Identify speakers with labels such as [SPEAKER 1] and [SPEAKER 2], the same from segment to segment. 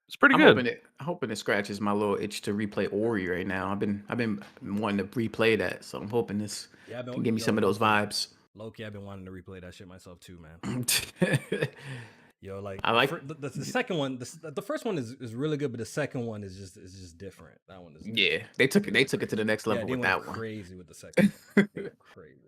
[SPEAKER 1] It's pretty
[SPEAKER 2] I'm
[SPEAKER 1] good.
[SPEAKER 2] hoping it scratches my little itch to replay Ori right now. I've been wanting to replay that, so I'm hoping this
[SPEAKER 3] Yeah,
[SPEAKER 2] can give me some of those vibes.
[SPEAKER 3] Loki, I've been wanting to replay that shit myself too, man.
[SPEAKER 2] I
[SPEAKER 3] Yo, like
[SPEAKER 2] like.
[SPEAKER 3] the second one, the first one is really good, but the second one is just different. That one is different.
[SPEAKER 2] Yeah, they took it to the next level with that one.
[SPEAKER 3] Crazy with the second one. They went crazy.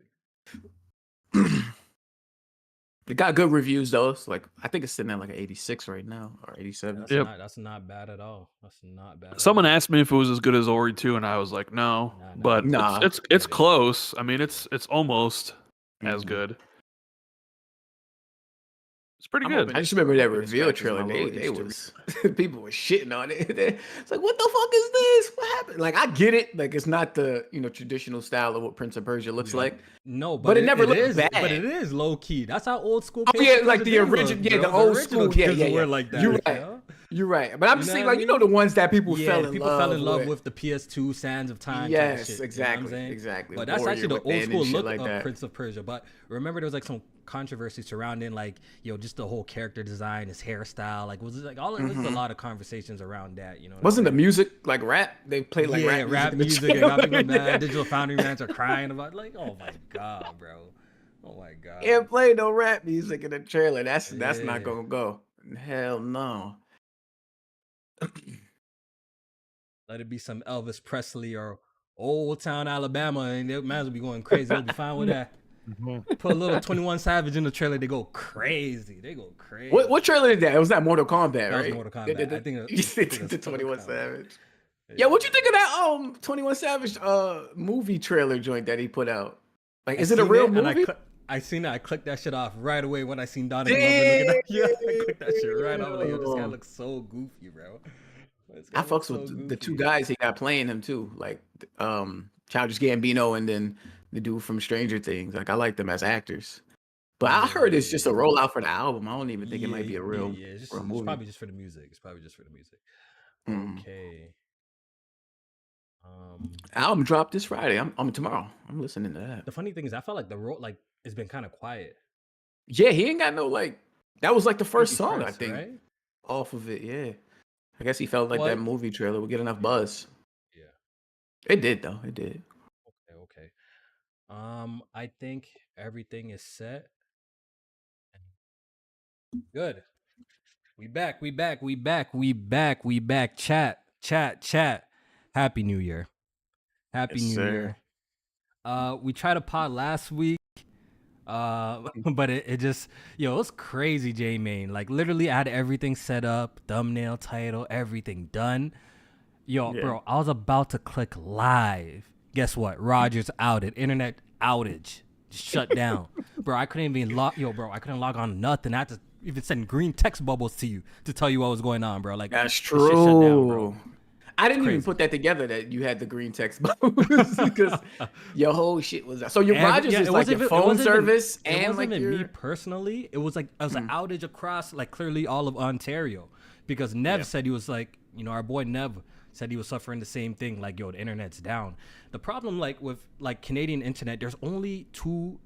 [SPEAKER 2] It got good reviews though. It's like I think it's sitting at like an 86 right now or 87.
[SPEAKER 3] That's not bad at all. That's not bad.
[SPEAKER 1] Someone asked me if it was as good as Ori 2, and I was like, no. But it's close. I mean, it's almost as good. It's pretty good.
[SPEAKER 2] I just remember that reveal trailer. They was people were shitting on it. It's like, what the fuck is this? What happened? Like, I get it. Like, it's not the traditional style of what Prince of Persia looks like.
[SPEAKER 3] No,
[SPEAKER 2] but it never looked bad.
[SPEAKER 3] But it is low key. That's how old school.
[SPEAKER 2] Oh yeah, like the original. Yeah, the old school. Yeah.
[SPEAKER 3] Like that.
[SPEAKER 2] You're right. You're right. But I'm just saying, like, the ones that people fell in love with
[SPEAKER 3] the PS2 Sands of Time.
[SPEAKER 2] Yes,
[SPEAKER 3] shit,
[SPEAKER 2] exactly. Exactly.
[SPEAKER 3] But that's actually the old school look of Prince of Persia. But remember, there was like some controversy surrounding like just the whole character design, his hairstyle. Like, was it like all? There's a lot of conversations around that.
[SPEAKER 2] Wasn't the music like rap? They played like
[SPEAKER 3] rap music. And got people mad. Digital Foundry fans are crying about like, oh my god, bro. Oh my god.
[SPEAKER 2] Can't play no rap music in the trailer. That's not gonna go. Hell no.
[SPEAKER 3] Let it be some Elvis Presley or Old Town Alabama, and they might as well be going crazy. They'll be fine with that. Put a little 21 Savage in the trailer, they go crazy.
[SPEAKER 2] What trailer did that? It was that Mortal Kombat, right?
[SPEAKER 3] That was Mortal Kombat. I think
[SPEAKER 2] the 21 Savage. Yeah, what you think of that 21 Savage movie trailer joint that he put out? Like, is it a real movie?
[SPEAKER 3] I seen that. I clicked that shit off right away when I seen Donnie Glover looking at I clicked that shit right off. Like, yo, this guy looks so goofy, bro.
[SPEAKER 2] I fucks with the two guys he got playing him too, like Childish Gambino and then the dude from Stranger Things. Like, I like them as actors. But I heard it's just a rollout for the album. I don't even think it might be a real movie.
[SPEAKER 3] It's probably just for the music. Okay.
[SPEAKER 2] Album dropped this Friday. I'm tomorrow. I'm listening to that.
[SPEAKER 3] The funny thing is, I felt like the road it's been kind of quiet.
[SPEAKER 2] Yeah, he ain't got no that was like the first song, I think, right? Off of it. Yeah, I guess he felt like that movie trailer would get enough buzz.
[SPEAKER 3] Yeah,
[SPEAKER 2] it did though. It did.
[SPEAKER 3] Okay. I think everything is set. Good. We back. Chat. Happy New Year. Happy New Year. We tried to pod last week. But it just, it was crazy, J-Main. Like, literally, I had everything set up, thumbnail, title, everything done. Bro, I was about to click live. Guess what? Rogers outed. Internet outage. Shut down. Bro, I couldn't even I couldn't log on nothing. I had to even send green text bubbles to you to tell you what was going on, bro. Like,
[SPEAKER 2] that's true. Shut down, bro. I didn't even put that together that you had the green text bubbles because your whole shit was so your Rogers is like your phone service and like your...
[SPEAKER 3] me personally. It was like an outage across like clearly all of Ontario because Nev said he was like, our boy Nev said he was suffering the same thing. Like, the internet's down. The problem like with like Canadian internet, there's only two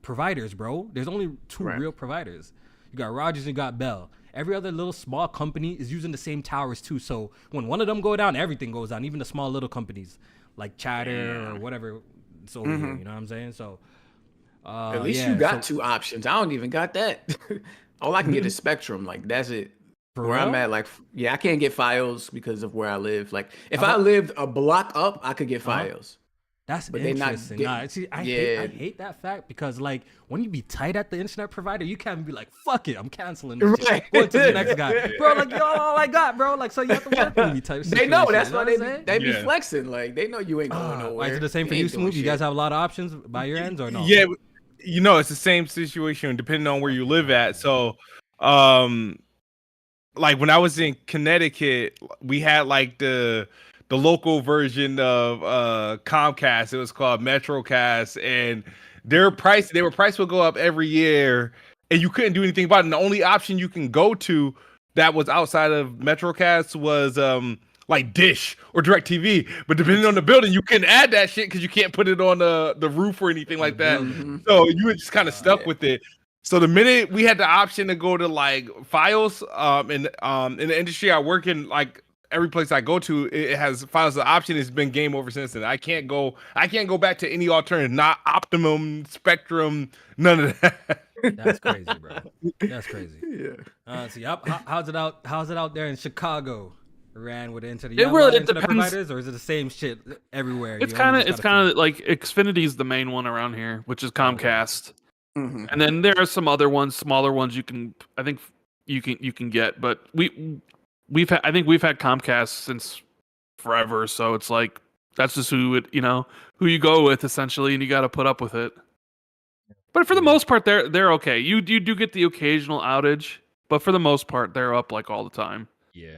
[SPEAKER 3] providers, bro. There's only two real providers. You got Rogers and you got Bell. Every other little small company is using the same towers too. So when one of them go down, everything goes down. Even the small little companies like Chatter or whatever. It's over here. You know what I'm saying? So
[SPEAKER 2] at least you got two options. I don't even got that. All I can get is Spectrum. Like, that's it. Where I'm at, like, I can't get Fios because of where I live. Like, if I lived a block up, I could get Fios.
[SPEAKER 3] That's interesting. I hate that fact because, like, when you be tight at the internet provider, you can't be like, fuck it, I'm canceling this shit. Going to the next guy. Bro, like, yo, all I got, bro. Like, so you have to work when you be tight.
[SPEAKER 2] They know. That's why they be flexing. Like, they know you ain't going nowhere.
[SPEAKER 3] Is it the same for you, Smooth? You guys have a lot of options by your ends or no?
[SPEAKER 4] Yeah, it's the same situation depending on where you live at. So, like, when I was in Connecticut, we had, like, the local version of Comcast. It was called MetroCast, and their price would go up every year, and you couldn't do anything about it. And the only option you can go to that was outside of MetroCast was like Dish or DirecTV. But depending on the building, you couldn't add that shit because you can't put it on the roof or anything like that. So you were just kind of stuck with it. So the minute we had the option to go to like files, in the industry I work in, like every place I go to, it has files. The option has been game over since then. I can't go back to any alternative, not Optimum, Spectrum, none of that.
[SPEAKER 3] That's crazy, bro. That's crazy.
[SPEAKER 2] Yeah.
[SPEAKER 3] See, how's it out there in Chicago? Ran with internet.
[SPEAKER 1] It
[SPEAKER 3] internet
[SPEAKER 1] depends.
[SPEAKER 3] Providers, or is it the same shit everywhere?
[SPEAKER 1] It's kind of like Xfinity's the main one around here, which is Comcast.
[SPEAKER 2] Mm-hmm.
[SPEAKER 1] And then there are some other ones, smaller ones you can get, but I think we've had Comcast since forever, so it's like that's just who you go with essentially, and you got to put up with it. But for the most part, they're okay. You do get the occasional outage, but for the most part, they're up like all the time.
[SPEAKER 3] Yeah.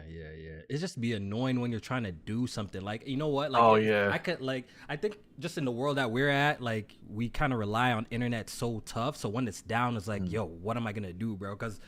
[SPEAKER 3] It's just be annoying when you're trying to do something. Like, you know what? Like, I think just in the world that we're at, like, we kind of rely on internet so tough. So when it's down, it's like, yo, what am I gonna do, bro? Because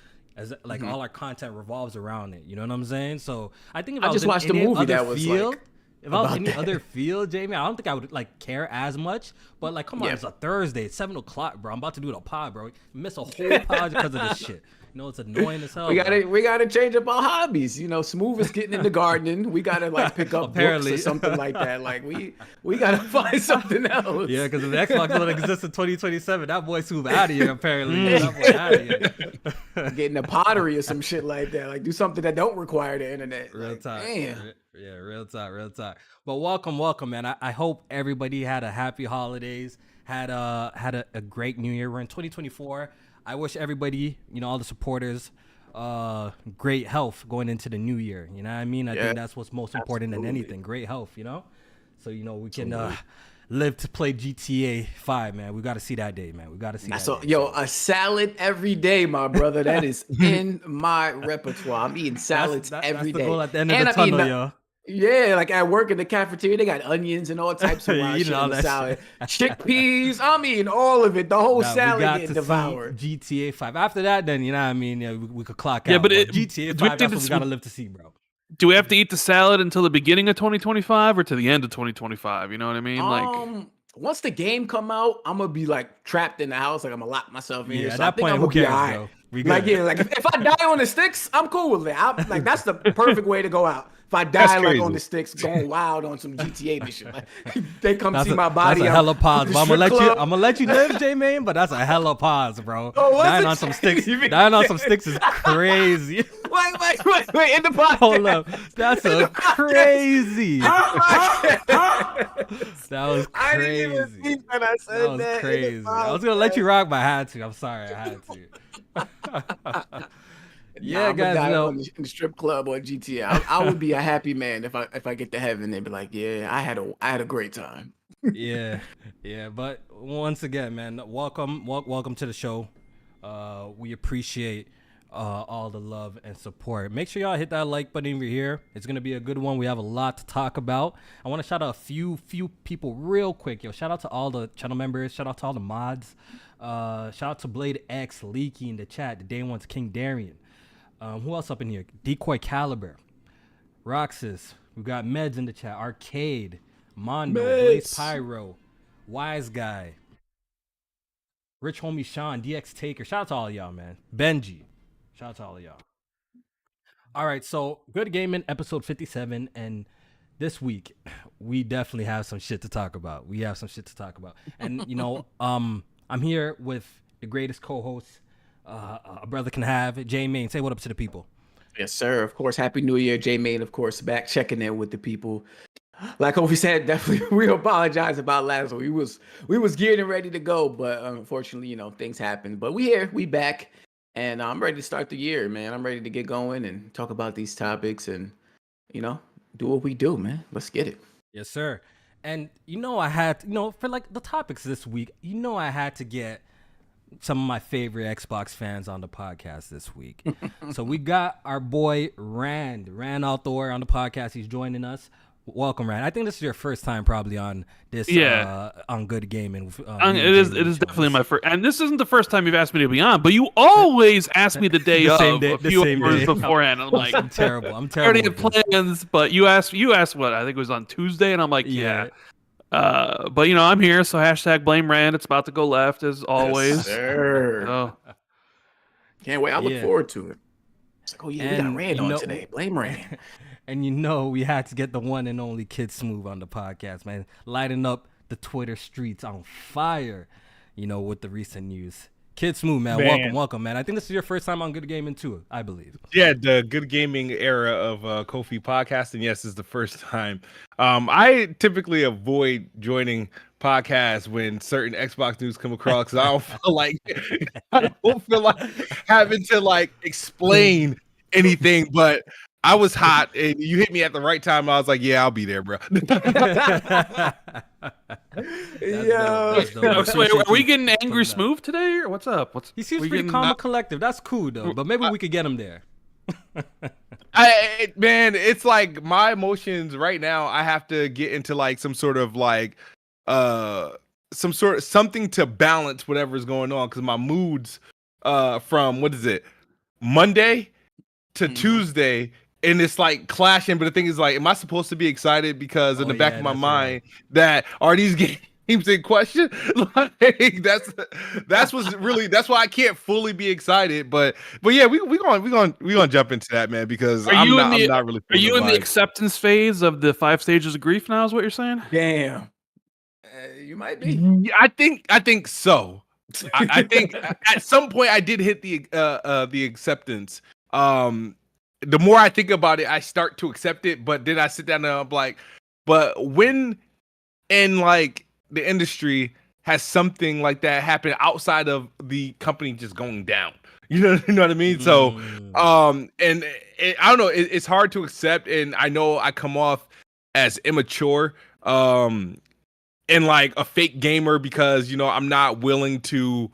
[SPEAKER 3] all our content revolves around it. You know what I'm saying? So I think if I
[SPEAKER 2] just watched a movie that was like.
[SPEAKER 3] If I was in any other field, Jamie, I don't think I would like care as much. But like, come on, it's a Thursday, it's 7:00, bro. I'm about to do the pod, bro. Miss a whole pod because of this shit. You know, it's annoying as hell.
[SPEAKER 2] We gotta change up our hobbies. You know, Smooth is getting into gardening. We gotta like pick up books or something like that. Like we gotta find something else.
[SPEAKER 3] Yeah, because if the Xbox doesn't exist in 2027, that boy Smooth out of here. Apparently, that boy out of here.
[SPEAKER 2] Getting a pottery or some shit like that. Like do something that don't require the internet.
[SPEAKER 3] Real
[SPEAKER 2] like,
[SPEAKER 3] talk.
[SPEAKER 2] Damn.
[SPEAKER 3] Yeah, real talk. But welcome, man. I hope everybody had a happy holidays, had a great New Year. We're in 2024. I wish everybody, all the supporters, great health going into the new year. You know what I mean? I think that's what's most important than anything. Great health, So we can live to play GTA 5, man. We got to see that day, man. We got to see that day.
[SPEAKER 2] Yo, a salad every day, my brother. That is in my repertoire. I'm eating salads every day.
[SPEAKER 3] That's the goal at the end of the tunnel, yo.
[SPEAKER 2] Yeah, like at work in the cafeteria, they got onions and all types of wild shit in the salad. Chickpeas, I'm eating all of it. The whole salad getting devoured.
[SPEAKER 3] GTA 5. After that, then, we could clock out.
[SPEAKER 1] Yeah, but
[SPEAKER 3] GTA 5, that's what we got to live to see, bro.
[SPEAKER 1] Do we have to eat the salad until the beginning of 2025 or to the end of 2025? You know what I mean?
[SPEAKER 2] Once the game come out, I'm gonna be like trapped in the house. Like I'm gonna lock myself in.
[SPEAKER 3] Yeah,
[SPEAKER 2] so
[SPEAKER 3] at that point, who cares, bro?
[SPEAKER 2] Like if I die on the sticks, I'm cool with it. Like that's the perfect way to go out. If I die like on the sticks, going wild on some GTA mission, like, they come see my body.
[SPEAKER 3] That's a hella pause. But I'm gonna let you live, J-Man. But that's a hella pause, bro. Dying on some sticks. Dying on some sticks is crazy.
[SPEAKER 2] Wait! In the podcast.
[SPEAKER 3] Hold up. That's a crazy. That was crazy.
[SPEAKER 2] I didn't even think when I said that.
[SPEAKER 3] That was crazy. I was gonna let you rock, but I had to. I'm sorry, I had to. Yeah, guys.
[SPEAKER 2] In the strip club or GTA, I would be a happy man if I get to heaven. They'd be like, "Yeah, I had a great time."
[SPEAKER 3] yeah. But once again, man, welcome to the show. We appreciate all the love and support. Make sure y'all hit that like button over here. It's gonna be a good one. We have a lot to talk about. I want to shout out a few people real quick. Yo, shout out to all the channel members. Shout out to all the mods. Shout out to Blade X, Leaky in the chat. The Day One's King Darian. Who else up in here? Decoy Caliber, Roxas. We got Meds in the chat. Arcade, Mondo, Blaze Pyro, Wise Guy, Rich Homie Sean, DX Taker. Shout out to all of y'all, man. Benji. Shout out to all of y'all. All right, so Good Gaming episode 57, and this week we definitely have some shit to talk about. And I'm here with the greatest co-host a brother can have. J-Main, say what up to the people.
[SPEAKER 2] Yes, sir. Of course, Happy New Year. J-Main, of course, back checking in with the people. Like Kofi said, definitely we apologize about last week. We was geared and ready to go, but unfortunately, things happened. But we back, and I'm ready to start the year, man. I'm ready to get going and talk about these topics and do what we do, man. Let's get it.
[SPEAKER 3] Yes, sir. And I had for like the topics this week, I had to get some of my favorite Xbox fans on the podcast this week. So we got our boy Rand Thor on the podcast. He's joining us. Welcome, Rand. I think this is your first time probably on this on Good Gaming.
[SPEAKER 1] It is definitely my first, and this isn't the first time you've asked me to be on, but you always ask me the day of a few hours beforehand. I'm like,
[SPEAKER 3] I'm terrible.
[SPEAKER 1] I already had plans, but you asked what? I think it was on Tuesday, and I'm like, yeah. But I'm here, so hashtag blame Rand. It's about to go left as always.
[SPEAKER 2] Yes, sir. Can't wait. I look forward to it. It's like, oh yeah, we got Rand on today. Blame Rand.
[SPEAKER 3] And we had to get the one and only KidSmoove on the podcast, man. Lighting up the Twitter streets on fire, with the recent news. KidSmoove, man, welcome, man. I think this is your first time on Good Gaming too, I believe.
[SPEAKER 4] Yeah, the Good Gaming era of Kofi podcasting. Yes, is the first time. I typically avoid joining podcasts when certain Xbox news come across because I don't feel like having to explain anything. But I was hot, and you hit me at the right time. I was like, yeah, I'll be there, bro.
[SPEAKER 1] Are we getting angry smooth today, or what's up?
[SPEAKER 3] He seems pretty calm and collective. That's cool though, but maybe we could get him there.
[SPEAKER 4] Man, it's like my emotions right now. I have to get into some sort of something to balance whatever's going on because my moods from Monday to Tuesday. And it's clashing, but the thing is am I supposed to be excited because in the back of my mind that are these games in question? That's why I can't fully be excited. But yeah, we gonna jump into that, man, because I'm not really.
[SPEAKER 1] Are you in the acceptance phase of the 5 stages of grief now? Is what you're saying?
[SPEAKER 2] Damn, you might be.
[SPEAKER 4] I think so. I think at some point I did hit the acceptance. The more I think about it, I start to accept it, but then I sit down and I'm like, but when in the industry has something like that happen outside of the company just going down, you know what I mean? So, and I don't know, it's hard to accept, and I know I come off as immature, and a fake gamer because I'm not willing to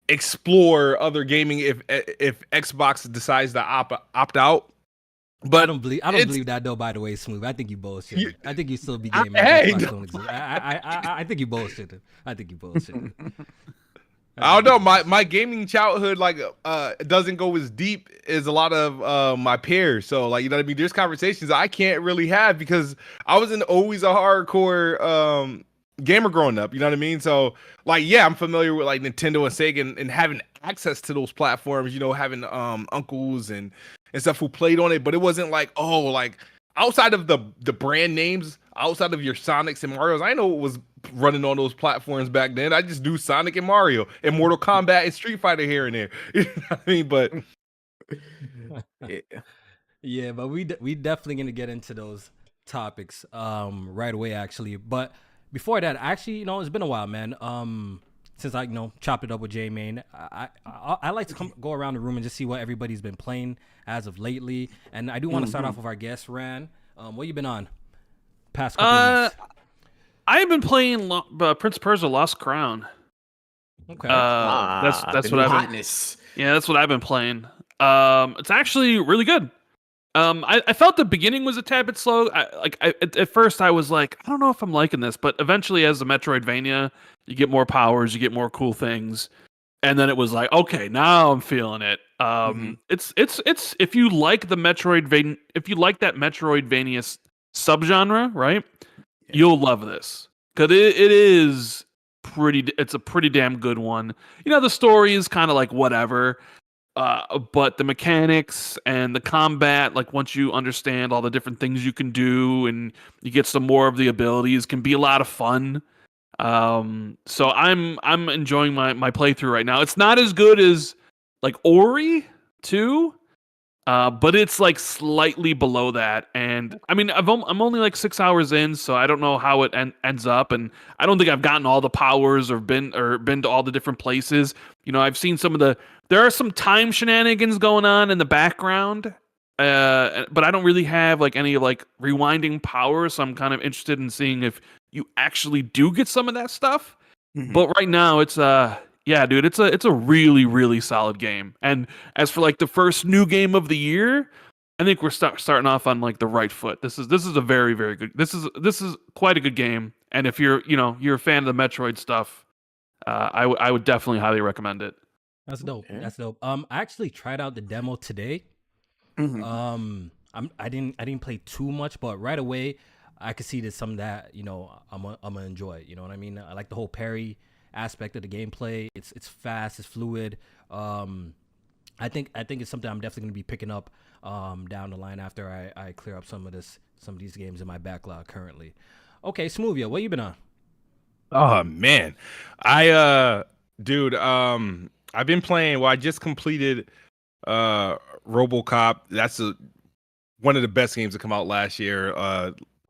[SPEAKER 4] explore other gaming if Xbox decides to opt out. But
[SPEAKER 3] I don't believe that though. By the way, Smooth, I think you bullshit. I think you still be gaming. I think you bullshit. I think you bullshit.
[SPEAKER 4] I don't know. My gaming childhood doesn't go as deep as a lot of my peers. So you know what I mean. There's conversations I can't really have because I wasn't always a hardcore gamer growing up, you know what I mean? So I'm familiar with Nintendo and Sega and having access to those platforms, having uncles and stuff who played on it, but it wasn't outside of the brand names, outside of your Sonics and Marios. I know what was running on those platforms back then. I just do Sonic and Mario and Mortal Kombat and Street Fighter here and there. You know what I mean? But
[SPEAKER 3] yeah, but we definitely gonna get into those topics right away actually, but before that, actually, it's been a while, man. Since I, chopped it up with J Main, I like to go around the room and just see what everybody's been playing as of lately. And I do want to start off with our guest, Ran. What you been on past couple weeks?
[SPEAKER 1] I've been playing Prince of Persia: Lost Crown.
[SPEAKER 3] Okay,
[SPEAKER 1] that's what I've been. Yeah, that's what I've been playing. It's actually really good. I felt the beginning was a tad bit slow. At first I was like, I don't know if I'm liking this, but eventually as a Metroidvania, you get more powers, you get more cool things, and then it was like, okay, now I'm feeling it. It's if you like the Metroidvania, if you like that Metroidvania subgenre, right? Yeah. You'll love this because it is pretty. It's a pretty damn good one. The story is kind of whatever. But the mechanics and the combat, once you understand all the different things you can do and you get some more of the abilities, can be a lot of fun. So I'm enjoying my playthrough right now. It's not as good as Ori 2, but it's slightly below that. And I mean, I'm only 6 hours in, so I don't know how it ends up. And I don't think I've gotten all the powers or been to all the different places. I've seen there are some time shenanigans going on in the background, but I don't really have any rewinding powers. So I'm kind of interested in seeing if you actually do get some of that stuff. But right now, it's yeah, dude, it's a really, really solid game. And as for the first new game of the year, I think we're starting off on the right foot. This is a very, very good. This is quite a good game. And if you're a fan of the Metroid stuff, I would definitely highly recommend it.
[SPEAKER 3] That's dope. Okay. That's dope. I actually tried out the demo today. I didn't play too much, but right away I could see there's some that I'm gonna enjoy. You know what I mean? I like the whole parry aspect of the gameplay. It's fast, it's fluid. I think it's something I'm definitely going to be picking up down the line after I clear up some of these games in my backlog currently. Okay, Smoothia, what you been on?
[SPEAKER 4] Oh man, dude, I've been playing. Well, I just completed RoboCop. That's one of the best games that come out last year.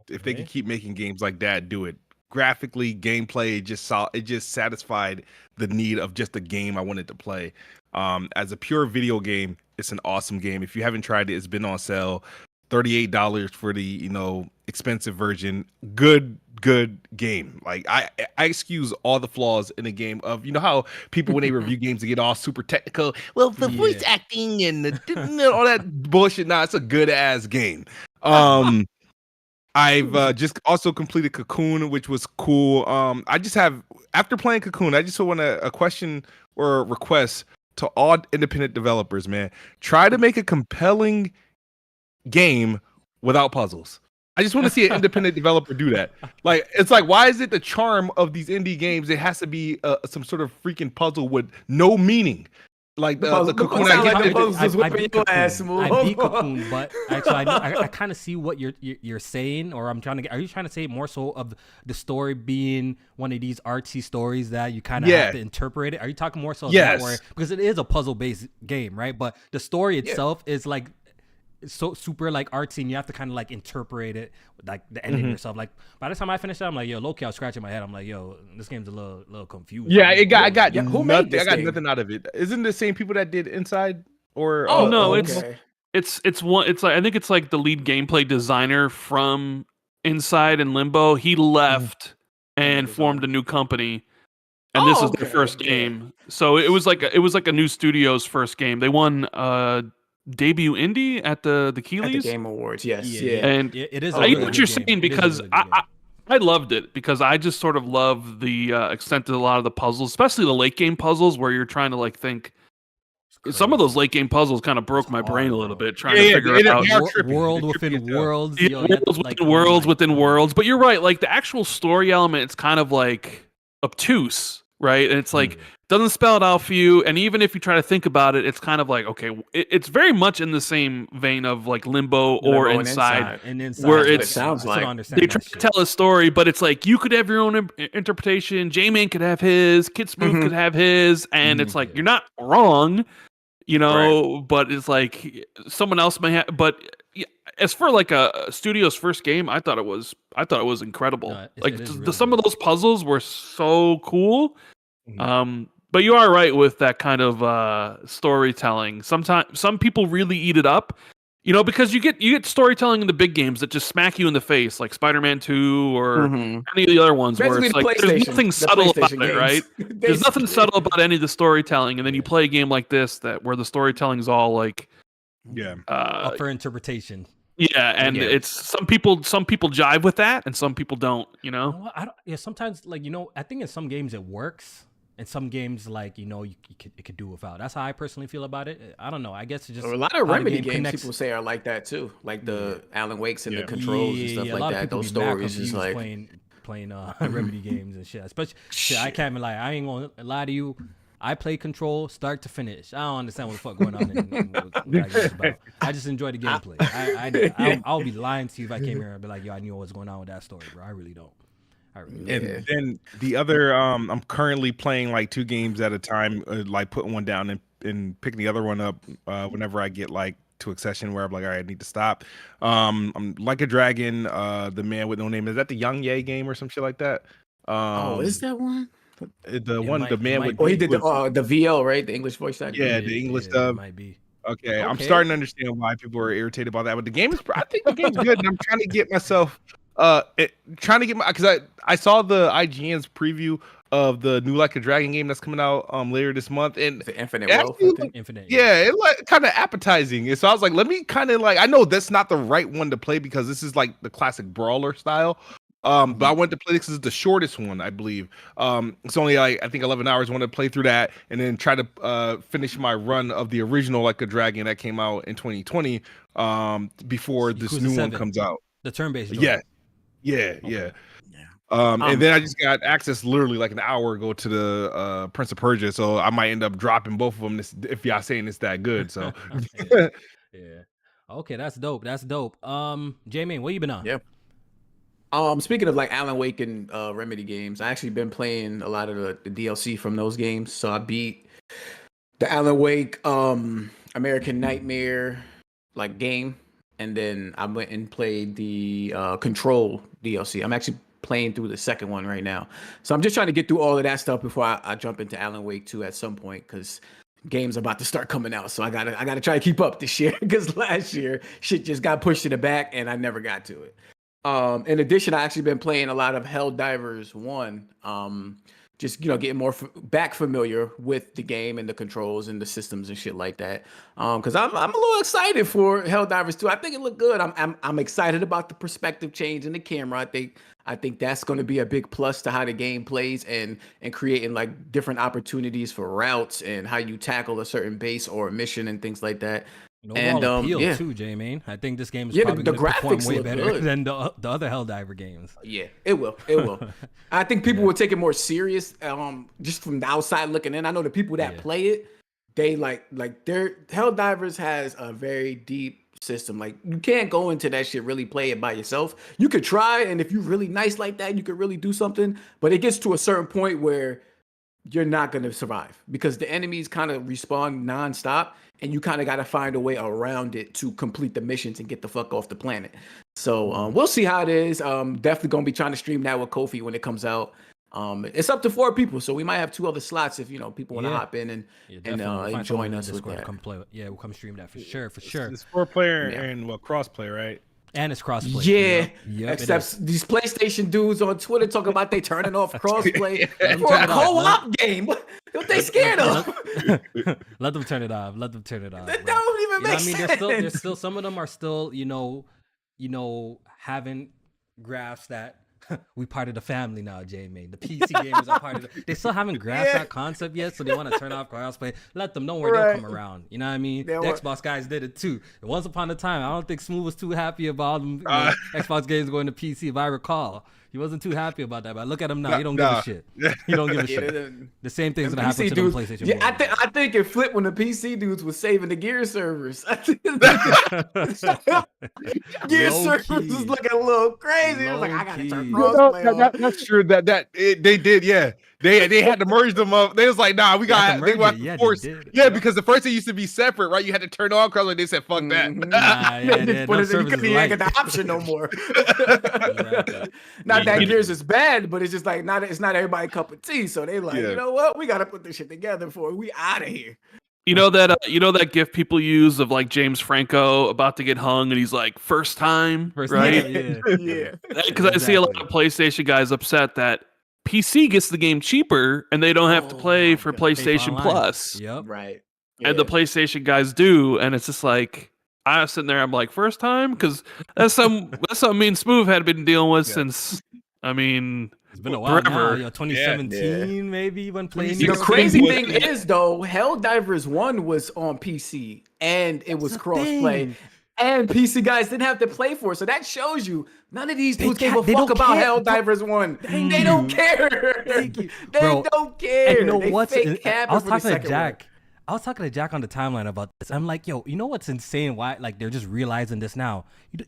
[SPEAKER 4] If they could keep making games like that, do it. Graphically, gameplay, it just satisfied the need of just a game I wanted to play. As a pure video game, it's an awesome game. If you haven't tried it, it's been on sale. $38 for the expensive version. Good game. Like I excuse all the flaws in a game of how people when they review games they get all super technical. Well, the voice acting and all that bullshit. Nah, it's a good ass game. I've just also completed Cocoon, which was cool. I just have after playing Cocoon, I just want a question or a request to all independent developers, man. Try to make a compelling game without puzzles. I just want to see an independent developer do that. Like, it's like, why is it the charm of these indie games? It has to be some sort of freaking puzzle with no meaning. Like the Cocoon,
[SPEAKER 3] I beat Cocoon, but I kind of see what you're saying, or I'm trying to get. Are you trying to say more so of the story being one of these artsy stories that you kind of have to interpret it? Are you talking more so that way? Because it is a puzzle based game, right? But the story itself is like so super like artsy, and you have to kind of like interpret it, like the ending yourself. Like by the time I finished it, I'm like, yo, low-key, I was scratching my head. I'm like, yo, this game's a little confused.
[SPEAKER 4] Yeah, I got nothing out of it. Isn't the same people that did Inside or?
[SPEAKER 1] No, it's like I think it's like the lead gameplay designer from Inside and Limbo. He left and formed a new company, and this is their first game. So it was like a new studio's first game. They won debut indie at the Keeleys.
[SPEAKER 2] At the Game Awards, yes.
[SPEAKER 1] And
[SPEAKER 3] it is.
[SPEAKER 1] I get what you're saying because I loved it because I just sort of love the extent of a lot of the puzzles, especially the late game puzzles where you're trying to like think. Some of those late game puzzles kind of broke my brain a little bit trying to figure it out.
[SPEAKER 3] World within worlds,
[SPEAKER 1] worlds within worlds. But you're right, like the actual story element, it's kind of like obtuse, right? And it's like doesn't spell it out for you. And even if you try to think about it, it's kind of like, okay, it's very much in the same vein of like Limbo or Inside, where it sounds like they try to tell a story, but it's like you could have your own interpretation. J-Man could have his, KidSmoove could have his, and it's like you're not wrong, but it's like someone else may have. But as for like a studio's first game, I thought it was incredible. Some of those puzzles were so cool. But you are right with that kind of storytelling. Sometimes some people really eat it up, because you get storytelling in the big games that just smack you in the face, like Spider-Man 2 or any of the other ones, where it's like there's nothing subtle about it, right? There's nothing subtle about any of the storytelling, and then you play a game like this where the storytelling is all like
[SPEAKER 3] up for interpretation.
[SPEAKER 1] Yeah, and it's some people jive with that, and some people don't.
[SPEAKER 3] Sometimes I think in some games it works. And some games, like, it could do without. That's how I personally feel about it. I don't know. I guess it's just
[SPEAKER 2] a lot of Remedy games people say are like that too, like the Alan Wakes and the controls and stuff like that. Those stories is like
[SPEAKER 3] playing Remedy games and shit. Especially, I can't be like, I ain't gonna lie to you. I play Control start to finish. I don't understand what the fuck going on and what that game's about. I just enjoy the gameplay. I'll be lying to you if I came here and be like, yo, I knew what was going on with that story, bro. I really don't.
[SPEAKER 4] And then the other, I'm currently playing like 2 games at a time, like putting one down and picking the other one up whenever I get like to a session where I'm like, all right, I need to stop. I'm Like a Dragon, The Man with No Name. Is that the Young Ye game or some shit like that?
[SPEAKER 2] Is that one?
[SPEAKER 4] The man with.
[SPEAKER 2] He did the VL, right? The English voice actor.
[SPEAKER 4] Yeah, the English dub.
[SPEAKER 3] Might be.
[SPEAKER 4] Okay, I'm starting to understand why people are irritated about that. But I think the game's good, and I'm trying to get myself. Because I saw the IGN's preview of the new Like a Dragon game that's coming out later this month, and
[SPEAKER 2] the Infinite Wealth.
[SPEAKER 4] It like kind of appetizing. And so I was like, let me kind of like, I know that's not the right one to play because this is like the classic brawler style. But I wanted to play this. This is the shortest one, I believe. It's only like I think 11 hours. I wanted to play through that and then try to finish my run of the original Like a Dragon that came out in 2020 before this new one comes out.
[SPEAKER 3] The turn-based.
[SPEAKER 4] Yeah. And then I just got access literally like an hour ago to the Prince of Persia, so I might end up dropping both of them if y'all saying it's that good. So
[SPEAKER 3] yeah. Okay, that's dope. That's dope. J-Man, what you been on?
[SPEAKER 2] Yeah. Speaking of like Alan Wake and Remedy games, I actually been playing a lot of the DLC from those games. So I beat the Alan Wake American Nightmare like game, and then I went and played the Control DLC. I'm actually playing through the second one right now. So I'm just trying to get through all of that stuff before I jump into Alan Wake 2 at some point, because games are about to start coming out. So I gotta try to keep up this year, because last year shit just got pushed to the back and I never got to it. In addition, I actually been playing a lot of Helldivers 1. Just getting more back familiar with the game and the controls and the systems and shit like that. Because I'm a little excited for Helldivers 2. I think it looked good. I'm excited about the perspective change in the camera. I think that's going to be a big plus to how the game plays, and creating like different opportunities for routes and how you tackle a certain base or a mission and things like that.
[SPEAKER 3] And appeal
[SPEAKER 2] yeah.
[SPEAKER 3] too, J-Man. I think this game is
[SPEAKER 2] Yeah,
[SPEAKER 3] probably
[SPEAKER 2] the
[SPEAKER 3] going to perform
[SPEAKER 2] graphics
[SPEAKER 3] way
[SPEAKER 2] look
[SPEAKER 3] better
[SPEAKER 2] good.
[SPEAKER 3] than the other Helldiver games.
[SPEAKER 2] Yeah, it will. It will. I think people will take it more serious. Just from the outside looking in, I know the people that play it, they like their Helldivers has a very deep system. Like, you can't go into that shit really play it by yourself. You could try, and if you're really nice like that, you could really do something. But it gets to a certain point where you're not going to survive, because the enemies kind of respawn nonstop, and you kind of got to find a way around it to complete the missions and get the fuck off the planet. So we'll see how it is. Definitely going to be trying to stream that with Kofi when it comes out. It's up to 4 people, so we might have 2 other slots if people want to hop in and join us with that.
[SPEAKER 3] Come play. Yeah, we'll come stream that for sure.
[SPEAKER 4] It's 4-player and cross-play, right?
[SPEAKER 3] And it's crossplay.
[SPEAKER 2] Yeah,
[SPEAKER 3] yep,
[SPEAKER 2] except these PlayStation dudes on Twitter talking about they turning off crossplay for a co-op game. What they scared of?
[SPEAKER 3] Let them turn it off. Let them turn it off.
[SPEAKER 2] That don't even make sense.
[SPEAKER 3] There's still some of them are still haven't grasped that we part of the family now, J-Man. The PC gamers are part of it. They still haven't grasped that concept yet, so they want to turn off crossplay. Let them know where they'll come around. You know what I mean? The Xbox guys did it too. Once upon a time, I don't think Smooth was too happy about them, Xbox games going to PC, if I recall. He wasn't too happy about that, but look at him now. He don't give a shit. He don't give a shit. The same thing's gonna happen to the PlayStation.
[SPEAKER 2] Yeah, I think it flipped when the PC dudes was saving the Gear servers. Gear servers was looking a little crazy. It was like, I gotta turn crossplay.
[SPEAKER 4] That's true. They did. Yeah, they had to merge them up. They was like, nah, we got to force. Yeah, because the first it used to be separate, right? You had to turn on crossplay. They said, fuck that.
[SPEAKER 2] You ain't got the option no more. Not that Gears is bad, but it's just like it's not everybody's cup of tea. So they like, you know what? We got to put this shit together before we out of here.
[SPEAKER 1] You know that gif people use of like James Franco about to get hung, and he's like, first time, right?
[SPEAKER 2] Yeah.
[SPEAKER 1] Because I see a lot of PlayStation guys upset that PC gets the game cheaper and they don't have to play for PlayStation Plus.
[SPEAKER 3] Yep.
[SPEAKER 2] Right.
[SPEAKER 1] And the PlayStation guys do, and it's just like, I was sitting there, I'm like, first time? Because that's something me and Smooth had been dealing with since, I mean,
[SPEAKER 3] it's been a while
[SPEAKER 1] forever.
[SPEAKER 3] now. 2017 maybe when playing.
[SPEAKER 2] The crazy thing is though, Helldivers 1 was on PC and it was crossplay, and PC guys didn't have to play for it. So that shows you none of these dudes gave a fuck about Helldivers 1. They don't care.
[SPEAKER 3] Thank you.
[SPEAKER 2] They don't care.
[SPEAKER 3] And you know
[SPEAKER 2] what?
[SPEAKER 3] I was talking to Jack. I was talking to Jack on the timeline about this. I'm like, yo, you know what's insane? Why like they're just realizing this now?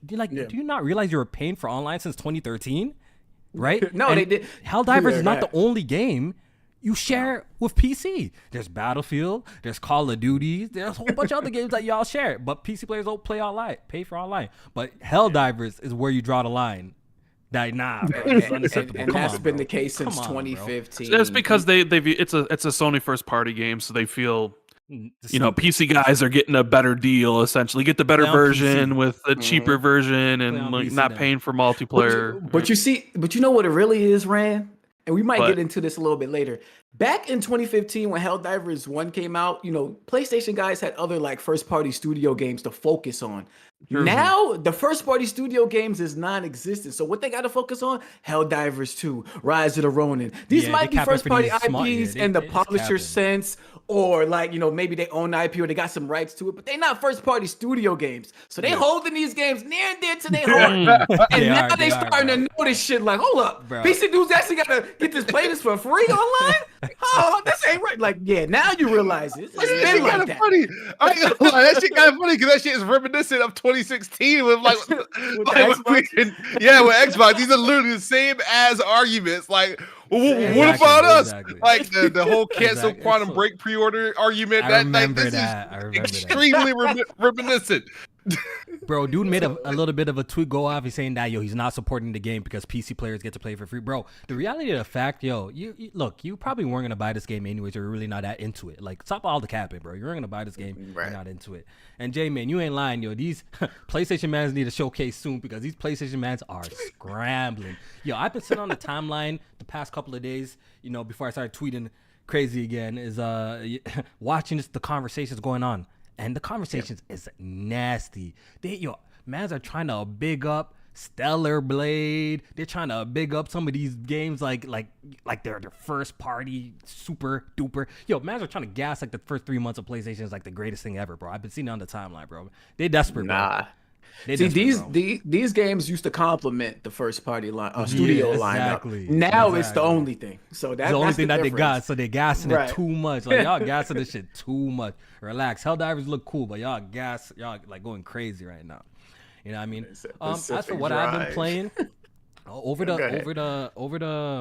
[SPEAKER 3] Do you not realize you were paying for online since 2013? Right?
[SPEAKER 2] No, they did.
[SPEAKER 3] Helldivers is not the only game you share with PC. There's Battlefield, there's Call of Duty, there's a whole bunch of other games that y'all share, but PC players don't play online, pay for online. But Helldivers is where you draw the line. That it's unacceptable.
[SPEAKER 2] And that's been the case since 2015.
[SPEAKER 1] So that's because it's a Sony first party game, so they feel PC guys are getting a better deal, essentially. Get the better version with a cheaper version and like not paying for multiplayer.
[SPEAKER 2] But you know what it really is, Rand? And we might get into this a little bit later. Back in 2015, when Helldivers 1 came out, PlayStation guys had other like first party studio games to focus on.
[SPEAKER 1] True.
[SPEAKER 2] Now the first party studio games is non-existent. So what they got to focus on? Helldivers 2, Rise of the Ronin. These
[SPEAKER 3] Yeah,
[SPEAKER 2] might
[SPEAKER 3] they
[SPEAKER 2] be first party
[SPEAKER 3] capping for these
[SPEAKER 2] IPs
[SPEAKER 3] small-
[SPEAKER 2] in the
[SPEAKER 3] they just
[SPEAKER 2] publisher
[SPEAKER 3] capping.
[SPEAKER 2] sense, or like, you know, maybe they own the IP or they got some rights to it, but they not first party studio games. So they holding these games near and dear to their heart. And now they starting to know this shit like, hold up,
[SPEAKER 3] Bro.
[SPEAKER 2] PC dudes actually got to get this playlist for free online? Oh, this ain't right. Like, yeah, now you realize it. It's
[SPEAKER 4] That
[SPEAKER 2] been
[SPEAKER 4] shit
[SPEAKER 2] like
[SPEAKER 4] kind of
[SPEAKER 2] that.
[SPEAKER 4] funny. I ain't gonna lie, that shit kind of funny because that shit is reminiscent of 2016 with like,
[SPEAKER 2] With
[SPEAKER 4] Xbox. These are literally the same as arguments. Like, well, what
[SPEAKER 3] Exactly,
[SPEAKER 4] about us?
[SPEAKER 3] exactly.
[SPEAKER 4] Like the whole cancel
[SPEAKER 3] Exactly.
[SPEAKER 4] Quantum
[SPEAKER 3] So-
[SPEAKER 4] Break pre-order argument.
[SPEAKER 3] I
[SPEAKER 4] That like
[SPEAKER 3] remember
[SPEAKER 4] this
[SPEAKER 3] that. I
[SPEAKER 4] is
[SPEAKER 3] remember that.
[SPEAKER 4] extremely reminiscent.
[SPEAKER 3] Bro, dude made a little bit of a tweet go off. He's saying that, he's not supporting the game because PC players get to play for free. Bro, the reality of the fact, you look, you probably weren't going to buy this game anyways. You're really not that into it. Like, stop all the capping, bro. You weren't going to buy this game.
[SPEAKER 2] Right.
[SPEAKER 3] You're not into it. And Jay, man, you ain't lying, these PlayStation mans need a showcase soon because these PlayStation mans are scrambling. I've been sitting on the timeline the past couple of days, before I started tweeting crazy again, is watching the conversations going on. And the conversations is nasty. Mans are trying to big up Stellar Blade. They're trying to big up some of these games like they're their first party super duper. Mans are trying to gas like the first 3 months of PlayStation is like the greatest thing ever, bro. I've been seeing it on the timeline, bro. They desperate, bro.
[SPEAKER 2] Nah.
[SPEAKER 3] They
[SPEAKER 2] See,
[SPEAKER 3] desperate,
[SPEAKER 2] these games used to complement the first party studio
[SPEAKER 3] exactly.
[SPEAKER 2] lineup. Now it's the only thing. So
[SPEAKER 3] It's the only thing that they got, so they gassing
[SPEAKER 2] Right.
[SPEAKER 3] it too much. Like, y'all gassing this shit too much. Relax. Helldivers look cool, but y'all like going crazy right now. You know what I mean? As for what I've been playing, over the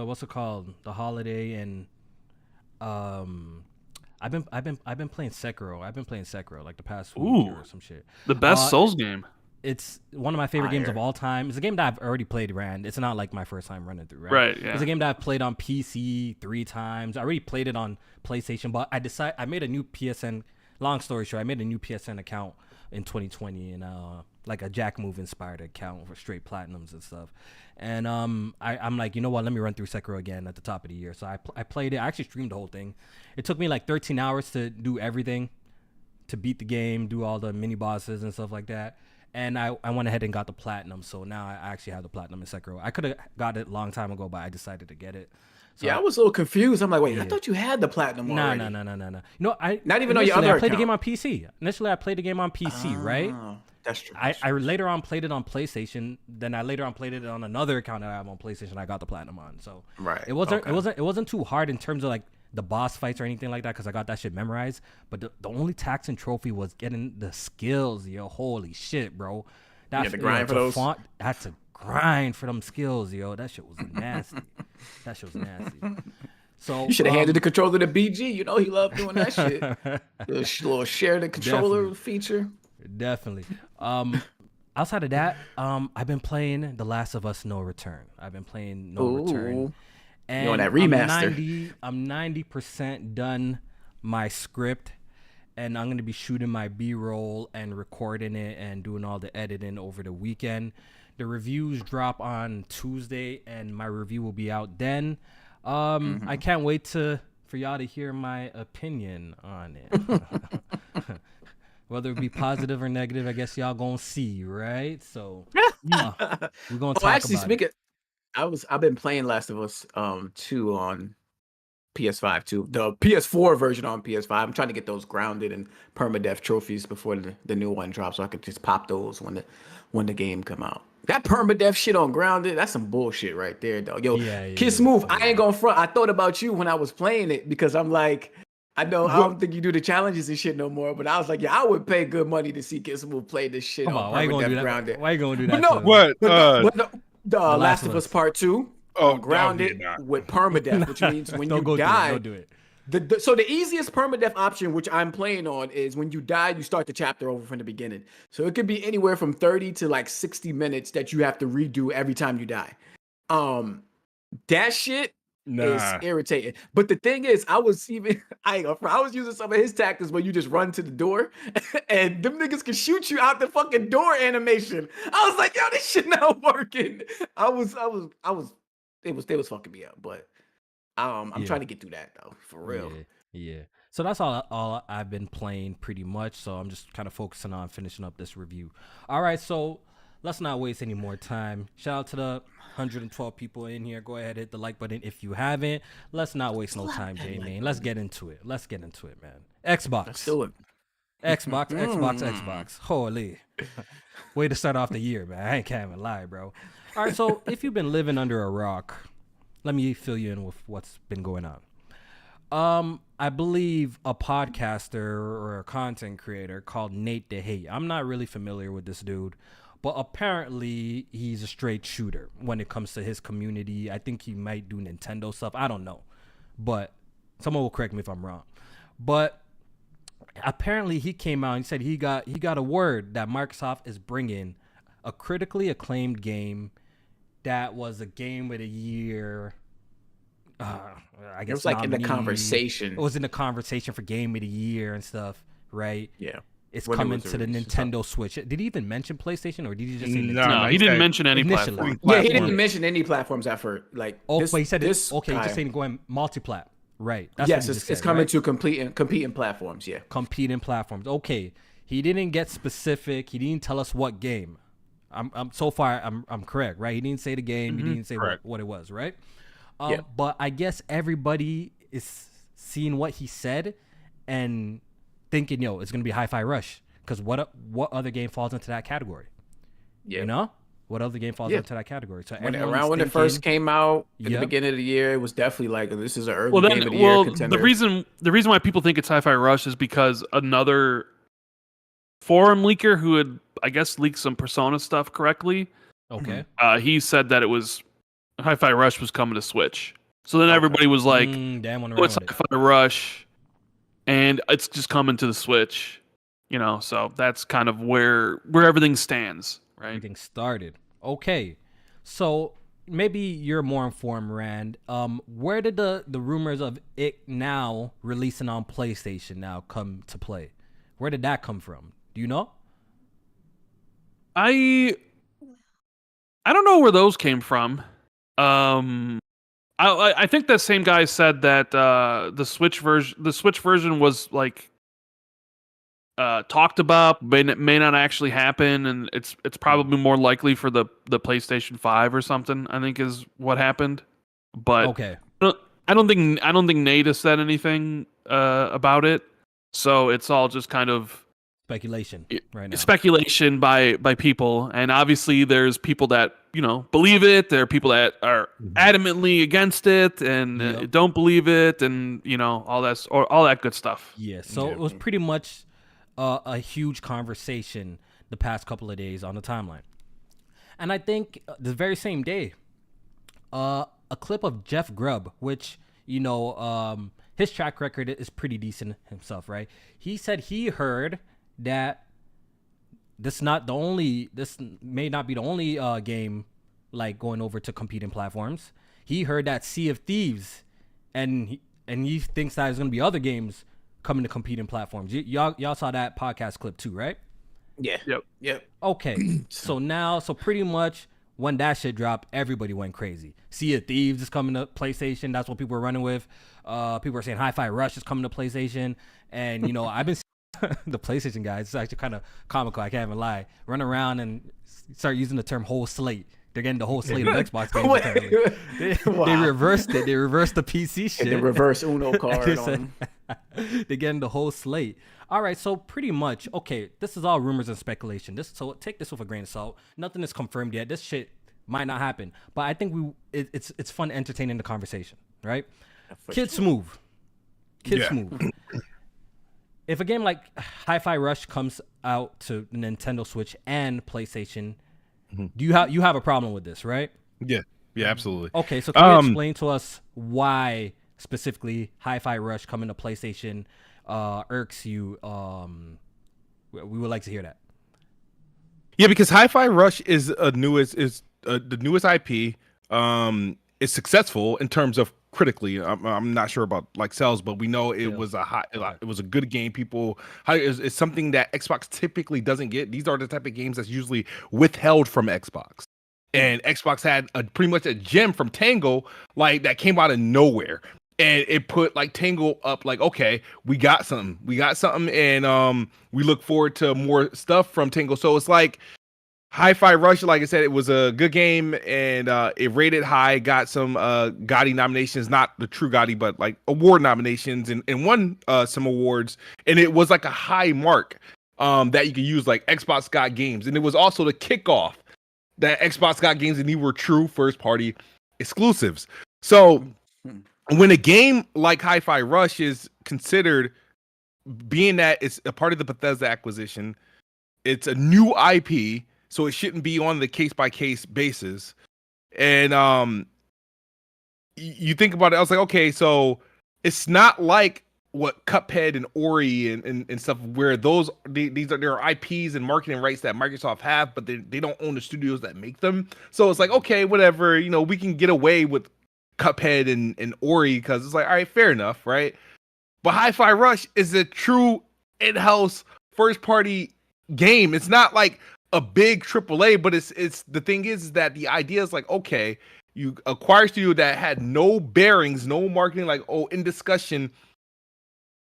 [SPEAKER 3] what's it called? The holiday, and I've been playing Sekiro. I've been playing Sekiro like the past week or some shit.
[SPEAKER 1] The best Souls game.
[SPEAKER 3] It's one of my favorite games of all time. It's a game that I've already played, Rand. It's not like my first time running through, right?
[SPEAKER 1] Right, yeah.
[SPEAKER 3] It's a game that I've played on PC 3 times. I already played it on PlayStation, but I made a new PSN. Long story short, I made a new PSN account in 2020, and like a KidSmoove inspired account for straight platinums and stuff. And I'm like, you know what? Let me run through Sekiro again at the top of the year. So I played it. I actually streamed the whole thing. It took me like 13 hours to do everything, to beat the game, do all the mini bosses and stuff like that. And I went ahead and got the platinum. So now I actually have the platinum in Sekiro. I could have got it a long time ago, but I decided to get it. So
[SPEAKER 2] yeah, I was a little confused. I'm like, wait, I thought you had the platinum already.
[SPEAKER 3] No.
[SPEAKER 2] Not even on your other
[SPEAKER 3] I played the
[SPEAKER 2] account.
[SPEAKER 3] game on PC. Initially, I played the game on PC, right?
[SPEAKER 2] That's true.
[SPEAKER 3] I later on played it on PlayStation. Then I later on played it on another account that I have on PlayStation. I got the platinum on. So it wasn't too hard in terms of like the boss fights or anything like that because I got that shit memorized. But the only taxing trophy was getting the skills. Holy shit, bro. That's
[SPEAKER 2] the grind for those.
[SPEAKER 3] That's a grind for them skills, That shit was nasty. So
[SPEAKER 2] you should have handed the controller to BG. You know he loved doing that shit. little share the controller feature.
[SPEAKER 3] Definitely. Outside of that, I've been playing The Last of Us No Return. Return. And
[SPEAKER 2] you on that remaster?
[SPEAKER 3] I'm 90% done my script, and I'm gonna be shooting my B-roll and recording it and doing all the editing over the weekend. The reviews drop on Tuesday, and my review will be out then. I can't wait for y'all to hear my opinion on it. Whether it be positive or negative, I guess y'all gonna see, right? So we're gonna talk about it.
[SPEAKER 2] I've been playing Last of Us 2 on PS5 too. The PS4 version on PS5. I'm trying to get those grounded and permadeath trophies before the new one drops, so I could just pop those when the game come out. That permadeath shit on grounded, that's some bullshit right there, dog. Yo, KidSmoove, I ain't gonna front. I thought about you when I was playing it because I'm like, I don't think you do the challenges and shit no more, but I was like, yeah, I would pay good money to see KidSmoove play this shit on
[SPEAKER 3] why you gonna do
[SPEAKER 2] permadeath
[SPEAKER 3] that?
[SPEAKER 2] grounded.
[SPEAKER 3] Why you gonna do that?
[SPEAKER 4] What?
[SPEAKER 2] The Last of Us Part 2. Grounded
[SPEAKER 4] not.
[SPEAKER 2] with permadeath, which means when you die, don't do it. So the easiest permadeath option, which I'm playing on, is when you die, you start the chapter over from the beginning. So it could be anywhere from 30 to like 60 minutes that you have to redo every time you die. That shit is irritating. But the thing is, I was using some of his tactics where you just run to the door and them niggas can shoot you out the fucking door animation. I was like, yo, this shit not working. They was fucking me up, but I'm trying to get through that though, for real.
[SPEAKER 3] Yeah. So that's all I've been playing pretty much. So I'm just kind of focusing on finishing up this review. All right, so let's not waste any more time. Shout out to the 112 people in here. Go ahead, hit the like button if you haven't. Let's not waste no time, J-Man. Let's get into it. Man. Xbox.
[SPEAKER 2] Let's do it.
[SPEAKER 3] Xbox. Holy. Way to start off the year, man. I can't even lie, bro. All right, so if you've been living under a rock, let me fill you in with what's been going on. I believe a podcaster or a content creator called Nate DeHate. I'm not really familiar with this dude, but apparently he's a straight shooter when it comes to his community. I think he might do Nintendo stuff. I don't know, but someone will correct me if I'm wrong. But apparently he came out and said he got a word that Microsoft is bringing a critically acclaimed game that was a game of the year. I guess
[SPEAKER 2] it was like in the conversation.
[SPEAKER 3] It was in the conversation for game of the year and stuff, right?
[SPEAKER 2] Yeah.
[SPEAKER 3] It's coming to the Nintendo Switch. Did he even mention PlayStation, or did he just say
[SPEAKER 1] Nintendo? No, he didn't mention any platform.
[SPEAKER 2] Yeah, he didn't mention any platforms after like.
[SPEAKER 3] Oh, but he said this. Okay, he's just saying going multi-plat. Right.
[SPEAKER 2] That's yes, it's coming to competing platforms. Yeah.
[SPEAKER 3] Competing platforms. Okay. He didn't get specific. He didn't tell us what game. I'm so far I'm correct, right? He didn't say the game. He didn't say what it was, right?
[SPEAKER 2] Yeah.
[SPEAKER 3] But I guess everybody is seeing what he said and thinking, yo, it's gonna be Hi-Fi Rush, because what other game falls into that category?
[SPEAKER 2] Yeah.
[SPEAKER 3] You know, what other game falls into that category? So
[SPEAKER 2] when it first came out at the beginning of the year, it was definitely like, this is an early game of the year contender.
[SPEAKER 1] The reason why people think it's Hi-Fi Rush is because another forum leaker who had, I guess, leaked some Persona stuff correctly.
[SPEAKER 3] Okay.
[SPEAKER 1] He said that it was Hi-Fi Rush was coming to Switch. So then everybody was like, what's Hi-Fi Rush? And it's just coming to the Switch. You know, so that's kind of where everything stands, right?
[SPEAKER 3] Everything started. Okay. So maybe you're more informed, Rand. Where did the rumors of it now releasing on PlayStation now come to play? Where did that come from? Do you know?
[SPEAKER 1] I don't know where those came from. I think that same guy said that the Switch version was like talked about, but it may not actually happen, and it's probably more likely for the PlayStation 5 or something, I think is what happened. But
[SPEAKER 3] okay,
[SPEAKER 1] I don't think Nate has said anything about it, so it's all just kind of
[SPEAKER 3] speculation right now.
[SPEAKER 1] Speculation by people, and obviously there's people that believe it. There are people that are adamantly against it and don't believe it, and all that good stuff.
[SPEAKER 3] Yeah. So it was pretty much a huge conversation the past couple of days on the timeline, and I think the very same day, a clip of Jeff Grubb, which his track record is pretty decent himself, right? He said he heard that this may not be the only game like going over to competing platforms. He heard that Sea of Thieves, and he thinks that there's gonna be other games coming to competing platforms. Y'all saw that podcast clip too, right?
[SPEAKER 2] Yeah. Yep.
[SPEAKER 3] Okay. so pretty much when that shit dropped, everybody went crazy. Sea of Thieves is coming to PlayStation. That's what people were running with. People are saying Hi-Fi Rush is coming to PlayStation, and I've been the PlayStation guys, it's actually kind of comical, I can't even lie, run around and start using the term whole slate. They're getting the whole slate of Xbox games apparently. They reversed it. They reversed the PC shit.
[SPEAKER 2] The reverse Uno card on.
[SPEAKER 3] They're getting the whole slate. All right, so pretty much, okay, this is all rumors and speculation. So take this with a grain of salt. Nothing is confirmed yet. This shit might not happen, but I think it's fun entertaining the conversation, right? KidSmoove. If a game like Hi-Fi Rush comes out to Nintendo Switch and PlayStation, do you have a problem with this, right?
[SPEAKER 4] Yeah, absolutely.
[SPEAKER 3] Okay, so can you explain to us why specifically Hi-Fi Rush coming to PlayStation irks you? We would like to hear that.
[SPEAKER 4] Yeah, because Hi-Fi Rush is the newest IP. Is successful in terms of critically. I'm not sure about like sales, but we know it was it was a good game. It's something that Xbox typically doesn't get. These are the type of games that's usually withheld from Xbox, and Xbox had pretty much a gem from Tango, like that came out of nowhere. and it put like Tango up like, okay, we got something, and we look forward to more stuff from Tango. So it's like Hi-Fi Rush, like I said, it was a good game, and it rated high, got some GOTY nominations, not the true GOTY, but like award nominations, and won some awards, and it was like a high mark that you could use, like Xbox got games, and it was also the kickoff that Xbox got games, and these were true first-party exclusives. So when a game like Hi-Fi Rush is considered, being that it's a part of the Bethesda acquisition, it's a new IP, so it shouldn't be on the case-by-case basis. And you think about it, I was like, okay, so it's not like what Cuphead and Ori and stuff, where there are IPs and marketing rights that Microsoft have, but they don't own the studios that make them. So it's like, okay, whatever, we can get away with Cuphead and Ori because it's like, all right, fair enough, right? But Hi-Fi Rush is a true in-house first-party game. It's not like a big AAA, but it's the thing is that the idea is like, okay, you acquire a studio that had no bearings, no marketing, like, in discussion,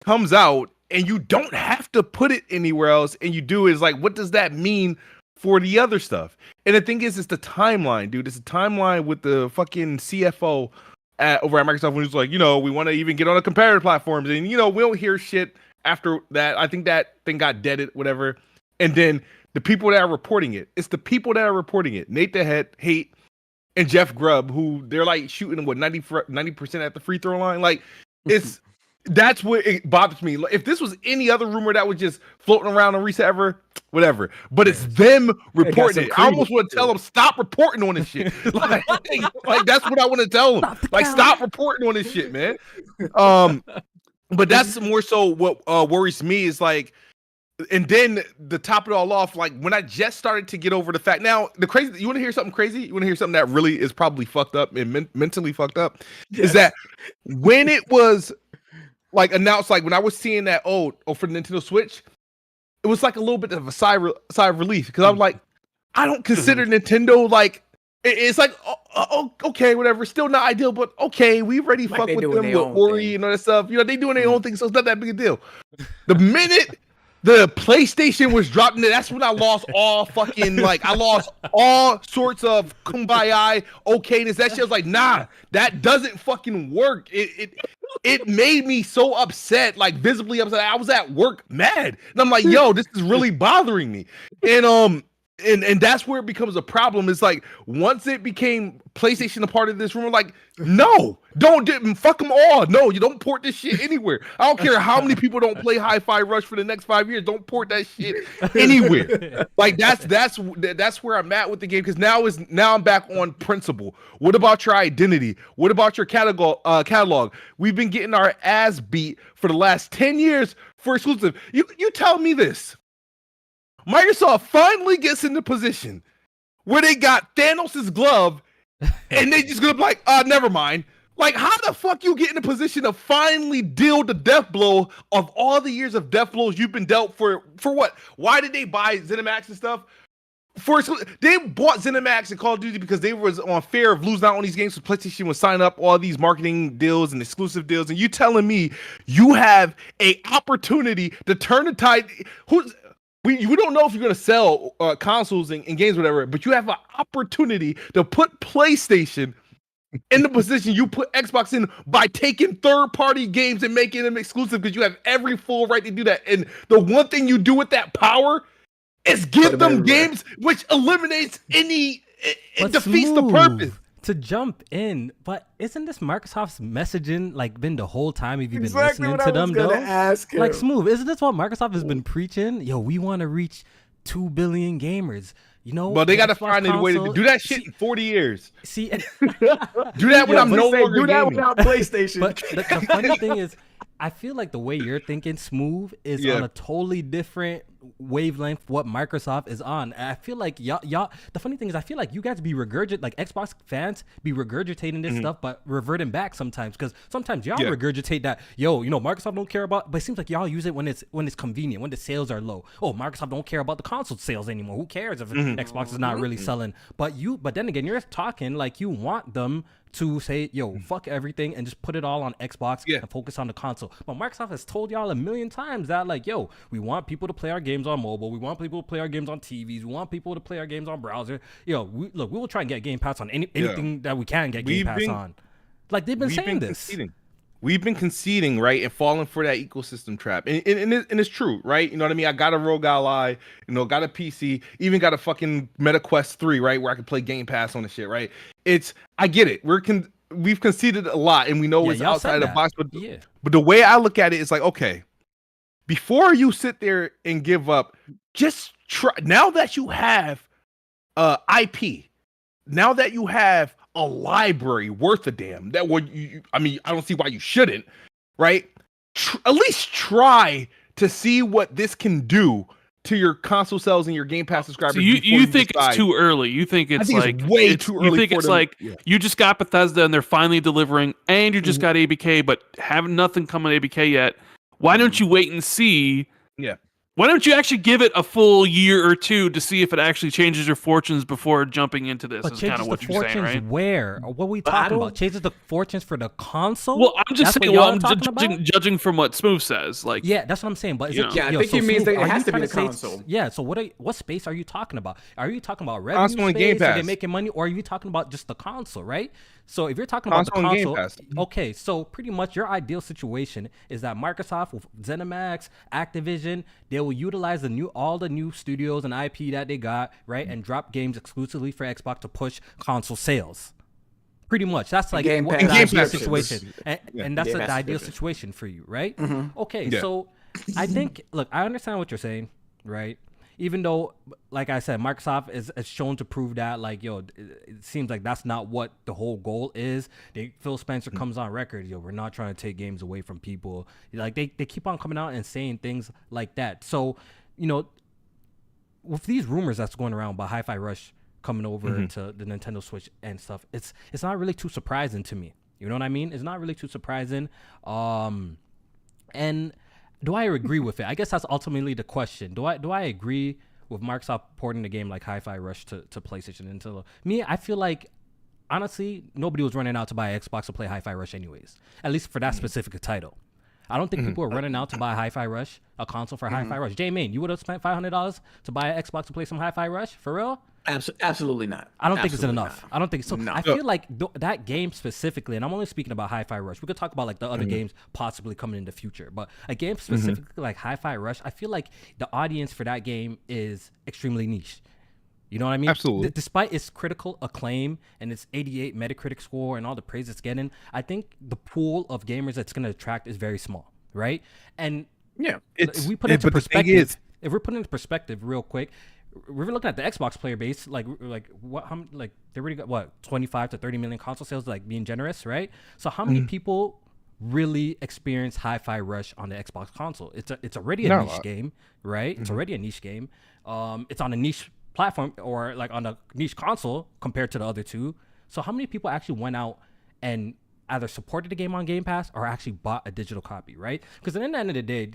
[SPEAKER 4] comes out, and you don't have to put it anywhere else, and you do is like, what does that mean for the other stuff? And the thing is, it's the timeline, dude. It's a timeline with the fucking CFO over at Microsoft when he's like, we want to even get on the competitor platforms, and we don't hear shit after that. I think that thing got deaded, whatever. And then the people that are reporting it, it's the people that are reporting it, Nate the Hate, and Jeff Grubb, who they're like shooting 90% at the free throw line. Like, that's what it bothers me. If this was any other rumor that was just floating around on Reset Ever, whatever. But it's them reporting it. I almost want to tell them, stop reporting on this shit. like that's what I want to tell them. Like, stop reporting on this shit, man. But that's more so what worries me is like, and then to top it all off, like when I just started to get over the fact. Now, the crazy, you want to hear something crazy? You want to hear something that really is probably fucked up and mentally fucked up? Yes. Is that when it was like announced, like when I was seeing that, for the Nintendo Switch, it was like a little bit of a sigh of relief, because I was like, I don't consider Nintendo like, it's like, okay, whatever, still not ideal, but okay, we already like fucked with them with Ori and all that stuff. They doing their own thing, so it's not that big a deal. The minute the PlayStation was dropping it, that's when I lost all fucking, like, I lost all sorts of kumbaya okayness. That shit was like, nah, that doesn't fucking work. It made me so upset, like visibly upset. I was at work mad, and I'm like, yo, this is really bothering me. And that's where it becomes a problem. It's like, once it became PlayStation a part of this room, like, no, don't fuck them all. No, you don't port this shit anywhere. I don't care how many people don't play Hi-Fi Rush for the next 5 years. Don't port that shit anywhere. Like, that's where I'm at with the game, because now I'm back on principle. What about your identity? What about your catalog? We've been getting our ass beat for the last 10 years for exclusive. You tell me this. Microsoft finally gets in the position where they got Thanos' glove, and they just gonna be like, never mind. Like, how the fuck you get in a position to finally deal the death blow of all the years of death blows you've been dealt for what? Why did they buy ZeniMax and stuff? They bought ZeniMax and Call of Duty because they was on fear of losing out on these games, so PlayStation would sign up all these marketing deals and exclusive deals. And you telling me you have a opportunity to turn the tide? We don't know if you're going to sell consoles and games, whatever, but you have an opportunity to put PlayStation in the position you put Xbox in by taking third-party games and making them exclusive, because you have every full right to do that. And the one thing you do with that power is give them games, which eliminates it defeats the purpose.
[SPEAKER 3] To jump in, but isn't this Microsoft's messaging like been the whole time? Have you been listening to them though? Like, Smooth, isn't this what Microsoft has been preaching? Yo, we want to reach 2 billion gamers.
[SPEAKER 4] But they got to find a way to do that shit in 40 years. Do that when I'm no longer
[SPEAKER 2] do that without PlayStation.
[SPEAKER 3] But the funny thing is, I feel like the way you're thinking, Smooth, is on a totally different wavelength what Microsoft is on. I feel like y'all the funny thing is, I feel like you guys be like Xbox fans be regurgitating this stuff, but reverting back sometimes, because sometimes y'all regurgitate that, Microsoft don't care about, but it seems like y'all use it when it's convenient, when the sales are low. Microsoft don't care about the console sales anymore. Who cares if Xbox is not really selling? But then again, you're talking like you want them to say, yo, fuck everything and just put it all on Xbox and focus on the console. But Microsoft has told y'all a million times that, like, yo, we want people to play our games on mobile. We want people to play our games on TVs. We want people to play our games on browser. Yo, we will try and get Game Pass on anything that we can get Game Pass on. Like, they've been saying this.
[SPEAKER 4] We've been conceding, right, and falling for that ecosystem trap, and it's true, right? You know what I mean? I got a Rogue Ally, got a PC, even got a fucking MetaQuest 3, right, where I can play Game Pass on the shit, right? I get it. We've conceded a lot, and we know it's outside the box, but the way I look at it is like, okay, before you sit there and give up, just try. Now that you have IP, now that you have a library worth a damn, that would I don't see why you shouldn't, right? At least try to see what this can do to your console sales and your Game Pass subscribers.
[SPEAKER 1] So you think it's too early? You think it's
[SPEAKER 4] way too early?
[SPEAKER 1] You think it's you just got Bethesda and they're finally delivering, and you just got ABK, but have nothing coming ABK yet. Why don't you wait and see?
[SPEAKER 4] Yeah.
[SPEAKER 1] Why don't you actually give it a full year or two to see if it actually changes your fortunes before jumping into this?
[SPEAKER 3] But
[SPEAKER 1] is
[SPEAKER 3] changes
[SPEAKER 1] kind of what
[SPEAKER 3] the
[SPEAKER 1] you're
[SPEAKER 3] fortunes
[SPEAKER 1] saying, right?
[SPEAKER 3] where? What are we talking about? Changes the fortunes for the console?
[SPEAKER 1] Well, I'm just saying. Well, I'm judging from what Smoove says. Like,
[SPEAKER 3] yeah, that's what I'm saying. But
[SPEAKER 2] I think he means that it has to be the console.
[SPEAKER 3] Yeah. So what space are you talking about? Are you talking about revenue
[SPEAKER 4] console
[SPEAKER 3] space?
[SPEAKER 4] Game Pass.
[SPEAKER 3] Are they making money, or are you talking about just the console? Right. So if you're talking about the console, okay, so pretty much your ideal situation is that Microsoft with ZeniMax, Activision, they will utilize all the new studios and IP that they got, right, and drop games exclusively for Xbox to push console sales. Pretty much, that's like the ideal situation, and that's the ideal situation for you, right?
[SPEAKER 2] Mm-hmm.
[SPEAKER 3] Okay, so I think, look, I understand what you're saying, right? Even though, like I said, Microsoft is shown to prove that, like, yo, it seems like that's not what the whole goal is. Phil Spencer comes on record, yo, we're not trying to take games away from people. Like, they keep on coming out and saying things like that. So, with these rumors that's going around about Hi-Fi Rush coming over to the Nintendo Switch and stuff, it's not really too surprising to me. You know what I mean? It's not really too surprising. And do I agree with it? I guess that's ultimately the question. Do I agree with Microsoft porting the game like Hi-Fi Rush to PlayStation? Until me, I feel like, honestly, nobody was running out to buy an Xbox to play Hi-Fi Rush anyways, at least for that specific title. I don't think people are running out to buy Hi-Fi Rush, a console for Hi-Fi Rush. J-Main, you would have spent $500 to buy an Xbox to play some Hi-Fi Rush? For real?
[SPEAKER 2] Absolutely not.
[SPEAKER 3] I don't think it's enough. I don't think so. No. I feel like that game specifically, and I'm only speaking about Hi-Fi Rush. We could talk about like the other games possibly coming in the future, but a game specifically like Hi-Fi Rush, I feel like the audience for that game is extremely niche. You know what I mean?
[SPEAKER 4] Absolutely.
[SPEAKER 3] Despite its critical acclaim and its 88 Metacritic score and all the praise it's getting, I think the pool of gamers that's going to attract is very small, right? And if we put it into perspective, if we're putting it into perspective real quick, we're looking at the Xbox player base, like what? How like they already got what 25 to 30 million console sales, like being generous, right? So how many people really experience Hi-Fi Rush on the Xbox console? It's already a niche game, right? It's already a niche game. It's on a niche platform or like on a niche console compared to the other two. So how many people actually went out and either supported the game on Game Pass or actually bought a digital copy, right? Because at the end of the day,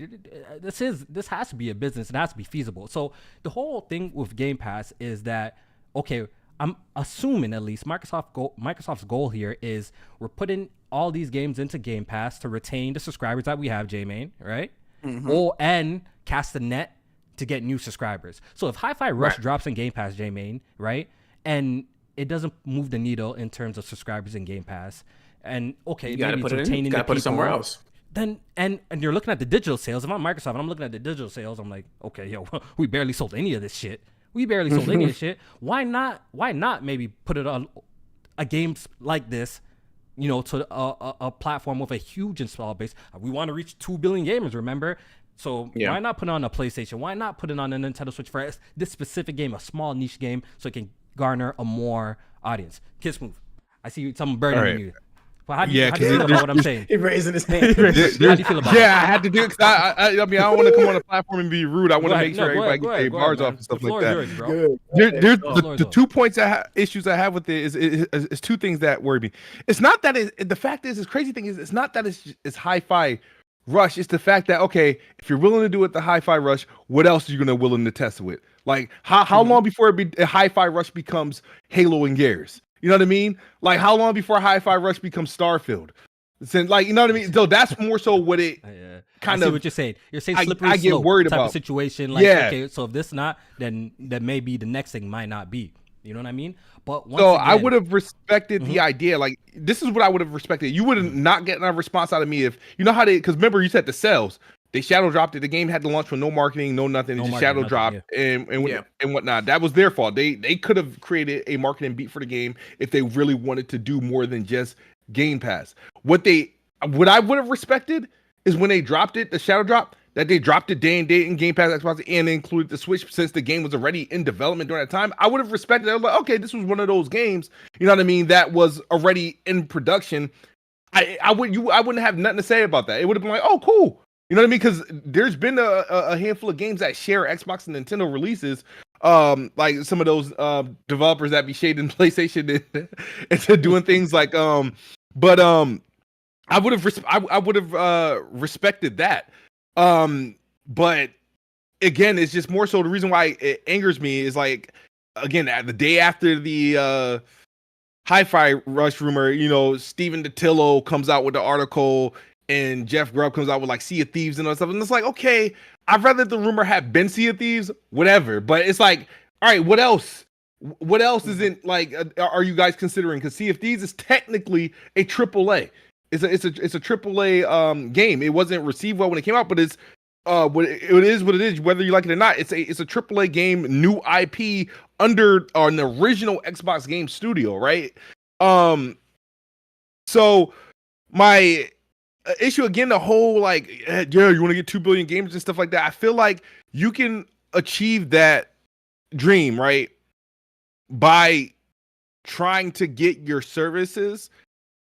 [SPEAKER 3] this has to be a business. It has to be feasible. So the whole thing with Game Pass is that, okay, I'm assuming at least Microsoft's goal here is we're putting all these games into Game Pass to retain the subscribers that we have, J-Main, right? And cast the net to get new subscribers. So if Hi-Fi Rush drops in Game Pass, J-Main, right? And it doesn't move the needle in terms of subscribers in Game Pass, and okay,
[SPEAKER 2] you gotta put it in. You gotta put it somewhere else.
[SPEAKER 3] Then and you're looking at the digital sales. If I'm Microsoft and I'm looking at the digital sales, I'm like, okay, yo, we barely sold any of this shit. Why not maybe put it on a game like this, to a platform with a huge install base? We want to reach 2 billion gamers, remember? So why not put it on a PlayStation? Why not put it on a Nintendo Switch for this specific game, a small niche game, so it can garner a more audience? KidSmoove, I see something burning in you. Well, how do you feel about what I'm saying?
[SPEAKER 2] He's raising his hand.
[SPEAKER 3] How do you feel about it?
[SPEAKER 4] I had to do it because I don't want to come on a platform and be rude. I want to make sure everybody gets their bars off and stuff like that. There's the 2 points issues I have with it is two things that worry me. It's not that the fact is, this crazy thing is, it's not that it's Hi-Fi Rush. It's the fact that, okay, if you're willing to do it the Hi-Fi Rush, what else are you willing to test it with? Like how long before Hi-Fi Rush becomes Halo and Gears? You know what I mean? Like, how long before Hi-Fi Rush becomes Starfield? Since, like, you know what I mean? So that's more so what it kind
[SPEAKER 3] I see
[SPEAKER 4] of.
[SPEAKER 3] what you're saying. You're saying slippery
[SPEAKER 4] I get
[SPEAKER 3] slope
[SPEAKER 4] worried
[SPEAKER 3] type
[SPEAKER 4] about.
[SPEAKER 3] of situation. Like, okay, so if this not, then maybe the next thing might not be. You know what I mean? But once
[SPEAKER 4] so
[SPEAKER 3] again,
[SPEAKER 4] I would have respected the idea. Like, this is what I would have respected. You would have not gotten a response out of me if you know how they. Because remember, you said the sales. They shadow dropped it. The game had to launch with no marketing, no nothing. It just shadow dropped and whatnot. That was their fault. They could have created a marketing beat for the game if they really wanted to do more than just Game Pass. What I would have respected is when they dropped it, the shadow drop, that they dropped it day and date in Game Pass, Xbox, and included the Switch since the game was already in development during that time. I would have respected it. I was like, okay, this was one of those games, you know what I mean, that was already in production. I wouldn't have nothing to say about that. It would have been like, oh, cool. You know what I mean? Because there's been a handful of games that share Xbox and Nintendo releases. Like some of those developers that be shading PlayStation into doing things like I would have respected that. But again, it's just more so the reason why it angers me is like, again, the day after the Hi-Fi Rush rumor, you know, Stephen DiTillo comes out with the article and Jeff Grubb comes out with like Sea of Thieves and all that stuff. And it's like, okay, I'd rather the rumor have been Sea of Thieves, whatever. But it's like, all right, what else? What else isn't like, are you guys considering? Because Sea of Thieves is technically a AAA. It's a AAA game. It wasn't received well when it came out, but it's it is what it is, whether you like it or not. It's a AAA game, new IP under an original Xbox game studio, right? So my issue again, the whole like, yeah, you want to get 2 billion gamers and stuff like that. I feel like you can achieve that dream, right, by trying to get your services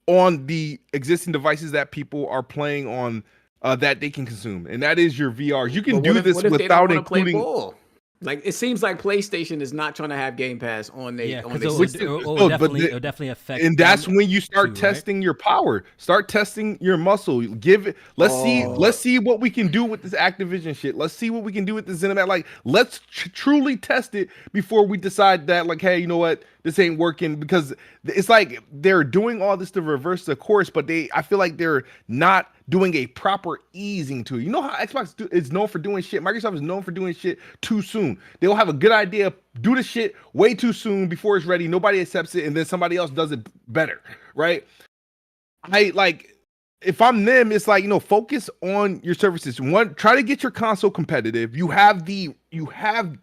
[SPEAKER 4] on the existing devices that people are playing on, that they can consume, and that is your VR. You can do this without including.
[SPEAKER 2] Like, it seems like PlayStation is not trying to have Game Pass on their.
[SPEAKER 3] It'll definitely affect.
[SPEAKER 4] And that's when you start testing your power, start testing your muscle. Give it. Let's see what we can do with this Activision shit. Let's see what we can do with the Cinematic. Like, let's truly test it before we decide that, like, hey, you know what, this ain't working. Because it's like they're doing all this to reverse the course, but I feel like they're not doing a proper easing to it. You know how Xbox is known for doing shit? Microsoft is known for doing shit too soon. They'll have a good idea, do the shit way too soon before it's ready. Nobody accepts it, and then somebody else does it better, right? If I'm them, it's like, you know, focus on your services. One, try to get your console competitive. You have the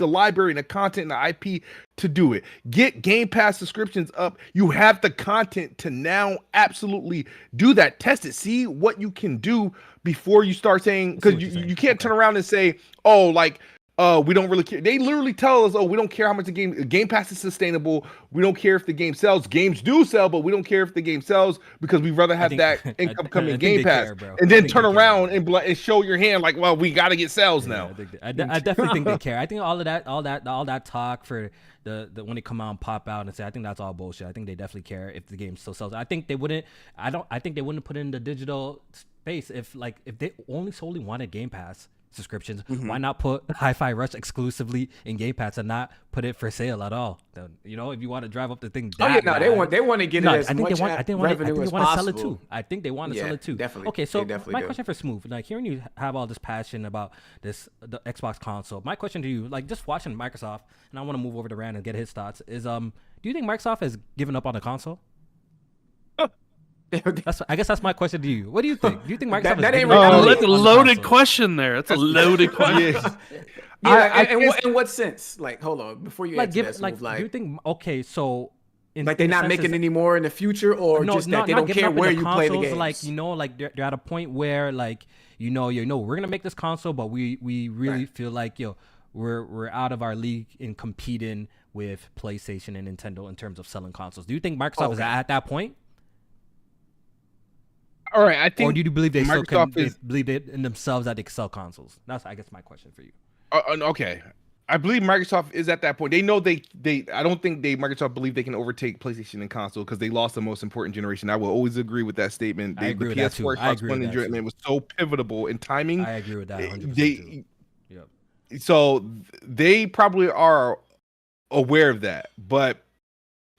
[SPEAKER 4] library and the content and the IP to do it. Get Game Pass subscriptions up. You have the content to now absolutely do that. Test it. See what you can do before you start saying, because you can't turn around and say, oh, like, we don't really care. They literally tell us, oh, we don't care how much the Game Pass is sustainable. We don't care if the game sells. Games do sell, but we don't care if the game sells because we'd rather have that income coming Game Pass. And then turn around and show your hand like, well, we got to get sales now.
[SPEAKER 3] I definitely think they care. I think all that talk for the when they come out and pop out and say, I think that's all bullshit. I think they definitely care if the game still sells. I think they wouldn't. I think they wouldn't put in the digital space if they only solely wanted Game Pass subscriptions. Why not put Hi-Fi Rush exclusively in Game Pass and not put it for sale at all? You know, if you want to drive up the thing.
[SPEAKER 2] They want to get it as much revenue as possible.
[SPEAKER 3] Sell it too. I think they want to sell it too.
[SPEAKER 2] Definitely.
[SPEAKER 3] Okay, so my question for Smooth, like, hearing you have all this passion about the Xbox console, my question to you, like, just watching Microsoft, and I want to move over to Rand and get his thoughts, is do you think Microsoft has given up on the console? I guess that's my question to you. What do you think? Do you think Microsoft
[SPEAKER 1] that's a loaded question there. That's a loaded question.
[SPEAKER 2] In what sense? Like, hold on, before you answer that,
[SPEAKER 3] do you think, okay, so
[SPEAKER 2] they're not making any more in the future, or just that they don't care where you play the games?
[SPEAKER 3] Like, you know, like they're at a point where, like, you know, we're gonna make this console, but we really feel like, we're out of our league in competing with PlayStation and Nintendo in terms of selling consoles. Do you think Microsoft is at that point?
[SPEAKER 4] All right, I think.
[SPEAKER 3] Or do you believe they believe in themselves that they can sell consoles? That's, I guess, my question for you.
[SPEAKER 4] Okay, I believe Microsoft is at that point. They know they. I don't think Microsoft believe they can overtake PlayStation and console because they lost the most important generation. I will always agree with that statement.
[SPEAKER 3] I agree with that too. I agree with that too.
[SPEAKER 4] It was so pivotal in timing.
[SPEAKER 3] I agree with that 100%. Yep.
[SPEAKER 4] So they probably are aware of that, but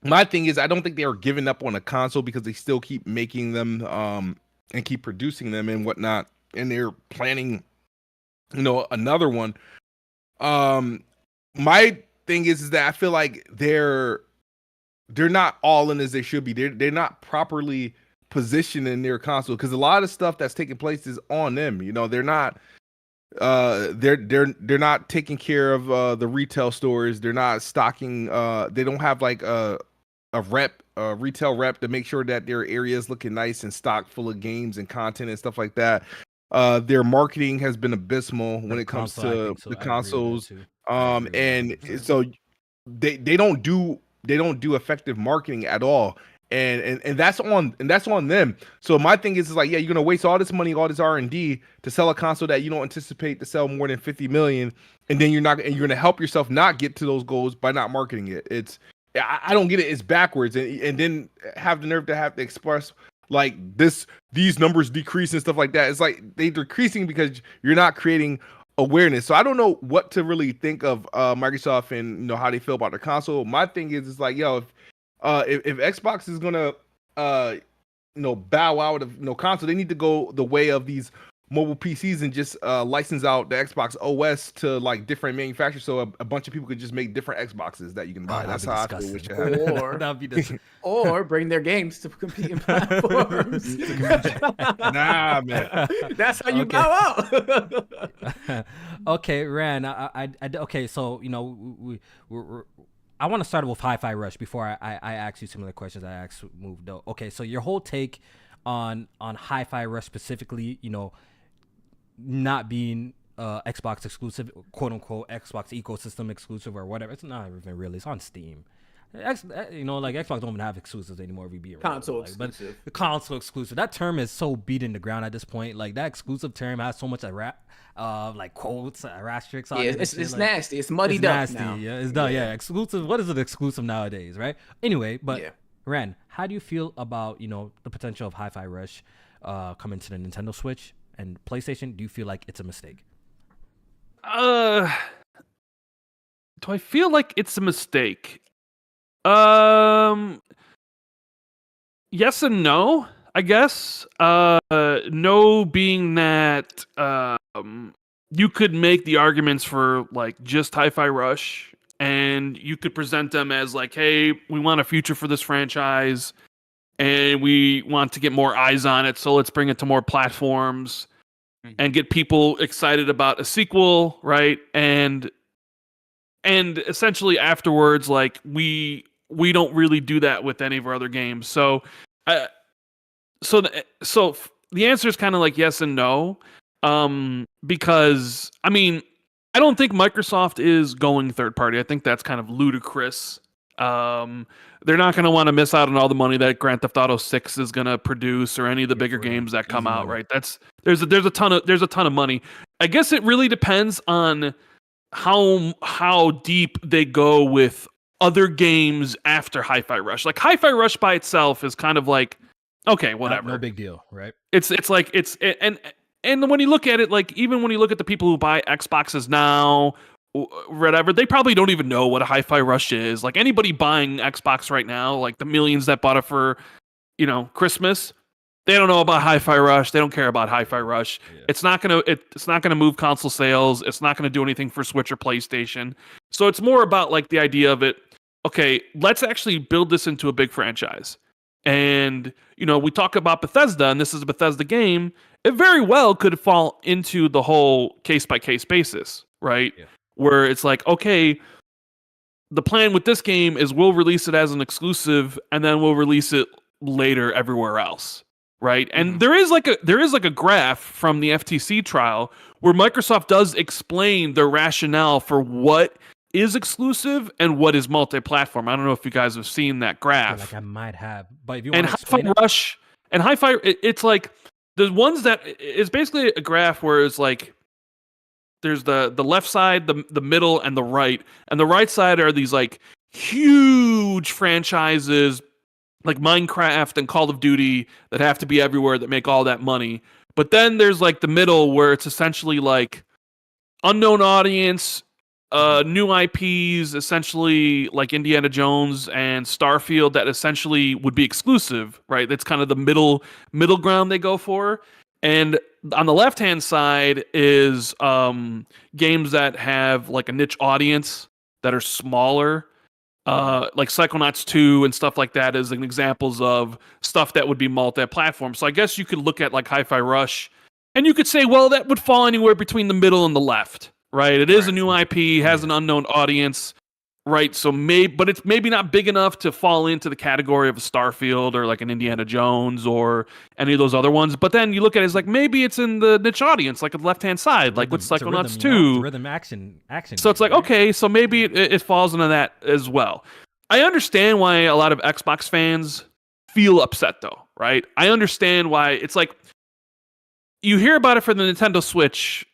[SPEAKER 4] my thing is, I don't think they are giving up on a console because they still keep making them and keep producing them and whatnot, and they're planning, another one. My thing is that I feel like they're not all in as they should be. They're not properly positioned in their console because a lot of stuff that's taking place is on them. They're not they're not taking care of the retail stores. They're not stocking. They don't have like a retail rep to make sure that their area is looking nice and stocked full of games and content and stuff like that. Their marketing has been abysmal when it comes to the consoles. And so they don't do effective marketing at all. And that's on them. So my thing is like, yeah, you're gonna waste all this money, all this R&D to sell a console that you don't anticipate to sell more than 50 million, and then you're gonna help yourself not get to those goals by not marketing it. I don't get it. It's backwards, and then have the nerve to have to express like these numbers decrease and stuff like that. It's like they're decreasing because you're not creating awareness. So I don't know what to really think of Microsoft and how they feel about their console. My thing is like, yo, if Xbox is gonna bow out of console, they need to go the way of these mobile PCs and just license out the Xbox OS to like different manufacturers, so a bunch of people could just make different Xboxes that you can buy. That's how I feel.
[SPEAKER 2] Or bring their games to competing platforms.
[SPEAKER 4] Nah, man.
[SPEAKER 2] That's how you bow out.
[SPEAKER 3] Okay, Ran. Okay, so I want to start with Hi-Fi Rush before I ask you similar questions I asked Move though. Okay, so your whole take on Hi-Fi Rush specifically, not being Xbox exclusive, quote unquote Xbox ecosystem exclusive or whatever. It's not even really. It's on Steam. Xbox don't even have exclusives anymore.
[SPEAKER 2] Console exclusive.
[SPEAKER 3] But the console exclusive. That term is so beat in the ground at this point. Like that exclusive term has so much like quotes, asterisks on it.
[SPEAKER 2] It's nasty. It's muddied up now.
[SPEAKER 3] Yeah, it's done. Yeah, exclusive. What is it exclusive nowadays, right? Anyway, but Ren, how do you feel about the potential of Hi-Fi Rush coming to the Nintendo Switch and PlayStation? Do you feel like it's a mistake?
[SPEAKER 1] Do I feel like it's a mistake? Yes and no, I guess. No being that you could make the arguments for like just Hi-Fi Rush, and you could present them as like, hey, we want a future for this franchise and we want to get more eyes on it, so let's bring it to more platforms and get people excited about a sequel, right? And essentially afterwards, like we don't really do that with any of our other games. So the answer is kind of like yes and no, because I mean, I don't think Microsoft is going third party. I think that's kind of ludicrous. They're not going to want to miss out on all the money that Grand Theft Auto 6 is going to produce or any of the bigger games that come out, right? There's a ton of money. I guess it really depends on how deep they go with other games after Hi-Fi Rush. Like Hi-Fi Rush by itself is kind of like, okay, whatever.
[SPEAKER 3] No big deal, right?
[SPEAKER 1] And when you look at it, like even when you look at the people who buy Xboxes now, whatever, they probably don't even know what a Hi-Fi Rush is. Like anybody buying Xbox right now, like the millions that bought it for, Christmas, they don't know about Hi-Fi Rush. They don't care about Hi-Fi Rush. Yeah. It's not gonna move console sales. It's not gonna do anything for Switch or PlayStation. So it's more about like the idea of it. Okay, let's actually build this into a big franchise. And we talk about Bethesda, and this is a Bethesda game. It very well could fall into the whole case by case basis, right? Yeah. Where it's like, okay, the plan with this game is we'll release it as an exclusive, and then we'll release it later everywhere else, right? And there is like a graph from the FTC trial where Microsoft does explain their rationale for what is exclusive and what is multi-platform. I don't know if you guys have seen that graph.
[SPEAKER 3] Like I might have, but if you want to
[SPEAKER 1] explain it. Rush and Hi-Fi, it's like the ones that it's basically a graph where it's like there's the left side, the middle, and the right. And the right side are these like huge franchises like Minecraft and Call of Duty that have to be everywhere that make all that money. But then there's like the middle where it's essentially like unknown audience, new IPs, essentially like Indiana Jones and Starfield, that essentially would be exclusive, right? That's kind of the middle ground they go for. And on the left-hand side is games that have like a niche audience that are smaller, like Psychonauts 2 and stuff like that as an examples of stuff that would be multi-platform. So I guess you could look at like Hi-Fi Rush, and you could say, well, that would fall anywhere between the middle and the left, right? It is a new IP, has an unknown audience, right? So but it's maybe not big enough to fall into the category of a Starfield or like an Indiana Jones or any of those other ones. But then you look at it as like maybe it's in the niche audience, like at the left-hand side, like with Psychonauts 2.
[SPEAKER 3] Rhythm action.
[SPEAKER 1] So it's like, okay, so maybe it falls into that as well. I understand why a lot of Xbox fans feel upset though, right? I understand why it's like you hear about it for the Nintendo Switch,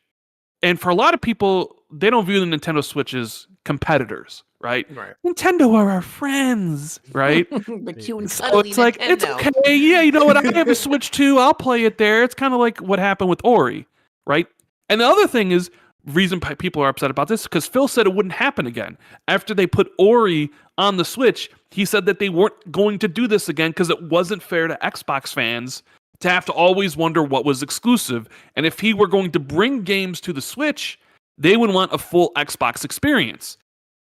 [SPEAKER 1] and for a lot of people, they don't view the Nintendo Switch as competitors, right? Nintendo are our friends, right?
[SPEAKER 2] The cute and
[SPEAKER 1] So
[SPEAKER 2] cuddly
[SPEAKER 1] it's like,
[SPEAKER 2] Nintendo.
[SPEAKER 1] it's okay. Yeah, you know what? I have a Switch too. I'll play it there. It's kind of like what happened with Ori, right? And the other thing is, reason people are upset about this, because Phil said it wouldn't happen again. After they put Ori on the Switch, he said that they weren't going to do this again because it wasn't fair to Xbox fans to have to always wonder what was exclusive. And if he were going to bring games to the Switch, they would want a full Xbox experience.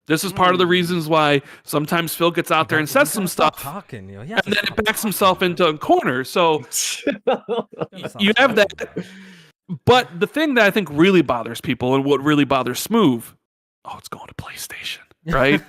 [SPEAKER 1] This is part of the reasons why sometimes Phil gets out there and says some stuff,
[SPEAKER 3] talking,
[SPEAKER 1] and then it backs himself into a corner. So you have that. But the thing that I think really bothers people, and what really bothers Smoove, it's going to PlayStation, right?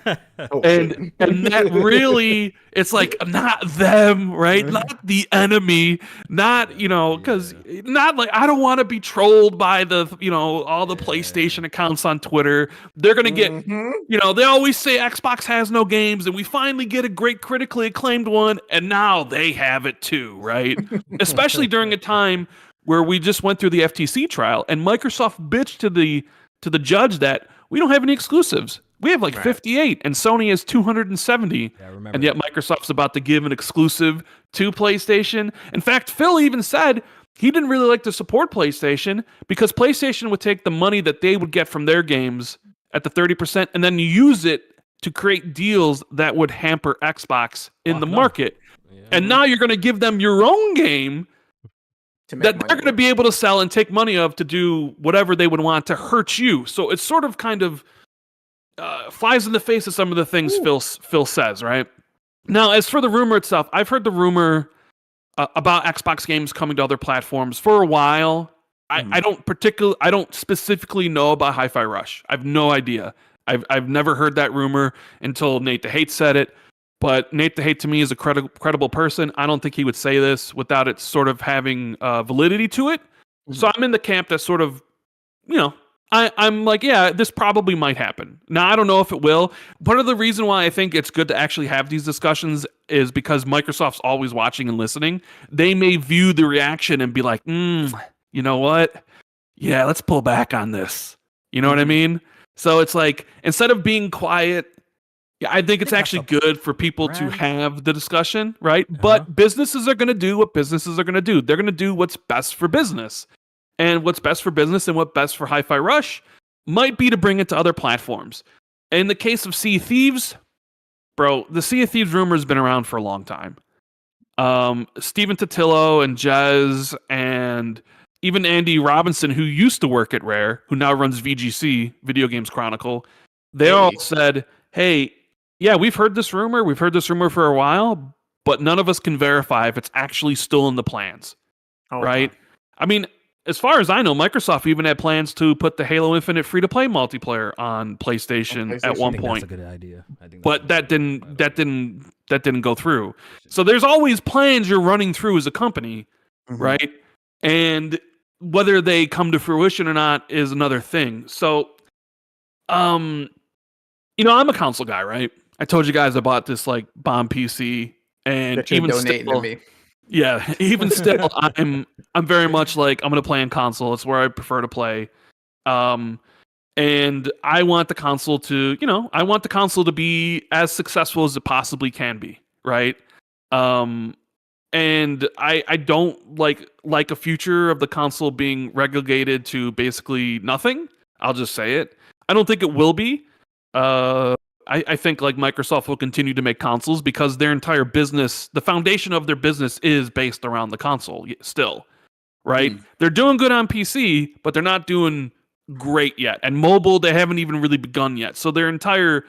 [SPEAKER 1] and that really, it's like not them, right? Not the enemy, not because not like I don't want to be trolled by the all the PlayStation accounts on Twitter. They're gonna get they always say Xbox has no games, and we finally get a great critically acclaimed one, and now they have it too, right? Especially during a time where we just went through the FTC trial, and Microsoft bitched to the judge that we don't have any exclusives. We have like 58, and Sony has 270. And yet Microsoft's about to give an exclusive to PlayStation. In fact, Phil even said he didn't really like to support PlayStation because PlayStation would take the money that they would get from their games at the 30% and then use it to create deals that would hamper Xbox in the market. Yeah. And now you're going to give them your own game that they're going to be able to sell and take money of to do whatever they would want to hurt you. So it's sort of kind of flies in the face of some of the things Phil says, right? Now, as for the rumor itself, I've heard the rumor about Xbox games coming to other platforms for a while. I don't specifically know about Hi-Fi Rush. I have no idea. I've never heard that rumor until Nate the Hate said it. But Nate the Hate to me is a credible person. I don't think he would say this without it sort of having validity to it. So I'm in the camp that sort of, I'm like, yeah, this probably might happen. Now, I don't know if it will. Part of the reason why I think it's good to actually have these discussions is because Microsoft's always watching and listening. They may view the reaction and be like, you know what? Yeah, let's pull back on this. You know what I mean? So it's like, instead of being quiet, I think it's actually good for people to have the discussion, right? But businesses are going to do what businesses are going to do. They're going to do what's best for business. And what's best for business and what's best for Hi-Fi Rush might be to bring it to other platforms. In the case of Sea of Thieves, bro, the Sea of Thieves rumor has been around for a long time. Stephen Totillo and Jez and even Andy Robinson, who used to work at Rare, who now runs VGC, Video Games Chronicle, they all said, hey, yeah, we've heard this rumor. We've heard this rumor for a while, but none of us can verify if it's actually still in the plans, right? I mean, as far as I know, Microsoft even had plans to put the Halo Infinite free-to-play multiplayer on PlayStation at one point.
[SPEAKER 3] That's a good idea.
[SPEAKER 1] But that didn't go through. So there's always plans you're running through as a company, right? And whether they come to fruition or not is another thing. So, I'm a console guy, right? I told you guys I bought this like bomb PC, and even still, to me. Yeah, even still, I'm very much like I'm gonna play on console. It's where I prefer to play, and I want the console to, be as successful as it possibly can be, right? And I don't like a future of the console being relegated to basically nothing. I'll just say it. I don't think it will be. I think like Microsoft will continue to make consoles because their entire business, the foundation of their business is based around the console still, right? They're doing good on PC, but they're not doing great yet. And mobile, they haven't even really begun yet. So their entire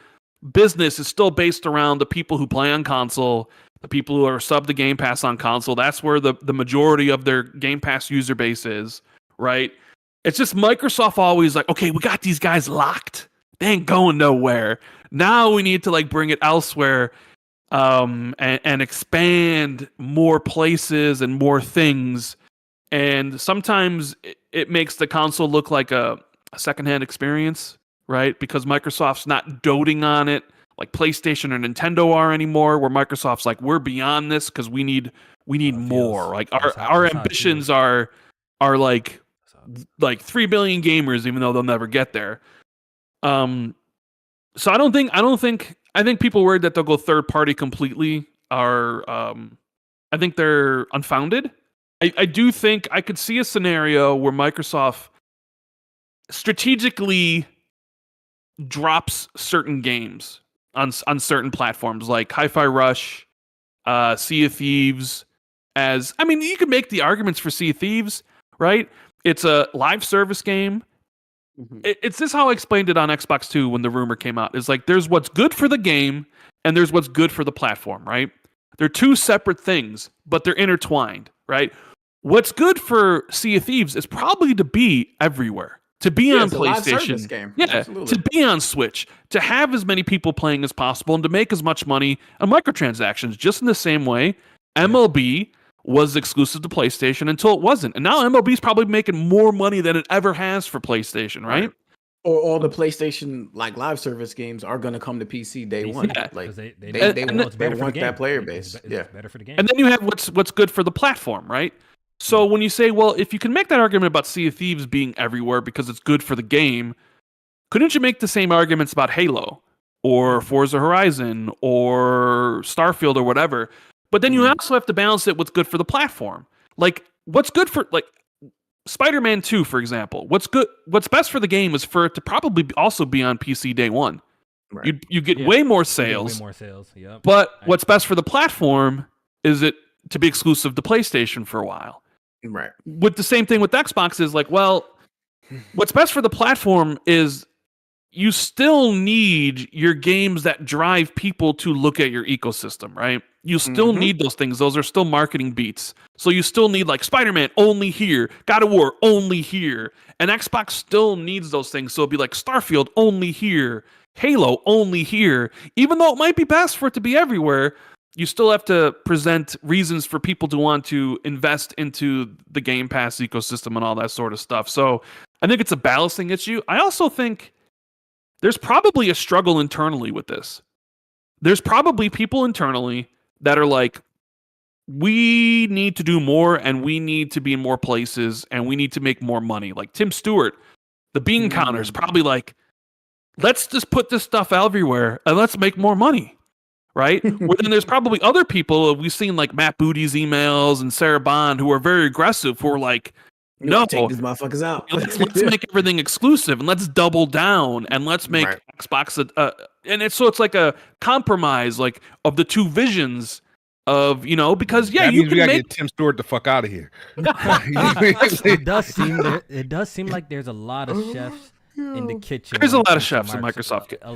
[SPEAKER 1] business is still based around the people who play on console, the people who are sub to Game Pass on console. That's where the majority of their Game Pass user base is, right? It's just Microsoft always like, okay, we got these guys locked. They ain't going nowhere. Now we need to like bring it elsewhere, and expand more places and more things. And sometimes it makes the console look like a secondhand experience, right? Because Microsoft's not doting on it like PlayStation or Nintendo are anymore, where Microsoft's like, we're beyond this because we need more. Like our ambitions are like 3 billion gamers, even though they'll never get there. So I think people worried that they'll go third party completely are I think they're unfounded. I do think I could see a scenario where Microsoft strategically drops certain games on certain platforms like Hi-Fi Rush, Sea of Thieves. You could make the arguments for Sea of Thieves, right? It's a live service game. It's this how I explained it on Xbox 2 when the rumor came out. It's like there's what's good for the game and there's what's good for the platform, right? They're two separate things, but they're intertwined, right? What's good for Sea of Thieves is probably to be everywhere, to be on PlayStation,
[SPEAKER 2] game.
[SPEAKER 1] Yeah,
[SPEAKER 2] Absolutely.
[SPEAKER 1] to be on Switch, to have as many people playing as possible, and to make as much money on microtransactions. Just in the same way, MLB was exclusive to PlayStation until it wasn't. And now MLB's probably making more money than it ever has for PlayStation, right?
[SPEAKER 2] Or all the PlayStation like live service games are going to come to PC day one.
[SPEAKER 1] Yeah.
[SPEAKER 2] Like
[SPEAKER 3] they
[SPEAKER 2] want that player base.
[SPEAKER 3] It's better for the game.
[SPEAKER 1] And then you have what's good for the platform, right? So when you say, well, if you can make that argument about Sea of Thieves being everywhere because it's good for the game, couldn't you make the same arguments about Halo or Forza Horizon or Starfield or whatever? But then you also have to balance it what's good for the platform. Like what's good for like Spider-Man 2, for example. What's best for the game is for it to probably also be on PC day one.
[SPEAKER 2] Right.
[SPEAKER 1] You get way more sales.
[SPEAKER 3] Yep.
[SPEAKER 1] But what's best for the platform is it to be exclusive to PlayStation for a while.
[SPEAKER 2] Right.
[SPEAKER 1] With the same thing with Xbox is like, well, what's best for the platform is you still need your games that drive people to look at your ecosystem, right? You still need those things. Those are still marketing beats. So you still need like Spider-Man only here, God of War only here, and Xbox still needs those things. So it'd be like Starfield only here, Halo only here. Even though it might be best for it to be everywhere, you still have to present reasons for people to want to invest into the Game Pass ecosystem and all that sort of stuff. So I think it's a balancing issue. I also think there's probably a struggle internally with this. There's probably people internally that are like, we need to do more and we need to be in more places and we need to make more money. Like Tim Stewart, the bean counter, is probably like, let's just put this stuff everywhere and let's make more money. Right? Well, then there's probably other people, we've seen like Matt Booty's emails and Sarah Bond, who are very aggressive, who are like, no,
[SPEAKER 2] take these motherfuckers out.
[SPEAKER 1] let's make everything exclusive and let's double down and let's make Xbox and it's like a compromise like of the two visions of, because
[SPEAKER 4] that
[SPEAKER 1] you
[SPEAKER 4] means we gotta get Tim Stewart the fuck out of here.
[SPEAKER 3] It does seem like there's a lot of chefs in the kitchen.
[SPEAKER 1] There's a lot of chefs in Microsoft.
[SPEAKER 3] A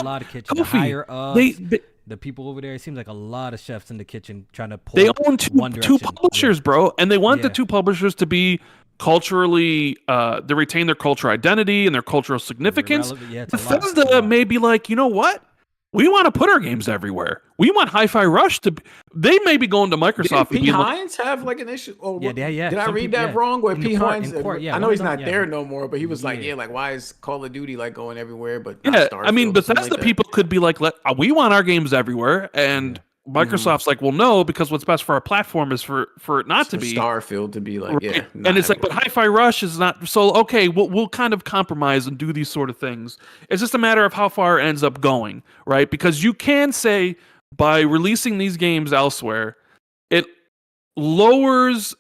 [SPEAKER 3] lot of kitchen. The higher ups, the people over there. It seems like a lot of chefs in the kitchen trying to pull.
[SPEAKER 1] They own two publishers, bro, and they want the two publishers to be culturally. They retain their cultural identity and their cultural significance. Bethesda may be like, you know what? We want to put our games everywhere. We want Hi-Fi Rush to. They may be going to Microsoft.
[SPEAKER 2] Did P. Hines have like an issue? Oh, yeah. Did I read that wrong? Where P. Hines? I know he's not there no more, but he was like, like, why is Call of Duty like going everywhere? But
[SPEAKER 1] Bethesda people could be like, we want our games everywhere, and Microsoft's like, well, no, because what's best for our platform is for it not to be
[SPEAKER 2] Starfield to be like,
[SPEAKER 1] and it's like, but Hi-Fi Rush is not. So okay, we'll kind of compromise and do these sort of things. It's just a matter of how far it ends up going, right? Because you can say by releasing these games elsewhere, it lowers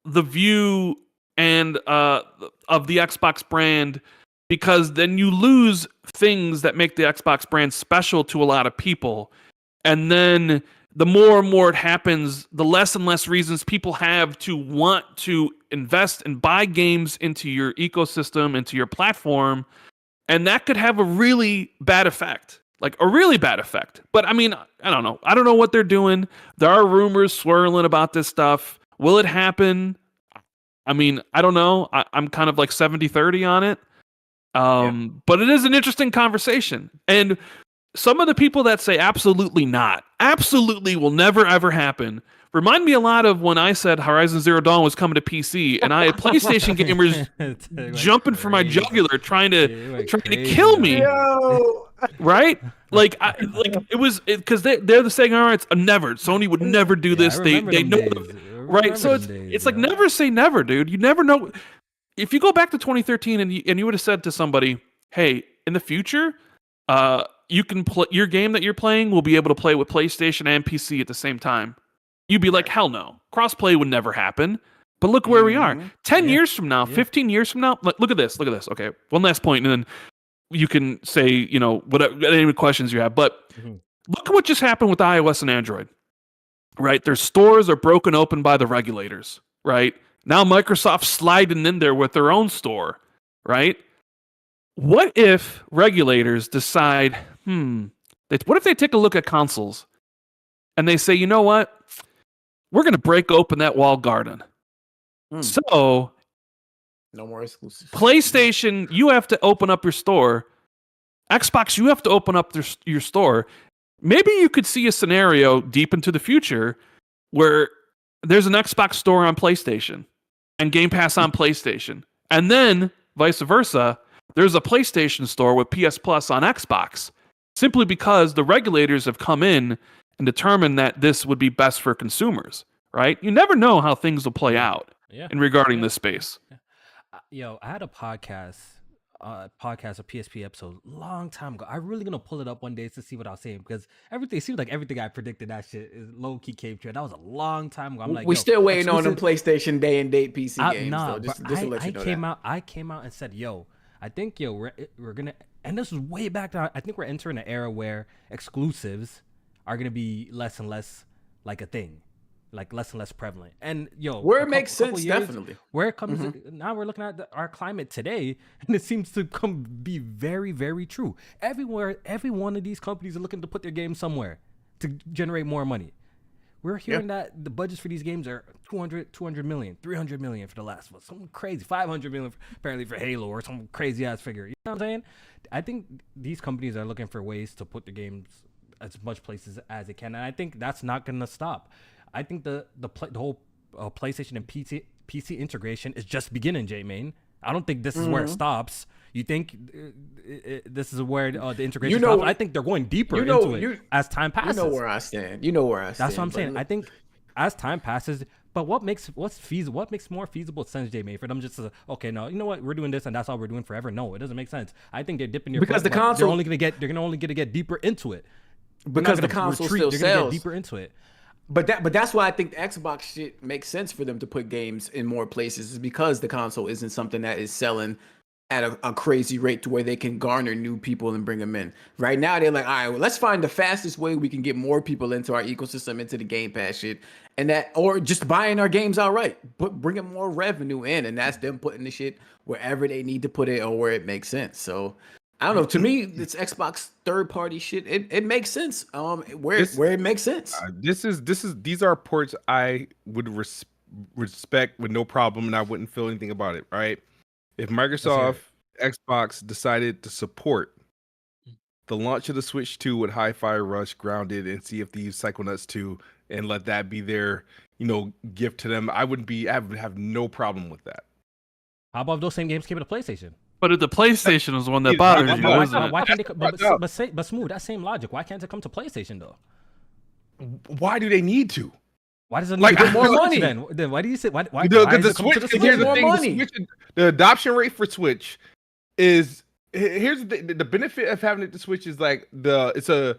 [SPEAKER 1] the view and of the Xbox brand because then you lose things that make the Xbox brand special to a lot of people. And then the more and more it happens, the less and less reasons people have to want to invest and buy games into your ecosystem, into your platform. And that could have a really bad effect. Like a really bad effect. But I mean, I don't know. I don't know what they're doing. There are rumors swirling about this stuff. Will it happen? I mean, I don't know. I'm kind of like 70-30 on it. But it is an interesting conversation. And some of the people that say absolutely not, absolutely will never ever happen, remind me a lot of when I said Horizon Zero Dawn was coming to PC, and I had PlayStation gamers jumping for my jugular, trying to kill me. Right? Like it was because they're the saying, all right, it's a never. Sony would never do this. They know, right? So it's like never say never, dude. You never know. If you go back to 2013 and you would have said to somebody, hey, in the future, you can play your game that you're playing will be able to play with PlayStation and PC at the same time. You'd be like, hell no. Crossplay would never happen. But look where we are. 10 years from now, 15 years from now, look at this. Okay, one last point, and then you can say, you know, whatever any questions you have. But look at what just happened with iOS and Android. Right? Their stores are broken open by the regulators. Right? Now Microsoft's sliding in there with their own store. Right? What if regulators decide, what if they take a look at consoles and they say, you know what? We're going to break open that walled garden. So,
[SPEAKER 2] no more exclusives.
[SPEAKER 1] PlayStation, you have to open up your store. Xbox, you have to open up your store. Maybe you could see a scenario deep into the future where there's an Xbox store on PlayStation and Game Pass on PlayStation. And then, vice versa, there's a PlayStation store with PS Plus on Xbox. Simply because the regulators have come in and determined that this would be best for consumers, right? You never know how things will play out in regarding this space.
[SPEAKER 3] Yo, I had a podcast, a PSP episode long time ago. I'm really gonna pull it up one day to see what I was saying because everything seems like everything I predicted that shit is low key came true. That was a long time ago. I'm like,
[SPEAKER 2] we still waiting on them PlayStation day and date PC games.
[SPEAKER 3] Nah,
[SPEAKER 2] just
[SPEAKER 3] I,
[SPEAKER 2] to let you know
[SPEAKER 3] I came out and said, yo, I think we're gonna, and this was way back now. I think we're entering an era where exclusives are gonna be less and less like a thing, like less and less prevalent. And
[SPEAKER 2] where it makes sense, definitely.
[SPEAKER 3] Where it comes now, we're looking at our climate today, and it seems to be very, very true. Everywhere, every one of these companies are looking to put their games somewhere to generate more money. We're hearing that the budgets for these games are 200 million, 300 million for The Last of Us, something crazy, 500 million apparently for Halo or some crazy ass figure. You know what I'm saying? I think these companies are looking for ways to put their games as much places as it can, and I think that's not going to stop. I think the whole PlayStation and PC integration is just beginning, J-Main. I don't think this is where it stops. You think this is where the integration stops? I think they're going deeper into it as time passes.
[SPEAKER 2] You know where I stand. That's
[SPEAKER 3] what I'm saying. I think as time passes, but what makes more feasible sense, J-Main, for them just to okay, no, you know what, we're doing this and that's all we're doing forever? No, it doesn't make sense. I think they're dipping their
[SPEAKER 2] because the console
[SPEAKER 3] they're only going to get deeper into it.
[SPEAKER 2] Because the console still sells.
[SPEAKER 3] Get deeper into it.
[SPEAKER 2] But that's why I think the Xbox shit makes sense for them to put games in more places, is because the console isn't something that is selling at a crazy rate to where they can garner new people and bring them in. Right now, they're like, all right, well, let's find the fastest way we can get more people into our ecosystem, into the Game Pass shit, and that, or just buying our games outright, but bringing more revenue in, and that's them putting the shit wherever they need to put it or where it makes sense. So I don't know. To me, it's Xbox third-party shit. It makes sense. Where it makes sense.
[SPEAKER 4] These are ports I would respect with no problem, and I wouldn't feel anything about it. Right? If Microsoft Xbox decided to support the launch of the Switch 2 with Hi-Fi Rush, Grounded, and Sea of Thieves, Psychonauts 2, and let that be their gift to them, I would have no problem with that.
[SPEAKER 3] How about if those same games came to PlayStation?
[SPEAKER 1] But if the PlayStation is the one that bothers you, isn't it?
[SPEAKER 3] Why can't they? But Smooth, that same logic. Why can't it come to PlayStation though?
[SPEAKER 4] Why do they need to?
[SPEAKER 3] Why does it need more money? Then why do you say why?
[SPEAKER 4] Because the Switch. Here's the thing: the adoption rate for Switch is here's the benefit of having it to Switch is like the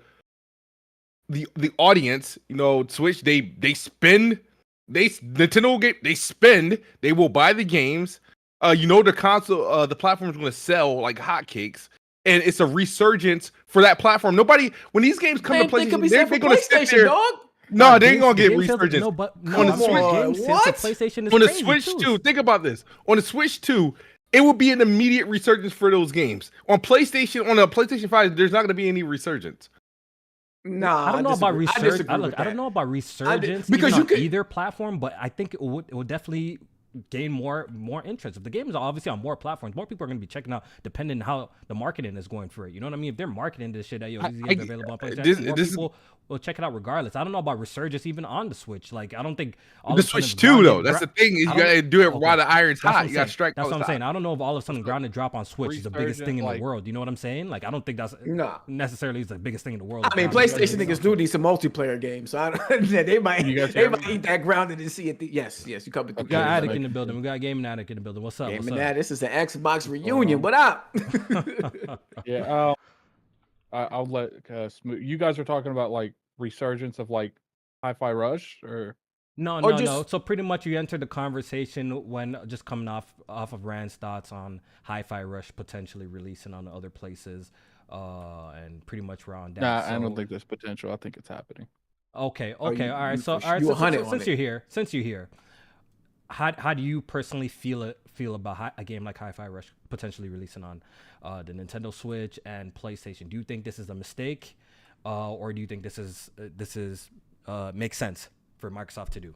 [SPEAKER 4] audience. Switch they spend. Nintendo game they spend. They will buy the games. the console, the platform is going to sell like hotcakes, and it's a resurgence for that platform. Nobody, when these games come to PlayStation, they're going to sit there.
[SPEAKER 2] Dog.
[SPEAKER 4] No, they ain't gonna get resurgence.
[SPEAKER 3] No, but
[SPEAKER 4] on the Switch,
[SPEAKER 3] what? PlayStation is
[SPEAKER 4] on the
[SPEAKER 3] crazy
[SPEAKER 4] Switch
[SPEAKER 3] too.
[SPEAKER 4] 2, think about this. On the Switch 2, it will be an immediate resurgence for those games. On the PlayStation 5, there's not gonna be any resurgence.
[SPEAKER 2] Nah,
[SPEAKER 3] I don't know about resurgence. I don't know about resurgence
[SPEAKER 2] because
[SPEAKER 3] on either platform, but I think it would definitely gain more interest. If the game is obviously on more platforms, more people are going to be checking out, depending on how the marketing is going for it. You know what I mean? If they're marketing this shit that these games are available on PlayStation, more people will check it out regardless. I don't know about resurgence even on the Switch. Like, I don't think
[SPEAKER 4] the Switch 2 though. That's the thing. Is you gotta do it while the iron's hot. You gotta strike.
[SPEAKER 3] That's what I'm saying. I don't know if all of a sudden ground and drop on Switch is the biggest thing in the world. You know what I'm saying? Like, I don't think that's necessarily the biggest thing in the world.
[SPEAKER 2] I mean, PlayStation niggas do need some multiplayer games, so they might eat that grounded and see it. Yes, you come.
[SPEAKER 3] We got Addict in the building. We got Gaming Addict in the building. What's up?
[SPEAKER 2] This is an Xbox reunion. What up?
[SPEAKER 5] Yeah, I'll let SmoovE. You guys are talking about like resurgence of like Hi-Fi Rush or
[SPEAKER 3] no. So pretty much you entered the conversation when just coming off of Rand's thoughts on Hi-Fi Rush potentially releasing on other places, and pretty much we're on that.
[SPEAKER 5] Nah, I don't think there's potential. I think it's happening.
[SPEAKER 3] Okay, all right. So since you're here, how do you personally feel about a game like Hi-Fi Rush potentially releasing on the Nintendo Switch and PlayStation? Do you think this is a mistake, or do you think this is makes sense for Microsoft to do?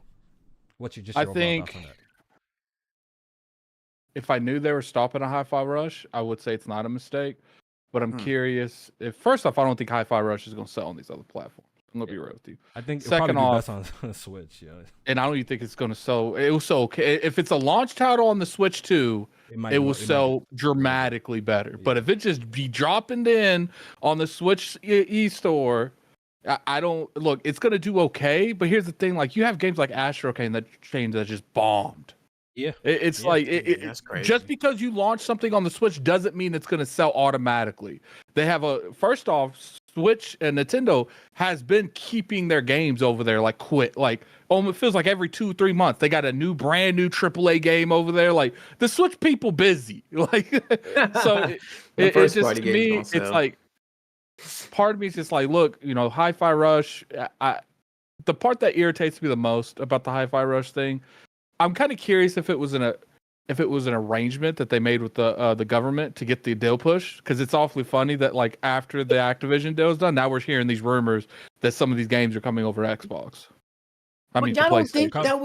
[SPEAKER 3] What's your
[SPEAKER 5] I think if I knew they were stopping a Hi-Fi Rush, I would say it's not a mistake. But I'm curious if, first off, I don't think Hi-Fi Rush is going to sell on these other platforms. I'm gonna be real with you.
[SPEAKER 3] I think
[SPEAKER 5] second off,
[SPEAKER 3] on the Switch, yeah.
[SPEAKER 5] And I don't even think it's gonna sell. It will sell okay if it's a launch title on the Switch 2. It will sell dramatically better. Yeah. But if it just be dropping in on the Switch e-store, I don't look. It's gonna do okay. But here's the thing: like you have games like Astro Chain that just bombed.
[SPEAKER 3] Yeah,
[SPEAKER 5] it's like
[SPEAKER 2] that's crazy.
[SPEAKER 5] Just because you launch something on the Switch doesn't mean it's gonna sell automatically. They have first off. Switch and Nintendo has been keeping their games over there like it feels like every 2-3 months they got a brand new AAA game over there. Like the Switch people busy. Like so it's just to me it's like part of me is just like, look, Hi-Fi Rush. The part that irritates me the most about the Hi-Fi Rush thing, I'm kind of curious if it was an arrangement that they made with the government to get the deal pushed, because it's awfully funny that like after the Activision deal is done, now we're hearing these rumors that some of these games are coming over to Xbox. I
[SPEAKER 2] don't think that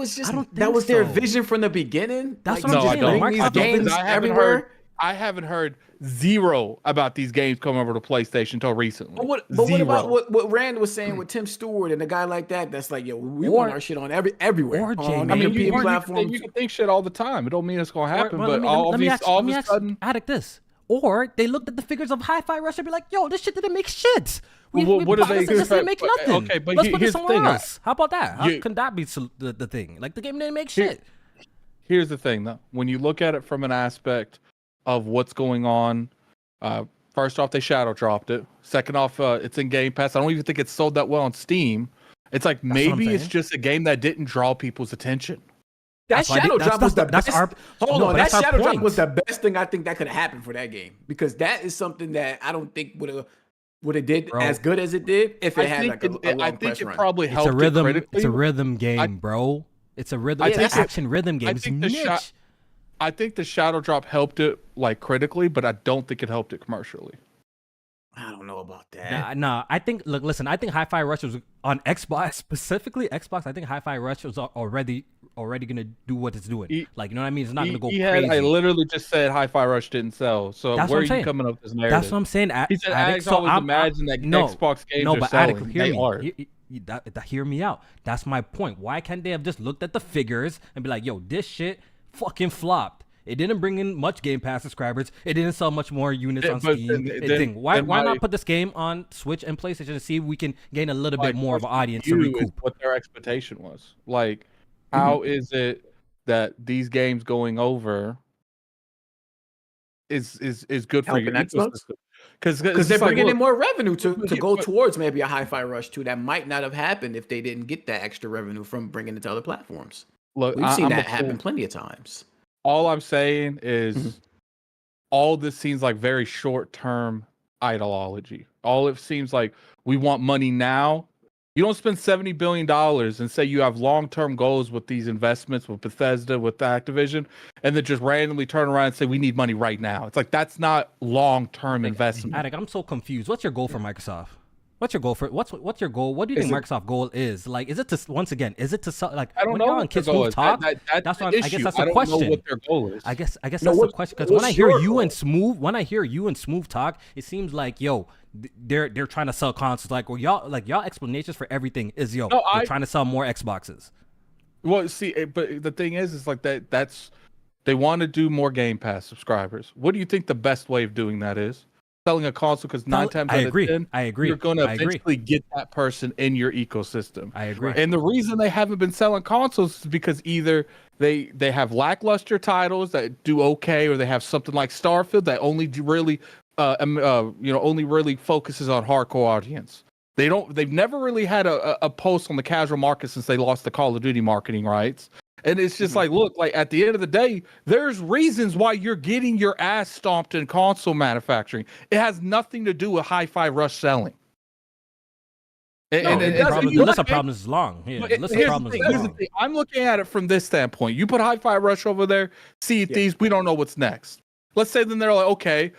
[SPEAKER 2] was their vision from the beginning.
[SPEAKER 3] That's what I'm saying.
[SPEAKER 2] These games everywhere.
[SPEAKER 5] I haven't heard zero about these games coming over to PlayStation until recently.
[SPEAKER 2] But what about what Rand was saying with Tim Stewart and a guy like that? That's like, we want our shit on everywhere.
[SPEAKER 5] You can think shit all the time. It don't mean it's gonna happen. But all of a sudden,
[SPEAKER 3] Addict this. Or they looked at the figures of Hi-Fi Rush and be like, "Yo, this shit didn't make shit.
[SPEAKER 5] What do they
[SPEAKER 3] expect? Didn't make nothing.
[SPEAKER 5] Okay, but
[SPEAKER 3] let's put
[SPEAKER 5] here's
[SPEAKER 3] it
[SPEAKER 5] the thing.
[SPEAKER 3] Else. How about that? How can that be the thing? Like the game didn't make shit."
[SPEAKER 5] Here's the thing, though. When you look at it from an aspect of what's going on, first off, they shadow dropped it. Second off, it's in Game Pass. I don't even think it's sold that well on Steam. It's like maybe it's just a game that didn't draw people's attention.
[SPEAKER 2] That shadow drop was the best. That shadow drop was the best thing I think that could have happened for that game, because that is something that I don't think would have did as good as it did if it had like a long
[SPEAKER 5] I think
[SPEAKER 2] press
[SPEAKER 5] it
[SPEAKER 2] run.
[SPEAKER 5] probably helped.
[SPEAKER 3] It's a rhythm game, bro. It's a rhythm. It's an action rhythm game. It's niche.
[SPEAKER 5] I think the shadow drop helped it like critically, but I don't think it helped it commercially.
[SPEAKER 2] I don't know about that.
[SPEAKER 3] Nah. I think listen. I think Hi-Fi Rush was on Xbox, specifically Xbox. I think Hi-Fi Rush was already gonna do what it's doing. Like, you know what I mean? It's not gonna go crazy.
[SPEAKER 5] I literally just said Hi-Fi Rush didn't sell. So
[SPEAKER 3] that's
[SPEAKER 5] where are you coming up with this narrative?
[SPEAKER 3] That's what I'm saying.
[SPEAKER 5] He said Addict, so I imagine that Xbox games are selling.
[SPEAKER 3] Hear me out. That's my point. Why can't they have just looked at the figures and be like, "Yo, this shit fucking flopped. It didn't bring in much Game Pass subscribers. It didn't sell much more units on Steam. Why not put this game on Switch and PlayStation to see if we can gain a little bit more of an audience to recoup?"
[SPEAKER 5] What their expectation was. Like, how is it that these games going over is good for your ecosystem? Because
[SPEAKER 2] they're bringing in more revenue to go towards maybe a Hi-Fi Rush 2 that might not have happened if they didn't get that extra revenue from bringing it to other platforms.
[SPEAKER 5] Look,
[SPEAKER 2] we've seen that happen plenty of times.
[SPEAKER 5] All I'm saying is all this seems like very short-term ideology. All it seems like we want money now. You don't spend $70 billion and say you have long-term goals with these investments, with Bethesda, with Activision, and then just randomly turn around and say we need money right now. It's like that's not long-term investment.
[SPEAKER 3] Addict, I'm so confused. What's your goal for Microsoft? What's your goal for what's your goal? What do you think Microsoft's goal is? Like, is it to once again? Is it to sell? Like,
[SPEAKER 5] I don't
[SPEAKER 3] when
[SPEAKER 5] know
[SPEAKER 3] you're on
[SPEAKER 5] what their goal
[SPEAKER 3] KidSmoove
[SPEAKER 5] is.
[SPEAKER 3] talk,
[SPEAKER 5] That's
[SPEAKER 3] what I guess that's the
[SPEAKER 5] I
[SPEAKER 3] question.
[SPEAKER 5] don't know what their goal is.
[SPEAKER 3] I guess that's the question, because when I hear you and Smooth talk, it seems like they're trying to sell consoles. Like, well, y'all explanations for everything is they're trying to sell more Xboxes.
[SPEAKER 5] Well, see, but the thing is like that's they want to do more Game Pass subscribers. What do you think the best way of doing that is? Selling a console, because 9 times out of 10,
[SPEAKER 3] I agree.
[SPEAKER 5] You're going to eventually get that person in your ecosystem.
[SPEAKER 3] I agree.
[SPEAKER 5] And the reason they haven't been selling consoles is because either they have lackluster titles that do okay, or they have something like Starfield that only really only really focuses on hardcore audience. They've never really had a pulse on the casual market since they lost the Call of Duty marketing rights. And it's just like, look, like at the end of the day, there's reasons why you're getting your ass stomped in console manufacturing. It has nothing to do with Hi-Fi Rush selling.
[SPEAKER 3] The list of problems is long. Yeah, the list of problems is long.
[SPEAKER 5] I'm looking at it from this standpoint. You put Hi-Fi Rush over there, Sea of Thieves, we don't know what's next. Let's say then they're like, okay,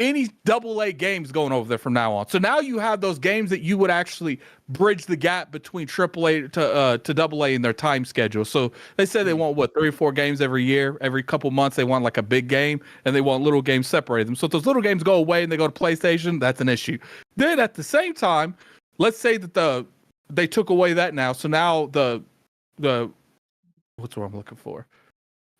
[SPEAKER 5] any AA games going over there from now on. So now you have those games that you would actually bridge the gap between AAA to AA in their time schedule. So they say they want 3 or 4 games every year. Every couple months they want like a big game, and they want little games separated them. So if those little games go away and they go to PlayStation, that's an issue. Then at the same time, let's say that they took away that now. So now the what's what I'm looking for?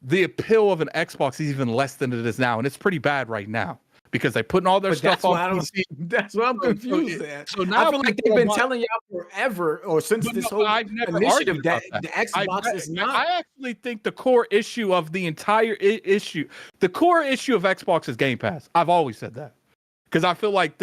[SPEAKER 5] The appeal of an Xbox is even less than it is now, and it's pretty bad right now because they're putting all their stuff on PC.
[SPEAKER 2] That's what I'm confused at.
[SPEAKER 5] So now
[SPEAKER 2] I feel like they've been telling y'all forever, or since this whole initiative, that the Xbox is not.
[SPEAKER 5] I actually think the core issue of the entire issue, the core issue of Xbox is Game Pass. I've always said that because I feel like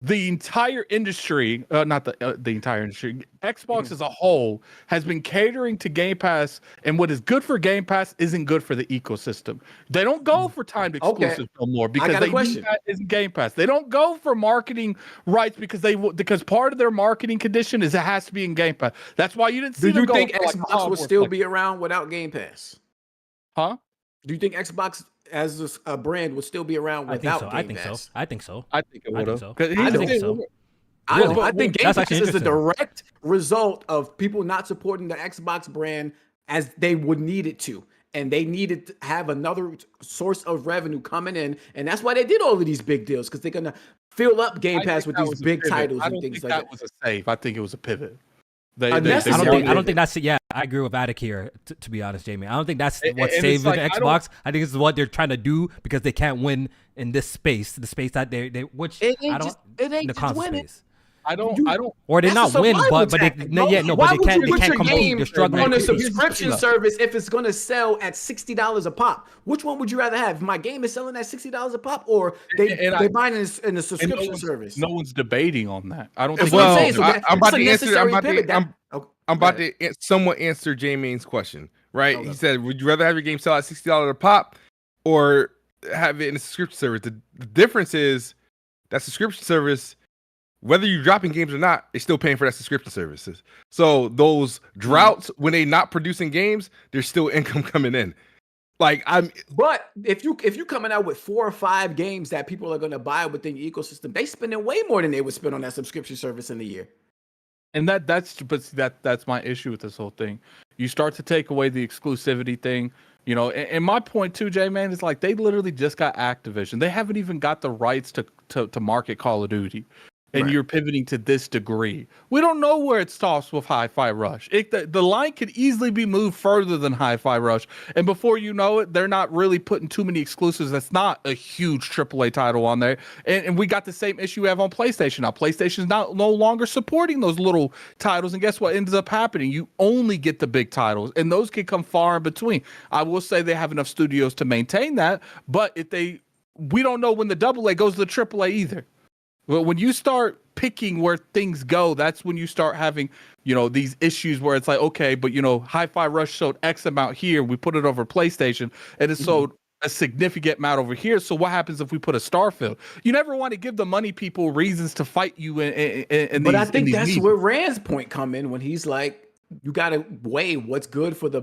[SPEAKER 5] the entire industry, not the entire industry, Xbox as a whole has been catering to Game Pass, and what is good for Game Pass isn't good for the ecosystem. They don't go for timed exclusives no more because they need that in Game Pass. They don't go for marketing rights because part of their marketing condition is it has to be in Game Pass. That's why you didn't see.
[SPEAKER 2] Do you think Xbox would still be around without Game Pass?
[SPEAKER 5] Huh?
[SPEAKER 2] Do you think Xbox as a brand would still be around without Game Pass?
[SPEAKER 3] I think so.
[SPEAKER 5] I think it would have.
[SPEAKER 3] I think so.
[SPEAKER 2] I think Game Pass is the direct result of people not supporting the Xbox brand as they would need it to. And they needed to have another source of revenue coming in. And that's why they did all of these big deals, because they're going to fill up Game Pass with these big titles and things like that.
[SPEAKER 5] I don't think that was a save. I think it was a pivot.
[SPEAKER 3] I don't think that's it. Yeah, I agree with Addict here, to be honest, Jamie. I don't think that's what saved the Xbox. I think this is what they're trying to do because they can't win in this space, the space that they which
[SPEAKER 2] it ain't
[SPEAKER 3] the console space.
[SPEAKER 5] I don't,
[SPEAKER 3] or they not win, but they can't compete. They're struggling
[SPEAKER 2] on a subscription service if it's going to sell at $60 a pop. Which one would you rather have? If my game is selling at $60 a pop, or they buying it in a subscription service?
[SPEAKER 5] No one's debating on that. I don't think.
[SPEAKER 4] Well, I'm about to answer. I'm about to somewhat answer Jamie's question. Right? He said, "Would you rather have your game sell at $60 a pop, or have it in a subscription service?" The difference is that subscription service, whether you're dropping games or not, they're still paying for that subscription services. So those droughts, when they're not producing games, there's still income coming in.
[SPEAKER 2] But if you coming out with 4 or 5 games that people are going to buy within your ecosystem, they spending way more than they would spend on that subscription service in a year.
[SPEAKER 5] And that's my issue with this whole thing. You start to take away the exclusivity thing. And my point too, J-Man, is like they literally just got Activision. They haven't even got the rights to market Call of Duty. And you're pivoting to this degree. We don't know where it stops with Hi-Fi Rush. The line could easily be moved further than Hi-Fi Rush. And before you know it, they're not really putting too many exclusives. That's not a huge AAA title on there. And we got the same issue we have on PlayStation. Now, PlayStation's no longer supporting those little titles. And guess what ends up happening? You only get the big titles. And those can come far in between. I will say they have enough studios to maintain that. But we don't know when the AA goes to the AAA either. Well, when you start picking where things go, that's when you start having, these issues where it's like, okay, but Hi-Fi Rush showed X amount here, we put it over PlayStation, and it sold a significant amount over here. So what happens if we put a Starfield? You never want to give the money people reasons to fight you in
[SPEAKER 2] But
[SPEAKER 5] these,
[SPEAKER 2] I think that's
[SPEAKER 5] meetings.
[SPEAKER 2] where Rand's point come in when he's like, you got to weigh what's good for the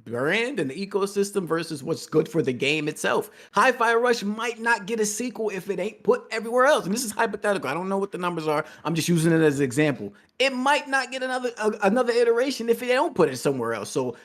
[SPEAKER 2] brand and the ecosystem versus what's good for the game itself. Hi-Fi Rush might not get a sequel if it ain't put everywhere else. And this is hypothetical. I don't know what the numbers are. I'm just using it as an example. It might not get another iteration if it don't put it somewhere else. So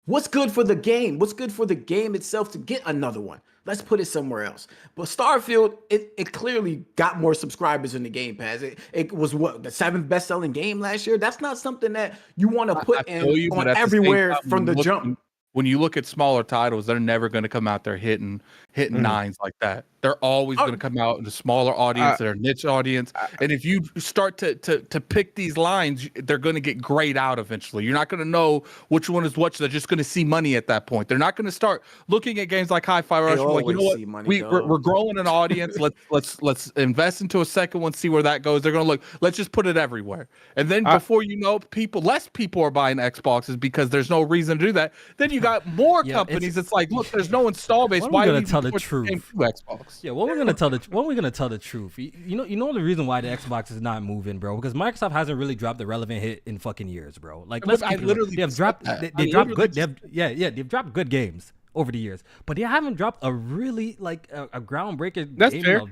[SPEAKER 2] what's good for the game? What's good for the game itself to get another one? Let's put it somewhere else. But Starfield, it clearly got more subscribers in the Game Pass. It was the 7th best-selling game last year. That's not something that you want to put on everywhere from the jump.
[SPEAKER 5] When you look at smaller titles, they're never going to come out there hitting nines like that. They're always going to come out in a smaller audience, their niche audience. And if you start to pick these lines, they're going to get grayed out eventually. You're not going to know which one is which. They're just going to see money at that point. They're not going to start looking at games like Hi-Fi Rush. Like, you know what? We're growing an audience. Let's invest into a second one, see where that goes. They're going to look. Let's just put it everywhere. And then before you know, less people are buying Xboxes because there's no reason to do that. Then you got more companies. It's like, look, there's no install base. Why are you
[SPEAKER 3] tell the truth?
[SPEAKER 5] Xbox.
[SPEAKER 3] Yeah, when we're gonna tell the truth. You know the reason why the Xbox is not moving, bro, because Microsoft hasn't really dropped the relevant hit in fucking years, bro. Like, they've dropped good games over the years, but they haven't dropped a really a groundbreaking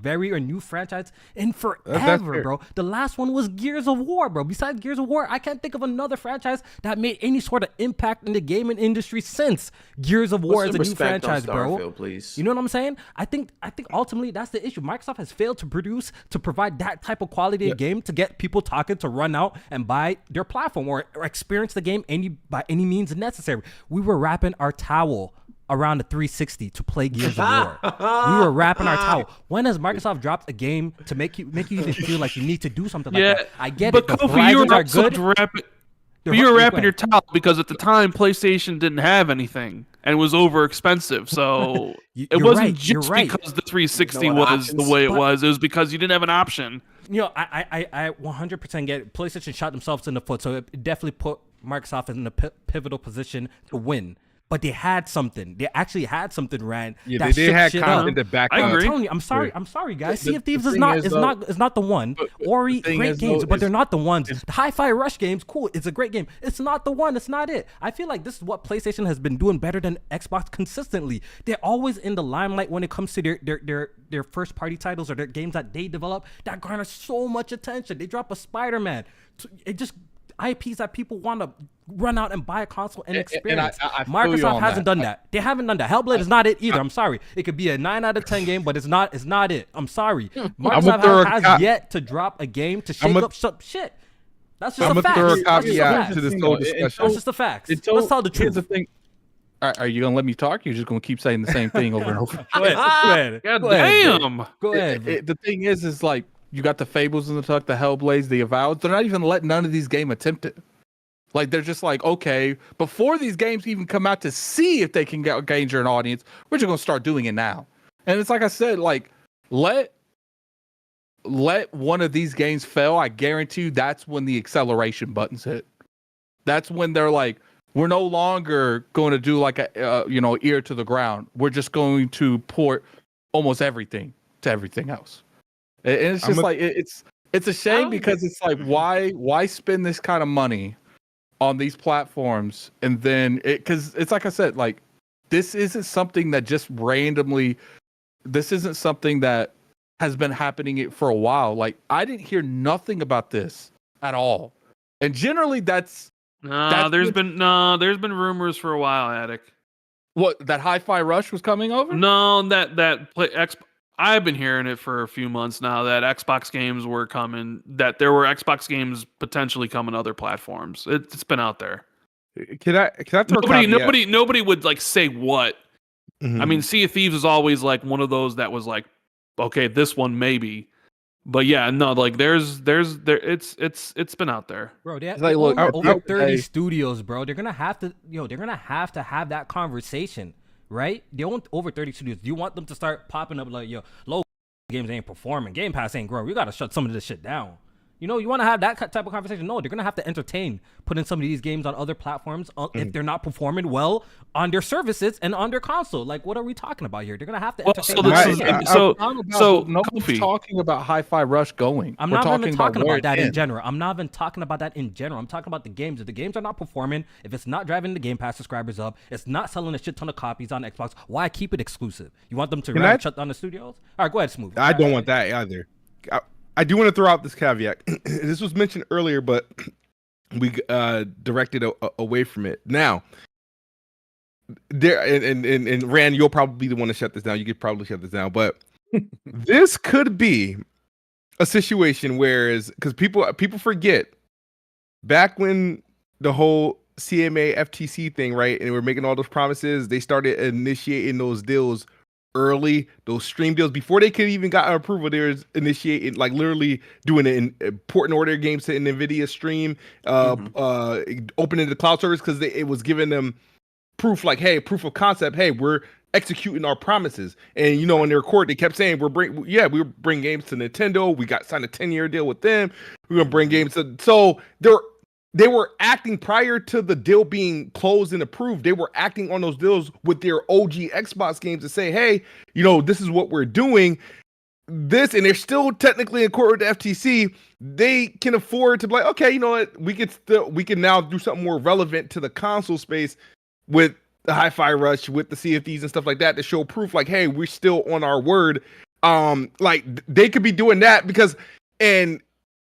[SPEAKER 3] game, a new franchise in forever, bro. The last one was Gears of War, bro. Besides Gears of War, I can't think of another franchise that made any sort of impact in the gaming industry since Gears of War as a new franchise, bro.
[SPEAKER 2] Please.
[SPEAKER 3] You know what I'm saying? I think ultimately that's the issue. Microsoft has failed to provide that type of quality of game to get people talking to run out and buy their platform or experience the game by any means necessary. We were wrapping our towel around the 360 to play Gears of War. We were wrapping our towel. When has Microsoft dropped a game to make you even feel like you need to do something like that? I get it.
[SPEAKER 1] But Kofi, you were wrapping your towel because at the time PlayStation didn't have anything and was over expensive. So it wasn't just because the 360 was the way it was. It was because you didn't have an option.
[SPEAKER 3] I 100% get it. PlayStation shot themselves in the foot, so it definitely put Microsoft in a pivotal position to win. But they had something. They actually had something, Rand.
[SPEAKER 4] Yeah, they did have content to back up.
[SPEAKER 3] I agree. I'm telling you, I'm sorry. I'm sorry, guys. Sea of Thieves is not the one. Ori, great games, but they're not the ones. The Hi-Fi Rush games, cool. It's a great game. It's not the one. It's not it. I feel like this is what PlayStation has been doing better than Xbox consistently. They're always in the limelight when it comes to their first party titles or their games that they develop that garner so much attention. They drop a Spider-Man. It just IPs that people want to run out and buy a console and experience. And Microsoft hasn't done that. They haven't done that. Hellblade is not it either. I'm sorry. It could be a 9 out of 10 game, but it's not it. I'm sorry. Microsoft has yet to drop a game to shake up some shit. That's just a fact.
[SPEAKER 4] I'm going to throw a caveat to this whole discussion.
[SPEAKER 3] That's just a fact. Let's tell the truth.
[SPEAKER 5] Here's the thing. Are you going to let me talk? You're just going to keep saying the same thing over and over.
[SPEAKER 3] Go ahead.
[SPEAKER 1] Damn.
[SPEAKER 3] Go ahead.
[SPEAKER 5] The thing is like, you got the Fables in the tuck, the Hellblades, the Avowed. They're not even letting none of these games attempt it. Like, they're just like, okay, before these games even come out to see if they can gain an audience, we're just going to start doing it now. And it's like I said, like, let one of these games fail. I guarantee you that's when the acceleration buttons hit. That's when they're like, we're no longer going to do like a, ear to the ground. We're just going to port almost everything to everything else. And it's just it's a shame because it's like, why spend this kind of money on these platforms? And then because it's like I said, like, this isn't something that just randomly, this isn't something that has been happening for a while. Like, I didn't hear nothing about this at all. And generally there's been
[SPEAKER 1] rumors for a while, Addict.
[SPEAKER 5] What, that Hi-Fi Rush was coming over?
[SPEAKER 1] No, I've been hearing it for a few months now that Xbox games were coming, that there were Xbox games potentially coming to other platforms. It's been out there.
[SPEAKER 4] Can I throw
[SPEAKER 1] nobody would like say what. Mm-hmm. I mean, Sea of Thieves is always like one of those that was like, okay, this one maybe. But yeah, no, like it's been out there.
[SPEAKER 3] Bro, they have over 30 studios, bro. They're gonna have to have that conversation. Right? They own over 30 studios. Do you want them to start popping up like, low games ain't performing. Game Pass ain't growing. We got to shut some of this shit down. You know, you want to have that type of conversation? No, they're going to have to entertain putting some of these games on other platforms if they're not performing well on their services and on their console. Like, what are we talking about here? They're going to have to entertain.
[SPEAKER 5] Nobody's talking about Hi-Fi Rush going.
[SPEAKER 3] I'm not even talking about that in general. I'm not even talking about that in general. I'm talking about the games. If the games are not performing, if it's not driving the Game Pass subscribers up, it's not selling a shit ton of copies on Xbox, why keep it exclusive? You want them to shut down the studios? All right, go ahead, Smooth.
[SPEAKER 4] I don't want that either. I do want to throw out this caveat. This was mentioned earlier, but we directed away from it. Now, there and Rand, you'll probably be the one to shut this down. You could probably shut this down, but this could be a situation where, because people forget, back when the whole CMA FTC thing, right, and we're making all those promises, they started initiating those deals early, those stream deals before they could even got approval. They was initiating, like literally doing an porting order games to an NVIDIA stream, opening the cloud service, because it was giving them proof, like, hey, proof of concept. Hey, we're executing our promises. And you know, in their court, they kept saying we're bring games to Nintendo. We got signed a 10-year deal with them. We're gonna bring games to. So they were acting prior to the deal being closed and approved. They were acting on those deals with their OG Xbox games to say, hey, you know, this is what we're doing. And they're still technically in court with the FTC. They can afford to be like, okay, you know what? We can now do something more relevant to the console space with the Hi-Fi Rush, with the CFDs and stuff like that, to show proof, like, hey, we're still on our word. Like, they could be doing that and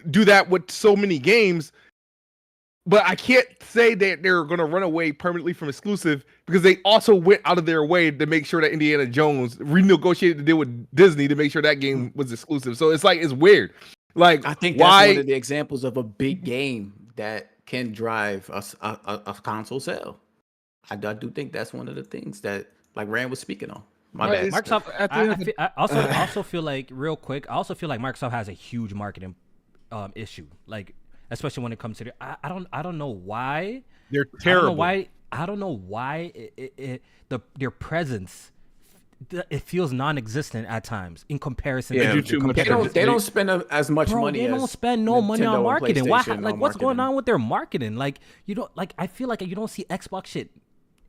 [SPEAKER 4] do that with so many games. But I can't say that they're going to run away permanently from exclusive, because they also went out of their way to make sure that Indiana Jones renegotiated the deal with Disney to make sure that game was exclusive. So it's like, it's weird. Like,
[SPEAKER 2] I think that's one of the examples of a big game that can drive a console sale. I do think that's one of the things that, like Rand was speaking on. My bad.
[SPEAKER 3] Microsoft. I also feel like, real quick, Microsoft has a huge marketing issue. Like, especially when it comes to I don't know why
[SPEAKER 4] they're terrible.
[SPEAKER 3] I don't know why their presence, it feels non-existent at times in comparison.
[SPEAKER 2] Yeah, they don't spend as much money.
[SPEAKER 3] They don't spend no money on marketing. Why? Like, what's going on with their marketing? Like, you don't, like, I feel like you don't see Xbox shit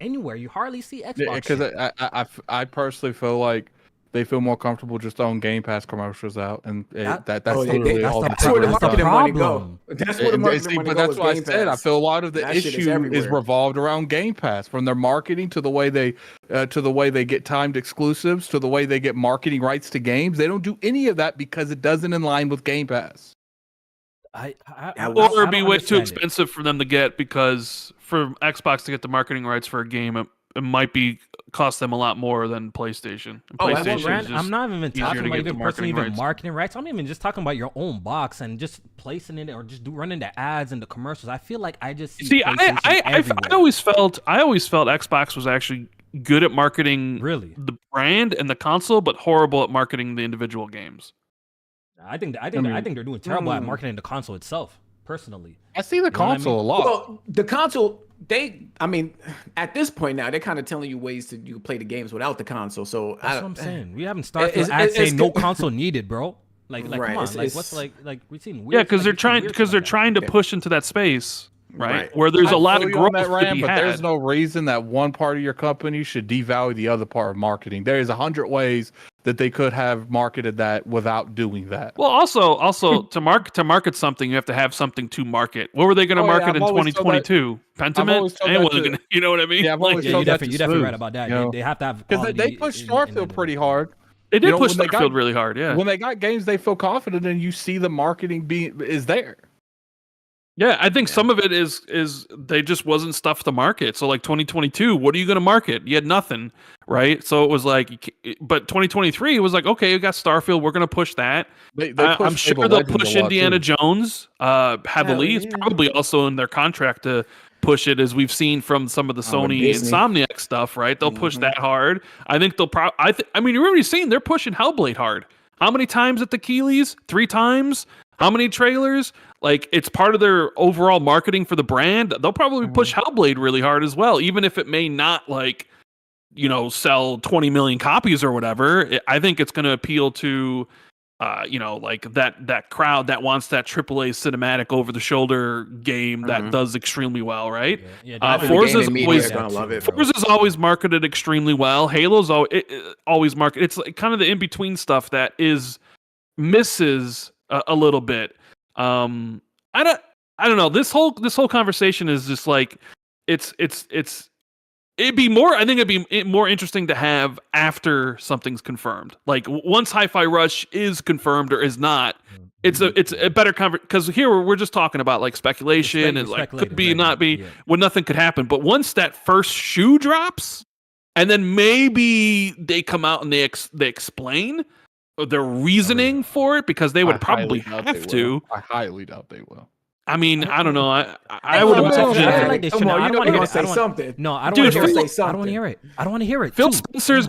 [SPEAKER 3] anywhere. You hardly see Xbox.
[SPEAKER 5] Because I personally feel like they feel more comfortable just throwing Game Pass commercials out, and that's literally all.
[SPEAKER 2] That's where the marketing money go. That's where the marketing money go.
[SPEAKER 5] But that's what I said. I feel a lot of the issue is revolved around Game Pass, from their marketing to the way they get timed exclusives to the way they get marketing rights to games. They don't do any of that because it doesn't align with Game Pass.
[SPEAKER 1] Or it'd be way too expensive for them to get, because for Xbox to get the marketing rights for a game, it might be cost them a lot more than PlayStation.
[SPEAKER 3] I'm not even talking about even personally marketing rights. I'm even just talking about your own box and just placing it, or just running the ads and the commercials. I feel like I just see
[SPEAKER 1] I always felt Xbox was actually good at marketing the brand and the console, but horrible at marketing the individual games.
[SPEAKER 3] I think they're doing terrible at marketing the console itself. Personally,
[SPEAKER 5] I see the console a lot.
[SPEAKER 2] Well, the console, at this point now, they're kind of telling you ways you can play the games without the console. So
[SPEAKER 3] that's what I'm saying. We haven't started saying no console needed, bro. Like right, come on, what's we've seen weird.
[SPEAKER 1] Yeah, because they're trying to push into that space. Right, where there's a lot of growth to be
[SPEAKER 5] but
[SPEAKER 1] had.
[SPEAKER 5] There's no reason that one part of your company should devalue the other part of marketing. There is 100 ways that they could have marketed that without doing that.
[SPEAKER 1] Well, also to market something, you have to have something to market. What were they going to market in 2022? Pentiment? You know what I mean?
[SPEAKER 5] Yeah,
[SPEAKER 3] you're definitely right about that. You know? They have to have,
[SPEAKER 5] because they pushed Starfield pretty hard.
[SPEAKER 1] They did push Starfield really hard. Yeah,
[SPEAKER 5] when they got games they feel confident in, you see the marketing is there.
[SPEAKER 1] Yeah, I think some of it is they just wasn't stuff to market. So like 2022, what are you going to market? You had nothing, right? So it was like, but 2023, it was like, okay, you got Starfield, we're going to push that. I'm sure they'll push Indiana Jones heavily. It's probably also in their contract to push it, as we've seen from some of the Sony Insomniac stuff, right? They'll push that hard. I think they'll you're already seeing they're pushing Hellblade hard. How many times at the Keeleys? 3 times? How many trailers? Like, it's part of their overall marketing for the brand. They'll probably push Hellblade really hard as well, even if it may not sell 20 million copies or whatever. I think it's going to appeal to like that crowd that wants that AAA cinematic over the shoulder game that does extremely well, right? Forza's always marketed extremely well. Halo's always marketed. It's like kind of the in between stuff that misses a little bit. I don't know. This whole conversation is just like it'd be more. I think it'd be more interesting to have after something's confirmed. Like once Hi-Fi Rush is confirmed or is not, it's a better conversation. Because here we're just talking about like speculation and like could be, not be, when nothing could happen. But once that first shoe drops, and then maybe they come out and they explain their reasoning for it, because they would probably have to.
[SPEAKER 5] I highly doubt they will.
[SPEAKER 1] I mean, I don't know. I would imagine.
[SPEAKER 3] I feel like they should.
[SPEAKER 2] I don't want to say something.
[SPEAKER 3] No, I don't want to
[SPEAKER 2] say something.
[SPEAKER 3] I don't want to hear it. I don't want to hear it.
[SPEAKER 1] Phil Spencer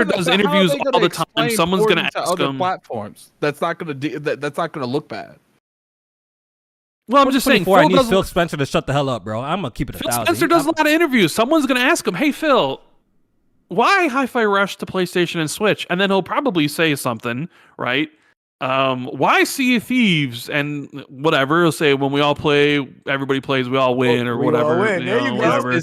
[SPEAKER 1] does interviews all the time. Someone's going to ask him.
[SPEAKER 5] Platforms. That's not going to look bad.
[SPEAKER 1] Well, I'm just saying.
[SPEAKER 3] I need Phil Spencer to shut the hell up, bro. I'm gonna keep it 1,000.
[SPEAKER 1] Phil Spencer does a lot of interviews. Someone's going to ask him, "Hey, Phil, why Hi-Fi Rush to PlayStation and Switch?" And then he'll probably say something, right? Why Sea of Thieves and whatever? He'll say, when we all play, everybody plays, we all win, or whatever.
[SPEAKER 2] There you go.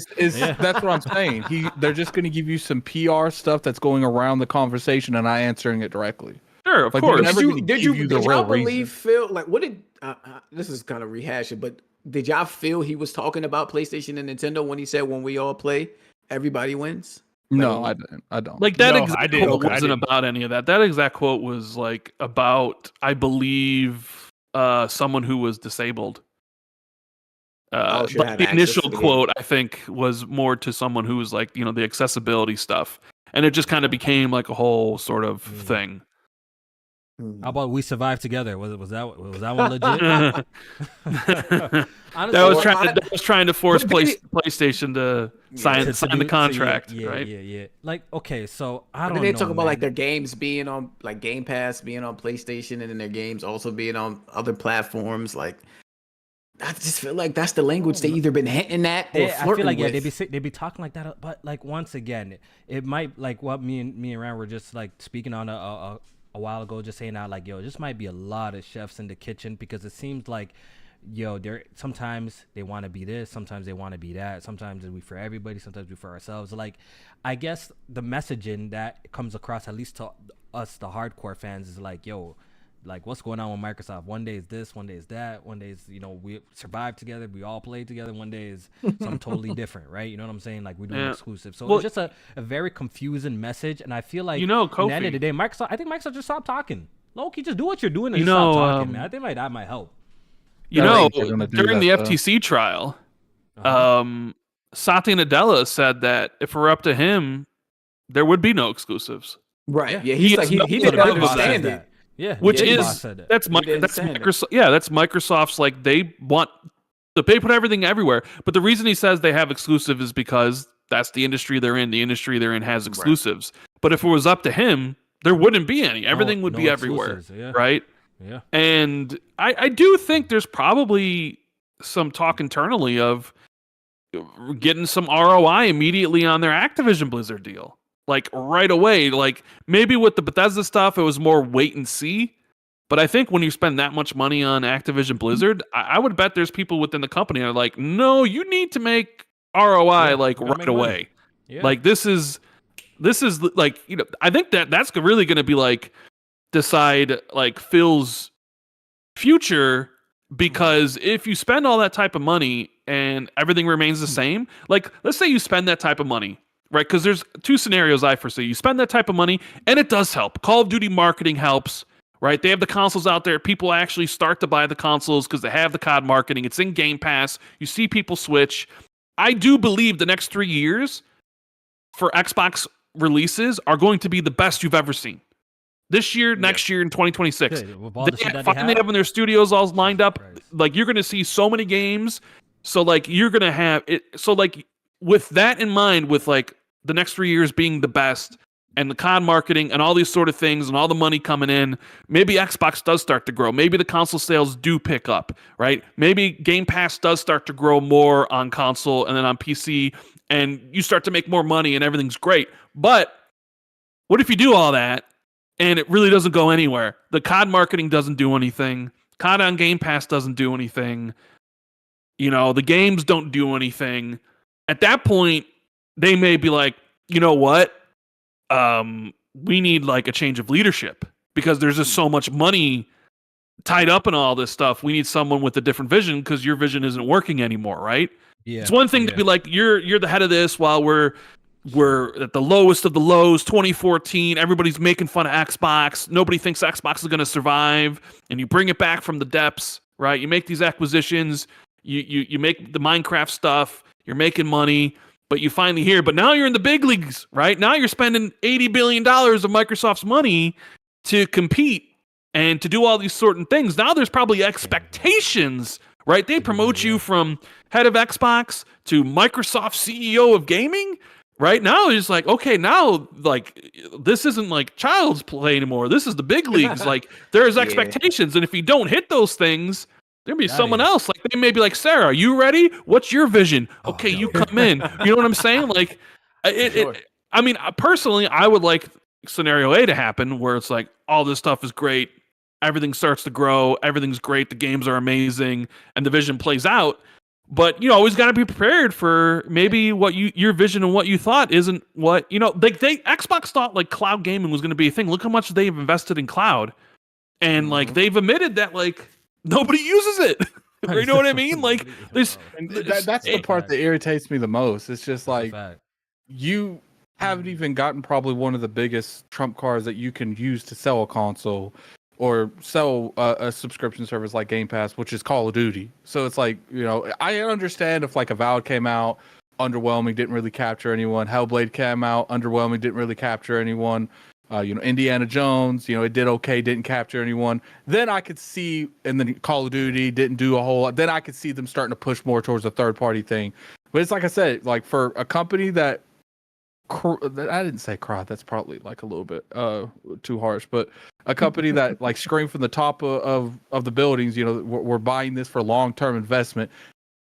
[SPEAKER 5] That's what I'm saying. They're just going to give you some PR stuff that's going around the conversation and not answering it directly.
[SPEAKER 1] Sure, of course.
[SPEAKER 2] Did y'all believe Phil? Like, what did this is kind of rehashing, but did y'all feel he was talking about PlayStation and Nintendo when he said, "When we all play, everybody wins"?
[SPEAKER 5] No, I didn't. I don't.
[SPEAKER 1] Like that exact quote wasn't about any of that. That exact quote was like about, I believe, someone who was disabled. But the initial quote, I think, was more to someone who was like, the accessibility stuff, and it just kind of became like a whole sort of thing.
[SPEAKER 3] How about We Survive Together? Was that one legit?
[SPEAKER 1] Honestly, that was trying to force PlayStation to sign the contract, right?
[SPEAKER 3] Yeah. Like, okay, so I don't know.
[SPEAKER 2] They talk about like their games being on like Game Pass, being on PlayStation, and then their games also being on other platforms. Like, I just feel like that's the language they either been hinting at or flirting
[SPEAKER 3] I feel like
[SPEAKER 2] with.
[SPEAKER 3] they be talking like that, but like once again, it might like what me and Ryan were just like speaking on a while ago, just saying out like, yo, this might be a lot of chefs in the kitchen, because it seems like, they're sometimes they want to be this, sometimes they want to be that, sometimes we for everybody, sometimes we for ourselves. Like, I guess the messaging that comes across, at least to us, the hardcore fans, is like, yo, like what's going on with Microsoft? One day is this, one day is that, one day is we survive together, we all play together, one day is something totally different, right? You know what I'm saying? Like, we're doing exclusive. So it's just a very confusing message, and I feel like
[SPEAKER 1] Kofi,
[SPEAKER 3] at the end of the day, I think Microsoft just stopped talking. Low-key, just do what you're doing and stop talking, man. I think that might help.
[SPEAKER 1] During the FTC trial, Satya Nadella said that if it were up to him, there would be no exclusives.
[SPEAKER 2] Right. Yeah, he didn't understand it.
[SPEAKER 3] Yeah,
[SPEAKER 1] which is that's Microsoft. Yeah, that's Microsoft's. Like, they put everything everywhere. But the reason he says they have exclusive is because that's the industry they're in. The industry they're in has exclusives. Right. But if it was up to him, there wouldn't be any. Everything would be everywhere, right?
[SPEAKER 3] Yeah.
[SPEAKER 1] And I do think there's probably some talk internally of getting some ROI immediately on their Activision Blizzard deal. Like, right away. Like, maybe with the Bethesda stuff, it was more wait and see. But I think when you spend that much money on Activision Blizzard, I would bet there's people within the company that are like, no, you need to make ROI right away. Yeah. Like, this is like, I think that's really going to be like decide like Phil's future, because if you spend all that type of money and everything remains the same, like, let's say you spend that type of money, right? Because there's two scenarios I foresee. You spend that type of money, and it does help. Call of Duty marketing helps, right? They have the consoles out there. People actually start to buy the consoles because they have the COD marketing. It's in Game Pass. You see people switch. I do believe the next 3 years for Xbox releases are going to be the best you've ever seen. This year, next year, in 2026. They finally have their studios all lined up. Right. Like, you're going to see so many games. So, like, you're going to have it. So, like, with that in mind, with like the next 3 years being the best, and the COD marketing and all these sort of things and all the money coming in, maybe Xbox does start to grow. Maybe the console sales do pick up, right? Maybe Game Pass does start to grow more on console and then on PC, and you start to make more money and everything's great. But what if you do all that and it really doesn't go anywhere? The COD marketing doesn't do anything. COD on Game Pass doesn't do anything. You know, the games don't do anything. At that point, they may be like, you know what? We need like a change of leadership because there's just so much money tied up in all this stuff. We need someone with a different vision because your vision isn't working anymore, right?
[SPEAKER 3] Yeah.
[SPEAKER 1] It's one thing to be like, you're the head of this while we're at the lowest of the lows, 2014. Everybody's making fun of Xbox. Nobody thinks Xbox is going to survive, and you bring it back from the depths, right? You make these acquisitions. You make the Minecraft stuff. You're making money. But you finally hear, but now you're in the big leagues, right? Now you're spending $80 billion of Microsoft's money to compete and to do all these certain things. Now there's probably expectations, right? They promote you from head of Xbox to Microsoft CEO of gaming, right? Now it's like, okay, now like this isn't like child's play anymore. This is the big leagues. Like there's expectations. And if you don't hit those things, there'll be someone else. Like they may be like, Sarah, are you ready? What's your vision? Okay, you come in. You know what I'm saying? Like, I mean, personally, I would like scenario A to happen where it's like all this stuff is great, everything starts to grow, everything's great, the games are amazing, and the vision plays out. But you always got to be prepared for maybe what your vision and what you thought isn't what like Xbox thought like cloud gaming was going to be a thing. Look how much they've invested in cloud, and like they've admitted that like. Nobody uses it. You know what I mean? Like, that's
[SPEAKER 5] the part that irritates me the most. It's just like you haven't even gotten probably one of the biggest trump cards that you can use to sell a console or sell a subscription service like Game Pass, which is Call of Duty. So it's like, I understand if like Avowed came out, underwhelming, didn't really capture anyone. Hellblade came out, underwhelming, didn't really capture anyone. Indiana Jones, it did okay, didn't capture anyone. Then I could see, and then Call of Duty didn't do a whole lot. Then I could see them starting to push more towards a third party thing. But it's like I said, like for a company that I didn't say crowd, that's probably like a little bit too harsh, but a company that like screamed from the top of the buildings, we're buying this for long term investment.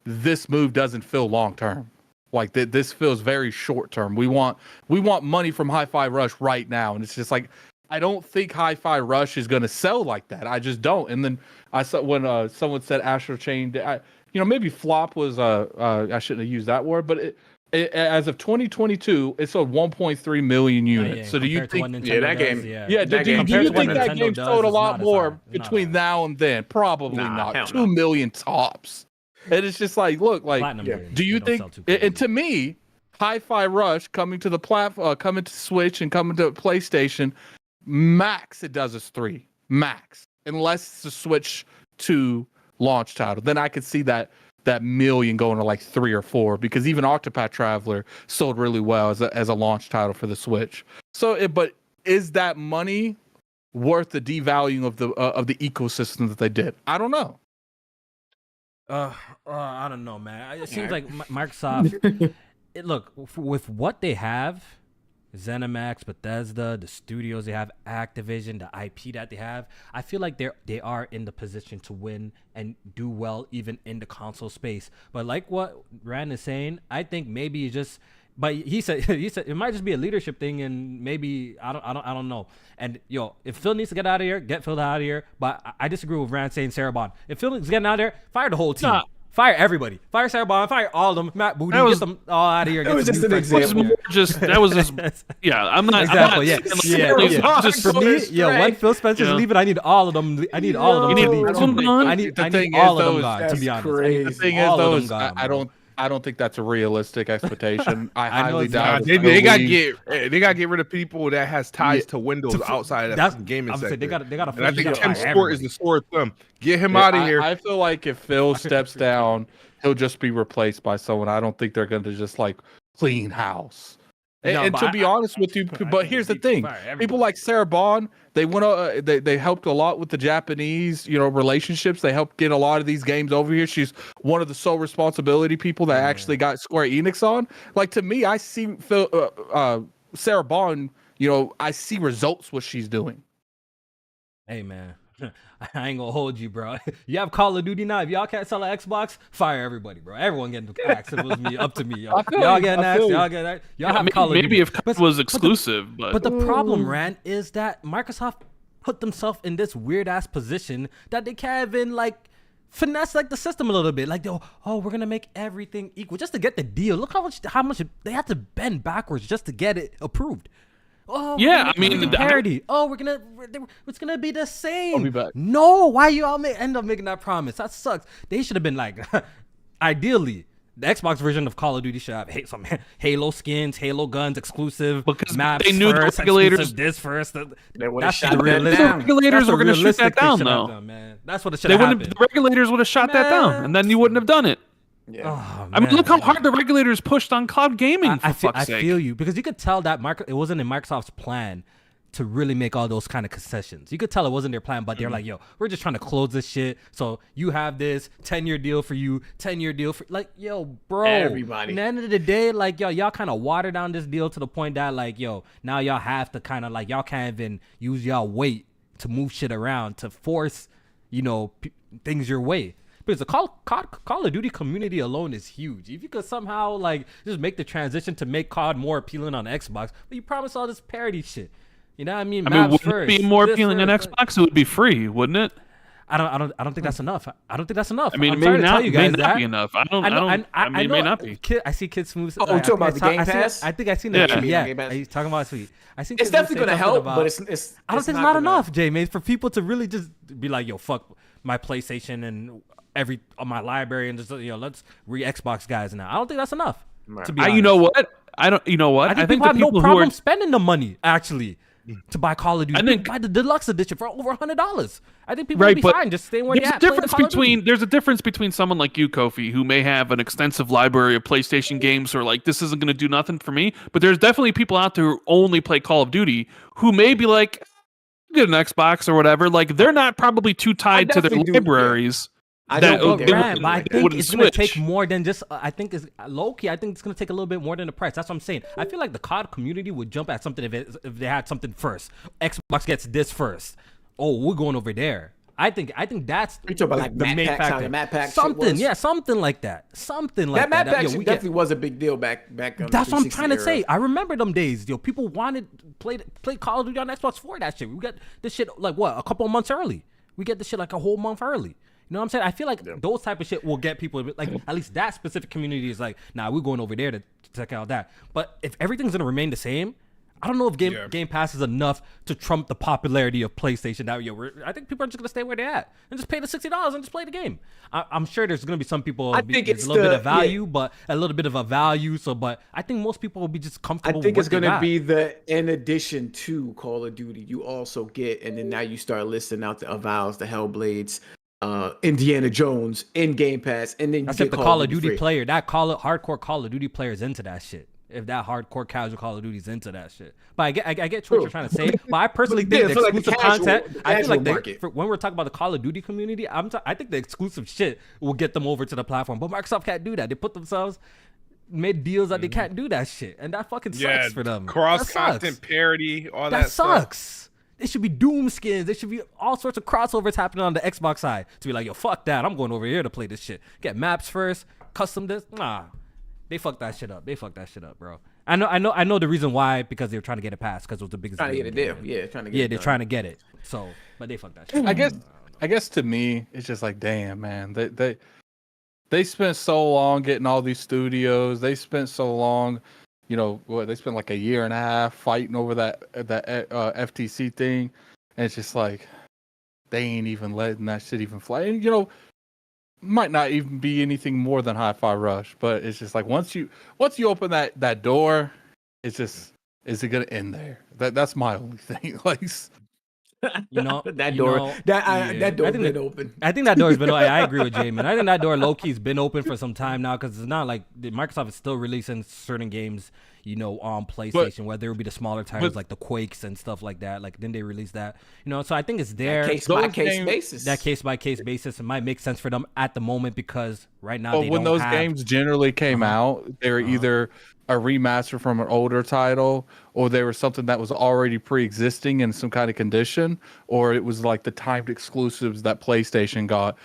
[SPEAKER 5] This move doesn't feel long term. Like this feels very short term. We want money from Hi-Fi Rush right now, and it's just like I don't think Hi-Fi Rush is going to sell like that. I just don't. And then I saw when someone said Astral Chain, maybe flop was I shouldn't have used that word, but it as of 2022, it sold 1.3 million units. So do you think
[SPEAKER 2] that game?
[SPEAKER 5] Do you think that game sold a lot more between now and then? Probably not. 2 million tops. And it's just like, look, like, do you think? And to me, Hi-Fi Rush coming to the platform, coming to Switch and coming to PlayStation, max it does is 3, max, unless it's a Switch 2 launch title. Then I could see that million going to like 3 or 4, because even Octopath Traveler sold really well as a launch title for the Switch. So, but is that money worth the devaluing of the ecosystem that they did? I don't know.
[SPEAKER 3] I don't know, man. It seems like Microsoft. Look, with what they have, ZeniMax, Bethesda, the studios they have, Activision, the IP that they have, I feel like they are in the position to win and do well even in the console space. But like what Rand is saying, I think maybe just. But he said it might just be a leadership thing, and maybe I don't know. And if Phil needs to get out of here, get Phil out of here. But I disagree with Rand saying Sarah Bond. If Phil is getting out of there, fire the whole team. Nah. Fire everybody. Fire Sarah Bond. Fire all of them. Matt Booty. Get them all out of here.
[SPEAKER 2] That was just an example.
[SPEAKER 1] That was just. Yeah, I'm not.
[SPEAKER 3] Exactly. For me, when Phil Spencer's leaving, I need all of them. I need all of them to leave. I need all of them gone. To be honest,
[SPEAKER 5] the thing is, though, I don't think that's a realistic expectation. I highly doubt it.
[SPEAKER 4] They got to get rid of people that has ties to Windows outside of that gaming sector. They got to. And I think Tim Sport is the sword thumb. Get him out of here.
[SPEAKER 5] I feel like if Phil steps down, he'll just be replaced by someone. I don't think they're going to just like clean house. And to be honest with you, but here's the thing: people like Sarah Bond, they went. They helped a lot with the Japanese, relationships. They helped get a lot of these games over here. She's one of the sole responsibility people that actually got Square Enix on. Like, to me, I see Sarah Bond I see results what she's doing.
[SPEAKER 3] Hey man, I ain't gonna hold you, bro. You have Call of Duty now. If y'all can't sell an Xbox, fire everybody, bro. Everyone getting axed. If it was me, up to me, y'all. Y'all getting axed. Y'all getting axed. Y'all have Call of Duty.
[SPEAKER 1] Maybe if COD was exclusive,
[SPEAKER 3] but the problem, Rand, is that Microsoft put themselves in this weird ass position that they can't even like finesse like the system a little bit. Like, we're gonna make everything equal just to get the deal. Look how much they had to bend backwards just to get it approved. Oh
[SPEAKER 1] yeah, I mean
[SPEAKER 3] parity. It's gonna be the same.
[SPEAKER 5] I'll be back.
[SPEAKER 3] No, why you all end up making that promise? That sucks. They should have been like, ideally, the Xbox version of Call of Duty should have some Halo skins, Halo guns, exclusive
[SPEAKER 1] because
[SPEAKER 3] maps.
[SPEAKER 1] They knew
[SPEAKER 3] first,
[SPEAKER 1] the regulators
[SPEAKER 3] this first.
[SPEAKER 2] They would have shot
[SPEAKER 1] the regulators were going to shoot that down, though.
[SPEAKER 3] Done, man. That's what it should have happened.
[SPEAKER 1] The regulators would have shot that down, and then you wouldn't have done it.
[SPEAKER 2] Yeah.
[SPEAKER 3] Oh,
[SPEAKER 1] I mean, look how hard the regulators pushed on cloud gaming.
[SPEAKER 3] I
[SPEAKER 1] fuck's sake.
[SPEAKER 3] feel you, because you could tell that it wasn't in Microsoft's plan to really make all those kind of concessions. You could tell it wasn't their plan, but they're like, yo, we're just trying to close this shit. So you have this 10-year deal for you, 10-year deal for like, yo, bro.
[SPEAKER 2] Everybody.
[SPEAKER 3] At the end of the day, like, yo, y'all kind of water down this deal to the point that like, yo, now y'all have to kind of like, y'all can't even use y'all weight to move shit around to force, things your way. Because the Call of Duty community alone is huge. If you could somehow like just make the transition to make COD more appealing on Xbox, but you promise all this parity shit. You know what I mean?
[SPEAKER 1] Wouldn't it be more appealing on Xbox? It would be free, wouldn't it?
[SPEAKER 3] I don't think that's enough. I don't think that's enough.
[SPEAKER 1] I mean,
[SPEAKER 3] I'm
[SPEAKER 1] it
[SPEAKER 3] sorry
[SPEAKER 1] may
[SPEAKER 3] to tell you guys
[SPEAKER 1] not be enough. I mean, it may not be.
[SPEAKER 3] I see KidSmoove.
[SPEAKER 2] Oh, you talking about the Game Pass?
[SPEAKER 3] I think I seen that.
[SPEAKER 1] Yeah.
[SPEAKER 3] Yeah, are you talking about sweet? I think
[SPEAKER 2] it's definitely gonna help, but it's.
[SPEAKER 3] I don't think it's not enough, Jay, man, for people to really just be like, yo, fuck my PlayStation and on my library and just let's Xbox guys now. I don't think that's enough.
[SPEAKER 2] Right.
[SPEAKER 3] To be honest.
[SPEAKER 1] You know what? I think
[SPEAKER 3] people have no
[SPEAKER 1] people
[SPEAKER 3] problem spending the money actually to buy Call of Duty.
[SPEAKER 1] I think
[SPEAKER 3] buy the deluxe edition for over $100. I think people will be fine just staying where they're at.
[SPEAKER 1] There's a difference between someone like you, Kofi, who may have an extensive library of PlayStation games, or like, this isn't going to do nothing for me. But there's definitely people out there who only play Call of Duty who may be like, get an Xbox or whatever. Like, they're not probably too tied to their libraries.
[SPEAKER 3] I think it's going to take more than just. I think it's low key. I think it's going to take a little bit more than the price. That's what I'm saying. I feel like the COD community would jump at something if they had something first. Xbox gets this first. Oh, we're going over there. I think that's
[SPEAKER 2] the main factor. Map pack
[SPEAKER 3] something, something like that. Something like that.
[SPEAKER 2] Map pack definitely was a big deal back.
[SPEAKER 3] That's what I'm trying to say. I remember them days. People wanted play Call of Duty on Xbox for that shit. We got this shit like a couple of months early. We get this shit like a whole month early. You know what I'm saying? I feel like those type of shit will get people, like, at least that specific community is like, nah, we're going over there to check out that. But if everything's going to remain the same, I don't know if Game Pass is enough to trump the popularity of PlayStation. I think people are just going to stay where they're at and just pay the $60 and just play the game. I'm sure there's going to be some people,
[SPEAKER 2] I think it's
[SPEAKER 3] a little bit of value, but a little bit of a value. But I think most people will be just comfortable with
[SPEAKER 2] I think it's going to be in addition to Call of Duty, you also get, and then now you start listing out the Avowals, the Hellblades, Indiana Jones in Game Pass, and then
[SPEAKER 3] that's if the Call of Duty player, hardcore Call of Duty player is into that shit. If that hardcore casual Call of Duty is into that shit, but I get what you're trying to say. But I personally think the exclusive content. I feel like when we're talking about the Call of Duty community, I think the exclusive shit will get them over to the platform. But Microsoft can't do that. They put themselves made deals that they can't do that shit, and that fucking sucks for them.
[SPEAKER 4] Cross content parity, all that
[SPEAKER 3] sucks.
[SPEAKER 4] Stuff.
[SPEAKER 3] There should be Doom skins. There should be all sorts of crossovers happening on the Xbox side to be like, yo, fuck that. I'm going over here to play this shit. Get maps first, custom this. Nah, they fucked that shit up. Bro. I know the reason why, because they were trying to get it passed because it was the biggest.
[SPEAKER 2] Trying to get a deal.
[SPEAKER 3] They're trying to get it. So, but they fucked that shit
[SPEAKER 5] up. I guess to me, it's just like, damn, man. They spent so long getting all these studios. They spent so long. They spent like a year and a half fighting over that FTC thing, and it's just like they ain't even letting that shit even fly. And might not even be anything more than Hi-Fi Rush, but it's just like once you open that door, it's just, is it gonna end there? That's my only thing. Like,
[SPEAKER 2] that door been open.
[SPEAKER 3] I think that door's been open. I agree with Jamin. I think that door low-key's been open for some time now, because it's not like Microsoft is still releasing certain games, on PlayStation, whether it be the smaller titles like the Quakes and stuff like that. Like, then they release that, so I think it's there. That case-by-case basis. It might make sense for them at the moment, because right now
[SPEAKER 5] when those games generally came out, they were either a remaster from an older title, or they were something that was already pre-existing in some kind of condition, or it was like the timed exclusives that PlayStation got.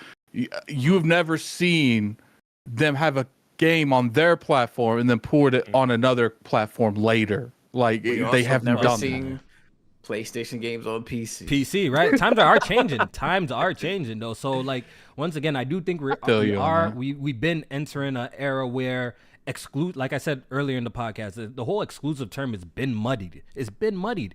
[SPEAKER 5] You have never seen them have a game on their platform and then poured it on another platform later. Like they have never done that.
[SPEAKER 2] PlayStation games on
[SPEAKER 3] PC, right? Times are changing. Times are changing though. So like once again, I do think we've been entering an era where like I said earlier in the podcast, the whole exclusive term has been muddied. It's been muddied.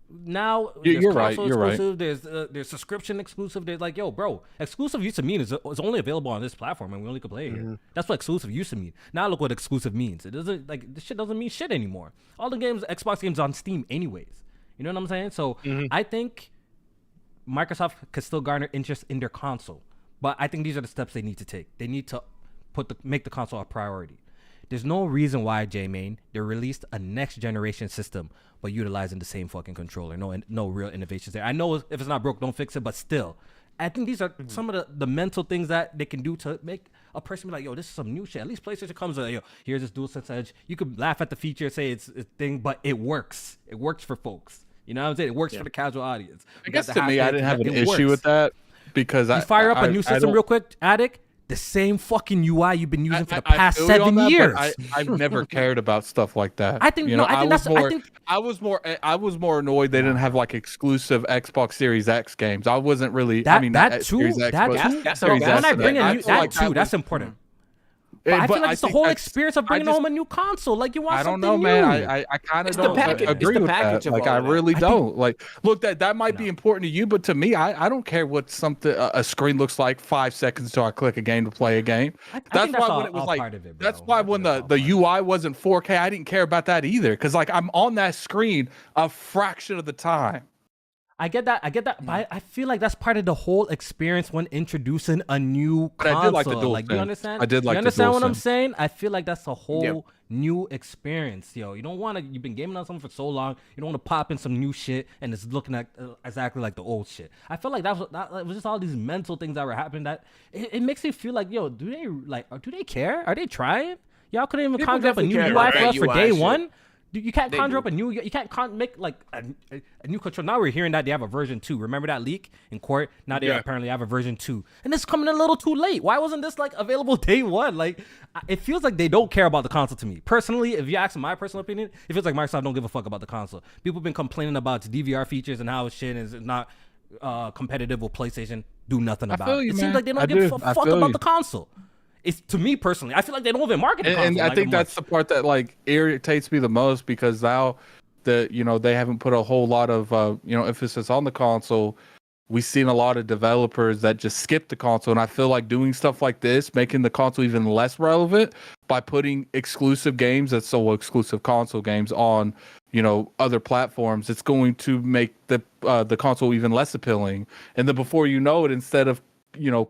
[SPEAKER 3] Now
[SPEAKER 5] you're right. You're
[SPEAKER 3] exclusive,
[SPEAKER 5] right.
[SPEAKER 3] There's subscription exclusive. There's like, yo, bro, exclusive used to mean it's only available on this platform and we only could play it here. That's what exclusive used to mean. Now look what exclusive means. It doesn't like this shit doesn't mean shit anymore. All the games, Xbox games on Steam anyways. You know what I'm saying? So I think Microsoft could still garner interest in their console, but I think these are the steps they need to take. They need to make the console a priority. There's no reason why, J-Main, they released a next generation system, but utilizing the same fucking controller. No real innovations there. I know if it's not broke, don't fix it, but still, I think these are some of the mental things that they can do to make a person be like, yo, this is some new shit. At least PlayStation comes with, yo, here's this DualSense Edge. You could laugh at the feature, say it's a thing, but it works. It works for folks. You know what I'm saying? It works for the casual audience.
[SPEAKER 5] I guess to me, I didn't have an issue with that because
[SPEAKER 3] you fire up a new system real quick, Addict. The same fucking UI you've been using for the past 7 years.
[SPEAKER 5] I've never cared about stuff like that.
[SPEAKER 3] I think
[SPEAKER 5] I was more annoyed they didn't have like exclusive Xbox Series X games. I wasn't really.
[SPEAKER 3] That's important. But I feel like it's the whole experience of bringing home a new console. Like you want something new.
[SPEAKER 5] I don't know, man. I kind of don't agree with that. Like I really don't. Like, look, that might be important to you, but to me, I don't care what a screen looks like 5 seconds until I click a game to play a game. That's why when it was like, that's why when the UI wasn't 4K, I didn't care about that either. Because like I'm on that screen a fraction of the time.
[SPEAKER 3] I get that, but I feel like that's part of the whole experience when introducing a new console.
[SPEAKER 5] I did like the DualSense.
[SPEAKER 3] Like, you understand?
[SPEAKER 5] I did like
[SPEAKER 3] you understand what I'm
[SPEAKER 5] DualSense.
[SPEAKER 3] saying? I feel like that's a whole new experience, yo. You don't want to. You've been gaming on something for so long. You don't want to pop in some new shit and it's looking at exactly like the old shit. I feel like that was just all these mental things that were happening. That it makes me feel like, yo, do they care? Are they trying? Y'all couldn't even conjure up a new UI for us for day one. You can't conjure up a new. You can't make like a new control. Now we're hearing that they have a version 2. Remember that leak in court? Now they apparently have a version 2, and this is coming a little too late. Why wasn't this like available day one? Like it feels like they don't care about the console to me personally. If you ask my personal opinion, it feels like Microsoft don't give a fuck about the console. People have been complaining about its DVR features and how shit is not competitive with PlayStation. Do nothing about it. It seems like they don't give a fuck about the console. It's to me personally, I feel like they don't even market the console.
[SPEAKER 5] And I think that's the part that like irritates me the most because now that they haven't put a whole lot of emphasis on the console. We've seen a lot of developers that just skip the console, and I feel like doing stuff like this, making the console even less relevant by putting exclusive games, that's so exclusive console games on other platforms, it's going to make the console even less appealing. And then before you know it, instead of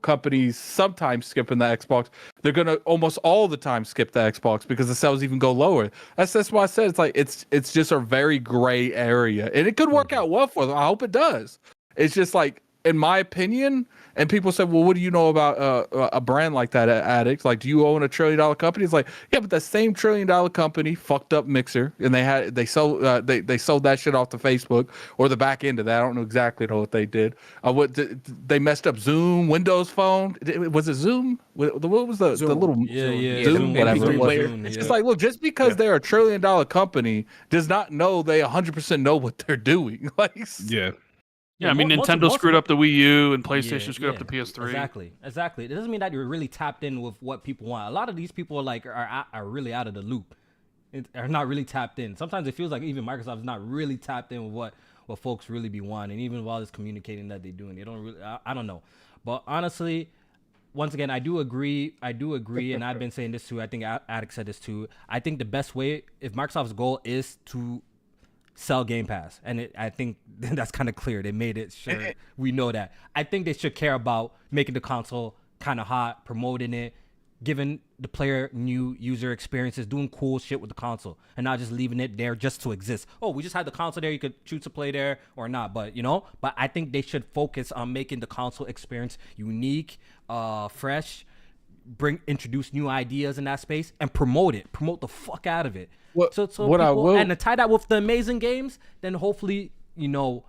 [SPEAKER 5] companies sometimes skipping the Xbox, they're gonna almost all the time skip the Xbox because the sales even go lower. That's why I said it's like it's just a very gray area, and it could work out well for them. I hope it does. It's just like, in my opinion, and people say, well, what do you know about a brand like that, Addict? Like, do you own $1 trillion company? It's like, yeah, but that same $1 trillion company fucked up Mixer, and they sold that shit off to Facebook or the back end of that. I don't know exactly what they did. They messed up Zoom, Windows Phone. Was it Zoom? What was the little Zoom, whatever it was? It's just like, look, just because they're $1 trillion company does not know they 100% know what they're doing. Like,
[SPEAKER 1] yeah, I mean, Nintendo screwed up the Wii U and PlayStation screwed up the PS3.
[SPEAKER 3] Exactly. It doesn't mean that you're really tapped in with what people want. A lot of these people are really out of the loop. Are not really tapped in. Sometimes it feels like even Microsoft is not really tapped in with what folks really be wanting, even while it's communicating that they're doing. They don't really. I don't know. But honestly, once again, I do agree, and I've been saying this too. I think Addict said this too. I think the best way, if Microsoft's goal is to sell Game Pass, and I think that's kind of clear. They made it sure we know that. I think they should care about making the console kind of hot, promoting it, giving the player new user experiences, doing cool shit with the console, and not just leaving it there just to exist. Oh, we just had the console there. You could choose to play there or not, but But I think they should focus on making the console experience unique, fresh, introduce new ideas in that space and promote the fuck out of it.
[SPEAKER 5] What
[SPEAKER 3] People,
[SPEAKER 5] I will,
[SPEAKER 3] and to tie that with the amazing games, then hopefully people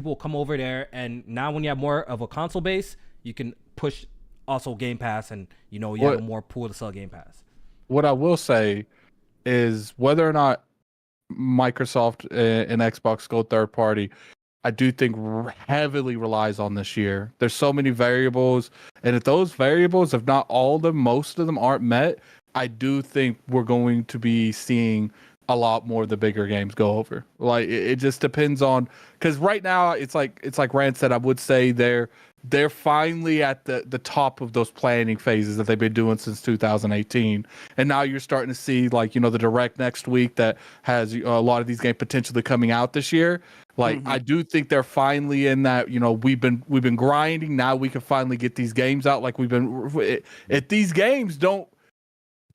[SPEAKER 3] will come over there, and now when you have more of a console base, you can push also Game Pass, and you have a more pool to sell Game Pass.
[SPEAKER 5] What I will say is whether or not Microsoft and Xbox go third party, I do think heavily relies on this year. There's so many variables, and if those variables, if not all of them, most of them aren't met, I do think we're going to be seeing a lot more of the bigger games go over. Like it just depends on, because right now it's like Rand said, I would say they're finally at the top of those planning phases that they've been doing since 2018, and now you're starting to see the direct next week that has a lot of these games potentially coming out this year. Like I do think they're finally in that, we've been grinding, now we can finally get these games out. Like if these games don't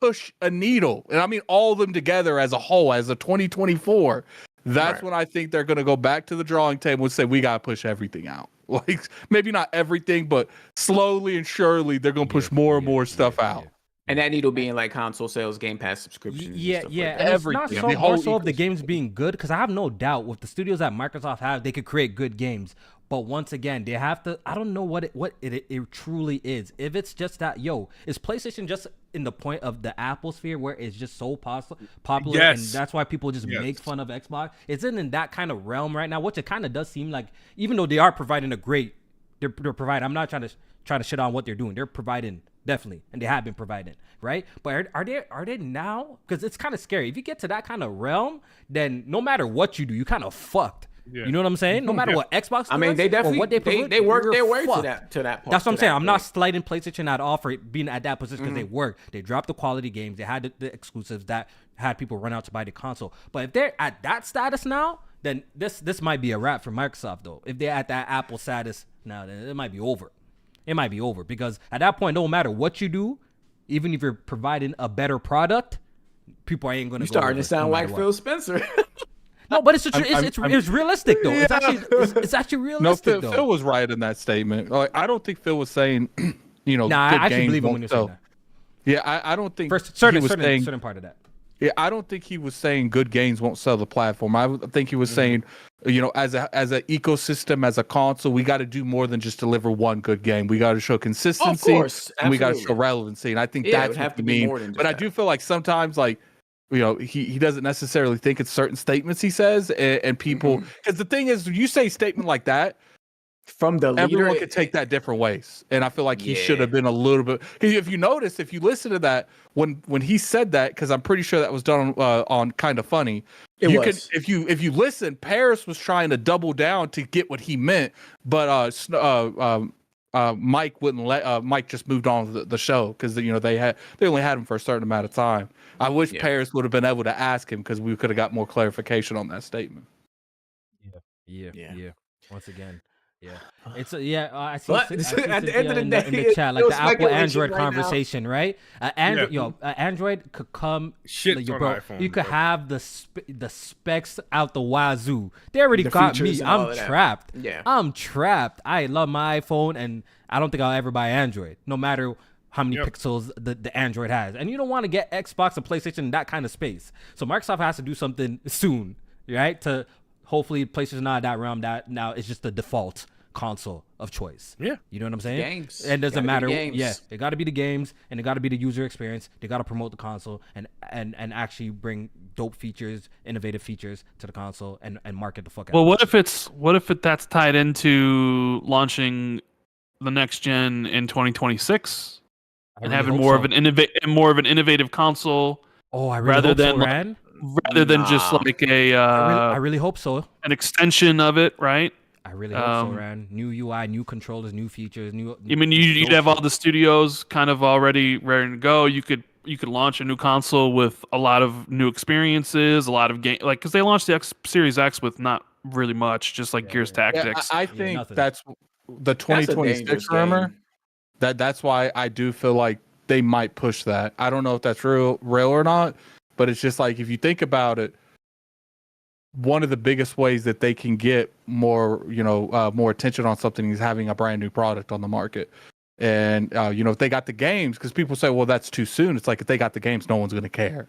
[SPEAKER 5] push a needle, and I mean all of them together as a whole, as a 2024, that's when I think they're going to go back to the drawing table and say we got to push everything out. Like maybe not everything, but slowly and surely they're going to push more and more stuff out.
[SPEAKER 2] And that needle being like console sales, Game Pass subscriptions.
[SPEAKER 3] Yeah.
[SPEAKER 2] Like
[SPEAKER 3] And it's not so more so of the games being good, because I have no doubt with the studios that Microsoft have, they could create good games. But once again, they have to. I don't know what it truly is. If it's just that, is PlayStation just in the point of the Apple sphere where it's just so popular, and that's why people just make fun of Xbox? Is it in that kind of realm right now? Which it kind of does seem like, even though they are providing they're providing. I'm not trying to shit on what they're doing. They're providing. Definitely, and they have been providing, right? But are they now? Because it's kind of scary. If you get to that kind of realm, then no matter what you do, you kind of fucked. Yeah. You know what I'm saying? No matter what Xbox does,
[SPEAKER 2] they definitely
[SPEAKER 3] what
[SPEAKER 2] they work their way to that part.
[SPEAKER 3] That's what I'm saying. I'm not slighting PlayStation at all for being at that position, because they work. They dropped the quality games. They had the exclusives that had people run out to buy the console. But if they're at that status now, then this might be a wrap for Microsoft, though. If they're at that Apple status now, then it might be over. It might be over, because at that point, no matter what you do, even if you're providing a better product, people ain't going to.
[SPEAKER 2] You're starting to sound like Phil Spencer.
[SPEAKER 3] No, but it's realistic though. Yeah. It's actually realistic.
[SPEAKER 5] No, Phil was right in that statement. Like, I don't think Phil was saying,
[SPEAKER 3] Nah, I actually believe him when you're saying that.
[SPEAKER 5] Yeah, I don't think
[SPEAKER 3] certain part of that.
[SPEAKER 5] Yeah, I don't think he was saying good games won't sell the platform. I think he was saying, as an ecosystem, as a console, we got to do more than just deliver one good game. We got to show consistency,
[SPEAKER 2] of course,
[SPEAKER 5] and we got to show relevancy. And I think that's what you mean. But I do feel like sometimes, he doesn't necessarily think it's certain statements he says, and people, because the thing is, you say a statement like that
[SPEAKER 2] from the leader,
[SPEAKER 5] everyone could take that different ways, and I feel like he should have been a little bit. Because if you notice, if you listen to that when he said that, because I'm pretty sure that was done on Kind of Funny. If you listen, Paris was trying to double down to get what he meant, but Mike wouldn't let. Mike just moved on to the show because they only had him for a certain amount of time. I wish Paris would have been able to ask him, because we could have got more clarification on that statement.
[SPEAKER 3] Yeah. Once again. Yeah, I see.
[SPEAKER 2] At the end of the day,
[SPEAKER 3] in the chat, like the Apple Android conversation, right? Android could come.
[SPEAKER 4] Shit,
[SPEAKER 3] bro, you could have the specs out the wazoo. They already got me. I'm trapped.
[SPEAKER 2] Yeah,
[SPEAKER 3] I'm trapped. I love my iPhone, and I don't think I'll ever buy Android, no matter how many pixels the Android has. And you don't want to get Xbox and PlayStation in that kind of space. So Microsoft has to do something soon, right? To hopefully PlayStation not that realm. That now it's just the default console of choice.
[SPEAKER 4] Yeah,
[SPEAKER 3] you know what I'm saying?
[SPEAKER 2] Games.
[SPEAKER 3] And it doesn't matter. Yeah, it got to be the games, and it got to be the user experience. They got to promote the console and actually bring dope features, innovative features to the console, and market the fuck out.
[SPEAKER 1] Well, what if that's tied into launching the next gen in 2026 and having more of an innovative console?
[SPEAKER 3] Oh, I really hope so, Rand.
[SPEAKER 1] Rather than just like
[SPEAKER 3] I really hope so.
[SPEAKER 1] An extension of it, right?
[SPEAKER 3] I really hope so, Rand. New UI, new controllers, new features,
[SPEAKER 1] you'd have all the studios kind of already ready to go. You could launch a new console with a lot of new experiences, a lot of game, because they launched the Series X with not really much, just like Gears Tactics.
[SPEAKER 5] I think that's the 2026 rumor. That's why I do feel like they might push that. I don't know if that's real or not, but it's just like, if you think about it, one of the biggest ways that they can get more attention on something is having a brand new product on the market. And if they got the games, because people say, well, that's too soon. It's like if they got the games, no one's going to care.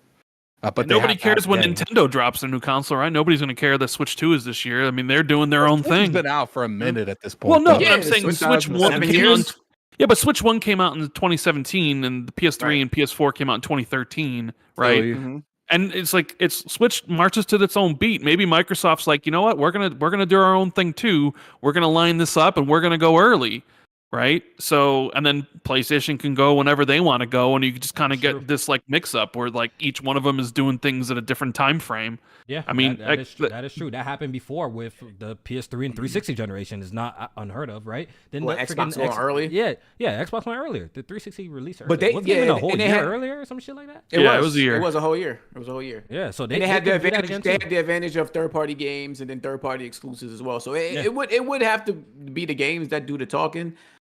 [SPEAKER 5] But
[SPEAKER 1] nobody cares when Nintendo drops a new console, right? Nobody's going to care that Switch 2 is this year. I mean, they're doing their own thing.
[SPEAKER 5] It's been out for a minute at this point.
[SPEAKER 1] Well, no,
[SPEAKER 2] Yeah,
[SPEAKER 1] I'm saying Switch 1 came out. Yeah, but Switch 1 came out in 2017, and the PS3 and PS4 came out in 2013, right?
[SPEAKER 2] Mm-hmm.
[SPEAKER 1] And it's like Switch marches to its own beat. Maybe Microsoft's like, you know what, we're gonna do our own thing too. We're gonna line this up, and we're gonna go early, right? So, and then PlayStation can go whenever they want to go, and you can just kind of get this like mix up where like each one of them is doing things at a different time frame.
[SPEAKER 3] Yeah,
[SPEAKER 1] I mean
[SPEAKER 3] that is true. That happened before with the PS3 and 360 generation. Is not unheard of, right? Then
[SPEAKER 2] Xbox went early.
[SPEAKER 3] Yeah, Xbox went earlier. The 360 released earlier.
[SPEAKER 2] But they
[SPEAKER 3] wasn't even a whole year earlier or some shit like that.
[SPEAKER 1] It was a year.
[SPEAKER 2] It was a whole year. It was a whole year.
[SPEAKER 3] Yeah, so
[SPEAKER 2] they had the advantage. They had the advantage of third-party games and then third-party exclusives as well. So it would have to be the games that do the talking.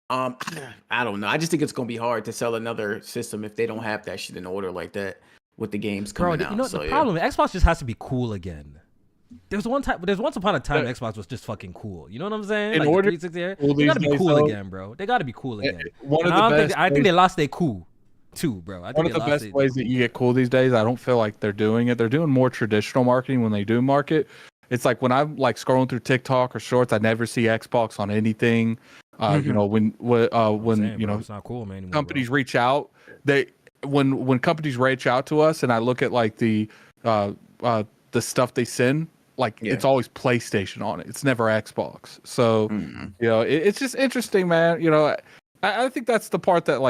[SPEAKER 2] I don't know. I just think it's gonna be hard to sell another system if they don't have that shit in order like that with the games coming out.
[SPEAKER 3] The problem is Xbox just has to be cool again. There's once upon a time Xbox was just fucking cool. You know what I'm saying?
[SPEAKER 5] In order,
[SPEAKER 3] they gotta be cool again, bro. They gotta be cool again. I think they lost their cool too, bro.
[SPEAKER 5] One of the best ways that you get cool these days, I don't feel like they're doing it. They're doing more traditional marketing when they do market. It's like when I'm like scrolling through TikTok or Shorts, I never see Xbox on anything. When
[SPEAKER 3] it's not cool, man, anymore,
[SPEAKER 5] companies reach out, when companies reach out to us, and I look at like the stuff they send, it's always PlayStation on it. It's never Xbox. So it's just interesting, man. I think that's the part that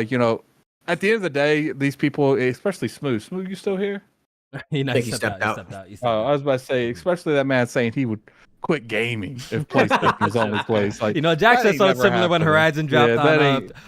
[SPEAKER 5] at the end of the day, these people, especially Smooth, you still here?
[SPEAKER 3] He stepped out.
[SPEAKER 5] I was about to say, especially that man saying he would quit gaming if PlayStation was on his place.
[SPEAKER 3] Jack said something similar when Horizon dropped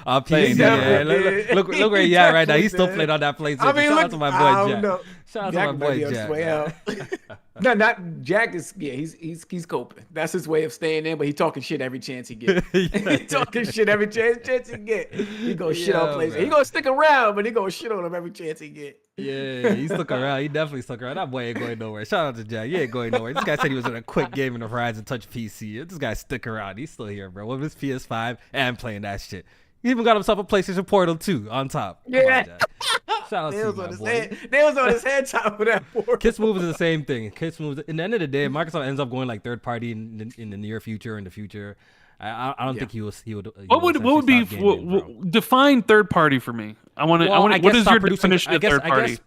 [SPEAKER 3] on PC. Look where he at right now. He's still playing on that PlayStation. Shout out to my boy Jack. Shout out to my boy Jack.
[SPEAKER 2] No, not Jack is he's coping. That's his way of staying in, but he talking shit every chance he get. He talking shit every chance he get. He gonna shit on PlayStation. He gonna stick around, but he gonna shit on him every chance he get.
[SPEAKER 3] Yeah, he stuck around. He definitely stuck around. That boy ain't going nowhere. Shout out to Jack. He ain't going nowhere. This guy said he was gonna quit gaming the Horizon Touch PC. This guy stick around. He's still here, bro. With his PS5 and playing that shit. He even got himself a PlayStation Portal 2 on top.
[SPEAKER 2] Yeah.
[SPEAKER 3] Shout out to you, my boy.
[SPEAKER 2] They was on his head top of that Portal.
[SPEAKER 3] KidSmoove is the same thing. KidSmoove. In the end of the day, Microsoft ends up going like third party in the near future, in the future. I don't think he would.
[SPEAKER 1] What would be define third party for me? I want to. What is your definition of third party?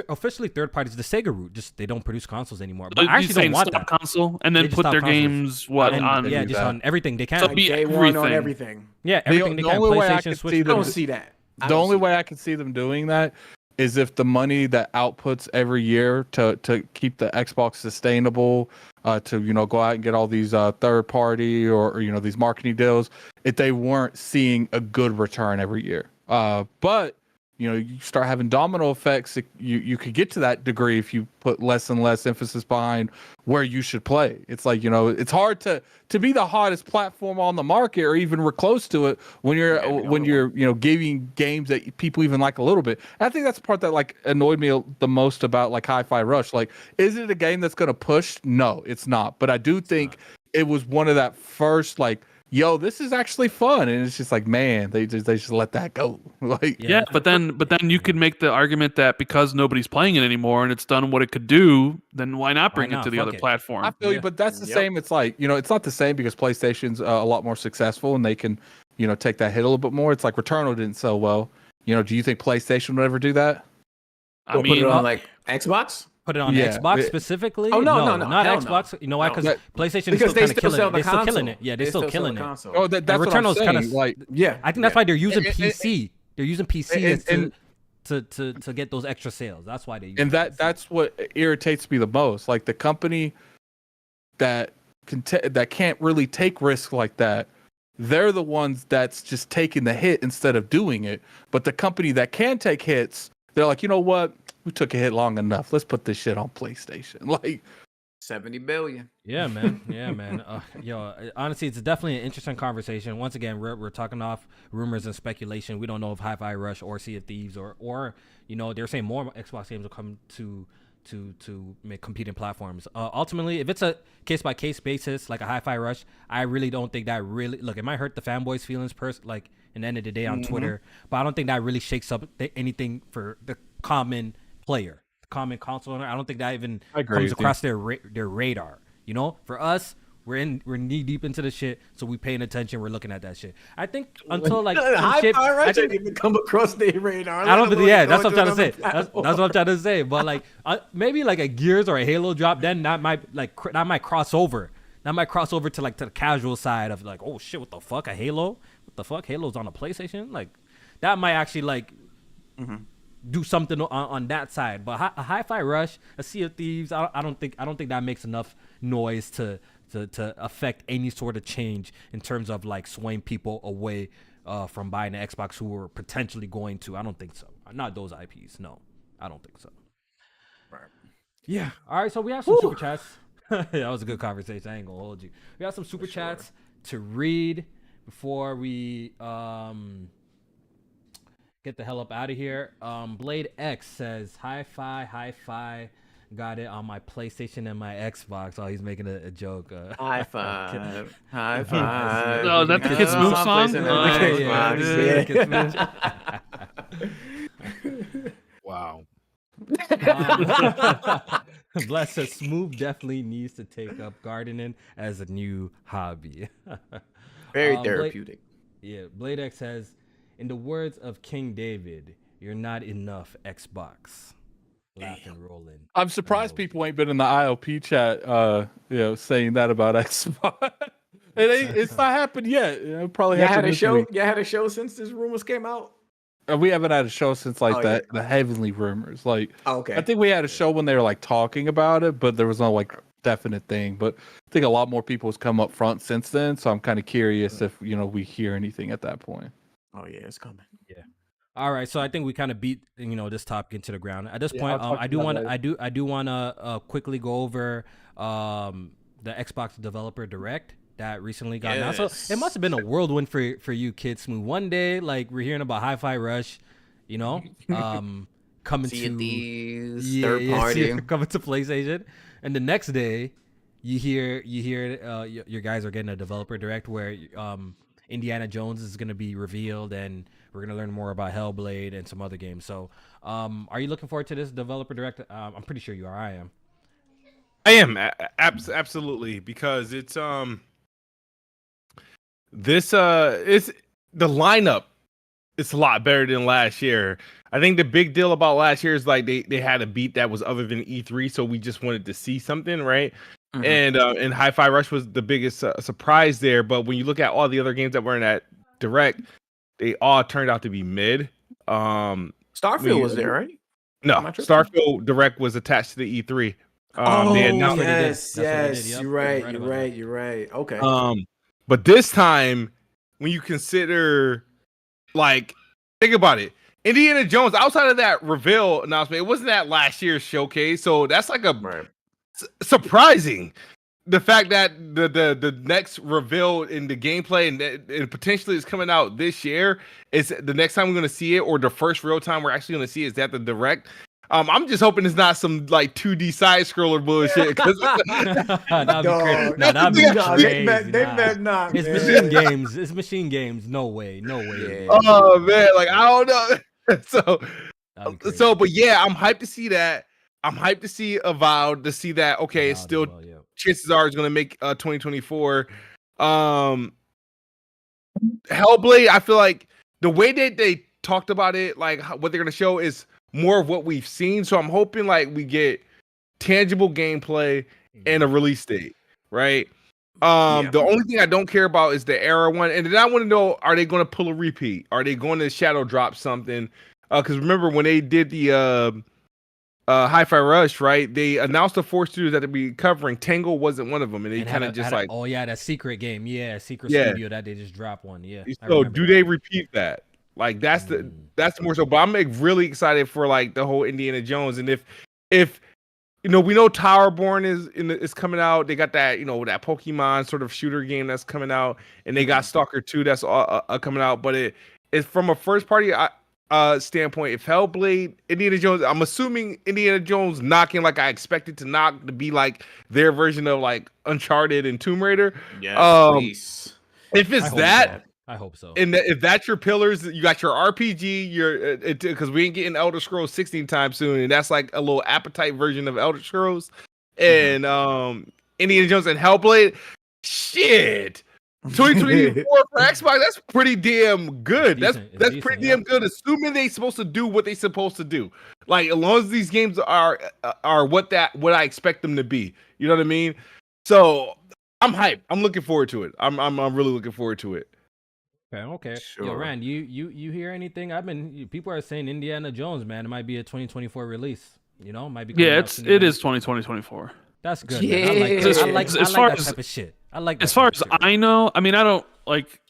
[SPEAKER 3] Officially third party is the Sega route. Just they don't produce consoles anymore. But I actually don't want that
[SPEAKER 1] console and then put their games on.
[SPEAKER 3] Yeah, just on everything they can.
[SPEAKER 1] So be everything
[SPEAKER 2] on everything.
[SPEAKER 3] Yeah, everything they can. PlayStation, Switch.
[SPEAKER 2] I don't see that.
[SPEAKER 5] The only way I can see them doing that is if the money that outputs every year to keep the Xbox sustainable, to go out and get all these third party or these marketing deals, if they weren't seeing a good return every year. But you start having domino effects. You could get to that degree if you put less and less emphasis behind where you should play. It's like it's hard to be the hottest platform on the market or even close to it when you're giving games that people even like a little bit. And I think that's the part that annoyed me the most about Hi-Fi Rush. Is it a game that's gonna push? No, it's not. But I do think it was one of that first yo, this is actually fun, and it's just man, they just let that go.
[SPEAKER 1] But then you could make the argument that because nobody's playing it anymore and it's done what it could do, then why not bring it to the other platform?
[SPEAKER 5] I feel you, but that's the same. It's it's not the same because PlayStation's a lot more successful and they can take that hit a little bit more. It's like Returnal didn't sell well. Do you think PlayStation would ever do that?
[SPEAKER 2] I mean, put it on Xbox.
[SPEAKER 3] Put it on Xbox specifically?
[SPEAKER 2] Oh no,
[SPEAKER 3] not Xbox.
[SPEAKER 2] No.
[SPEAKER 3] You know why? Because PlayStation is still kind of killing it. They're still killing it. Yeah, they're still killing it.
[SPEAKER 5] Oh, that's what I'm saying.
[SPEAKER 3] I think that's why they're using PC. They're using PC to get those extra sales. That's why they use.
[SPEAKER 5] And that's what irritates me the most. The company that can't really take risks like that. They're the ones that's just taking the hit instead of doing it. But the company that can take hits, they're like, you know what? We took a hit long enough. Let's put this shit on PlayStation.
[SPEAKER 2] 70 billion.
[SPEAKER 3] Yeah, man. Yeah, man. Honestly, it's definitely an interesting conversation. Once again, we're talking off rumors and speculation. We don't know if Hi-Fi Rush or Sea of Thieves or they're saying more Xbox games will come to make competing platforms. Ultimately, if it's a case by case basis, like a Hi-Fi Rush, I really don't think that really it might hurt the fanboys' feelings in the end of the day on Twitter, but I don't think that really shakes up anything for the common player, the common console owner. I don't think that even comes across their radar. For us, we're knee deep into the shit, so we paying attention. We're looking at that shit. I think until
[SPEAKER 2] Hi-Fi Rush didn't even come across their radar.
[SPEAKER 3] I don't think. Yeah, that's what I'm trying to say. That's what I'm trying to say. But maybe like a Gears or a Halo drop, then that might cross over. That might cross over to the casual side of oh shit, what the fuck, a Halo? What the fuck, Halo's on a PlayStation? That might actually do something on that side. But a Hi-Fi Rush, a Sea of Thieves, I don't think that makes enough noise to affect any sort of change in terms of swaying people away from buying an Xbox who are potentially going to. I don't think so. Not those IPs. No, I don't think so.
[SPEAKER 2] Right.
[SPEAKER 3] Yeah. All right. So we have some super chats. That was a good conversation. I ain't gonna hold you. We have some super chats to read before we get the hell up out of here. Blade X says, Hi-Fi, got it on my PlayStation and my Xbox. Oh, he's making a joke.
[SPEAKER 2] High five. High five.
[SPEAKER 1] No, that's the KidSmoove
[SPEAKER 2] song?
[SPEAKER 4] Wow.
[SPEAKER 3] Bless says, Smooth definitely needs to take up gardening as a new hobby.
[SPEAKER 2] Very therapeutic.
[SPEAKER 3] Blade X says, in the words of King David, you're not enough Xbox. Laughing, rolling.
[SPEAKER 5] I'm surprised people ain't been in the IOP chat, saying that about Xbox. It's not happened yet. It probably happened this week.
[SPEAKER 2] You had a show since this rumors came out.
[SPEAKER 5] We haven't had a show since the heavenly rumors.
[SPEAKER 2] Okay.
[SPEAKER 5] I think we had a show when they were talking about it, but there was no definite thing. But I think a lot more people has come up front since then. So I'm kind of curious if we hear anything at that point.
[SPEAKER 2] Oh yeah, it's coming.
[SPEAKER 3] Yeah. All right, so I think we kind of beat this topic into the ground. At this point, I do want to quickly go over the Xbox Developer Direct that recently got announced. So it must have been a whirlwind for you, KidSmoove. One day, we're hearing about Hi-Fi Rush, coming
[SPEAKER 2] to
[SPEAKER 3] these
[SPEAKER 2] third party,
[SPEAKER 3] coming to PlayStation, and the next day, you hear your guys are getting a Developer Direct where Indiana Jones is going to be revealed, and we're going to learn more about Hellblade and some other games. So, are you looking forward to this Developer Direct? I'm pretty sure you are. I am.
[SPEAKER 4] I am absolutely, because it's it's the lineup. It's a lot better than last year. I think the big deal about last year is they had a beat that was other than E3, so we just wanted to see something, right? Mm-hmm. And Hi-Fi Rush was the biggest surprise there. But when you look at all the other games that were in that Direct, they all turned out to be mid.
[SPEAKER 2] Starfield was there, right?
[SPEAKER 4] No, Starfield Direct was attached to the E3.
[SPEAKER 2] Yes. You're right. Okay.
[SPEAKER 4] But this time, when you consider, think about it, Indiana Jones, outside of that reveal announcement, it wasn't that last year's showcase, so that's surprising. The fact that the next reveal in the gameplay and potentially is coming out this year is the next time we're going to see it, or the first real time we're actually going to see it is at the Direct. I'm just hoping it's not some 2D side scroller bullshit.
[SPEAKER 3] That'd be crazy. They bet not. It's machine games. It's machine games. No way.
[SPEAKER 2] Yeah.
[SPEAKER 4] Oh man, I don't know. But yeah, I'm hyped to see that. I'm hyped to see Avowed, to see that. Okay, it's still chances are it's going to make 2024. Hellblade, I feel like the way that they talked about it, what they're going to show is more of what we've seen. So I'm hoping we get tangible gameplay and a release date, right? The only thing I don't care about is the Era one. And then I want to know, are they going to pull a repeat? Are they going to shadow drop something? Because remember when they did the Hi-Fi Rush, right? They announced the 4 studios that they'd be covering. Tango wasn't one of them, and they kind of just
[SPEAKER 3] that secret game, studio that they just dropped one,
[SPEAKER 4] So do they repeat that? That's more so. But I'm really excited for the whole Indiana Jones, and if we know Towerborn is coming out. They got that, that Pokemon sort of shooter game that's coming out, and they got Stalker 2 that's coming out. But it's from a first party standpoint. If Hellblade, Indiana Jones, I'm assuming Indiana Jones knocking like I expected to knock to be like their version of like Uncharted and Tomb Raider.
[SPEAKER 2] Yeah, please.
[SPEAKER 4] If it's that.
[SPEAKER 3] I hope so.
[SPEAKER 4] And if that's your pillars, you got your RPG, because we ain't getting Elder Scrolls 16 time soon, and that's like a little appetite version of Elder Scrolls. And Indiana Jones and Hellblade, shit. 2024 for Xbox, that's pretty damn good. That's pretty damn good, assuming they supposed to do what they supposed to do. Like as long as these games are what I expect them to be. You know what I mean? So I'm hyped. I'm looking forward to it. I'm really looking forward to it.
[SPEAKER 3] Okay.
[SPEAKER 2] Sure.
[SPEAKER 3] Yo, Rand, you hear anything? People are saying Indiana Jones, man. It might be a 2024 release. Might be.
[SPEAKER 1] Yeah, it is 2024.
[SPEAKER 3] That's good.
[SPEAKER 2] Yeah.
[SPEAKER 3] Man. I like
[SPEAKER 1] As far
[SPEAKER 3] that
[SPEAKER 1] as-
[SPEAKER 3] type of shit. I like that.
[SPEAKER 1] As far
[SPEAKER 3] type
[SPEAKER 1] as
[SPEAKER 3] of shit.
[SPEAKER 1] I know, I mean, I don't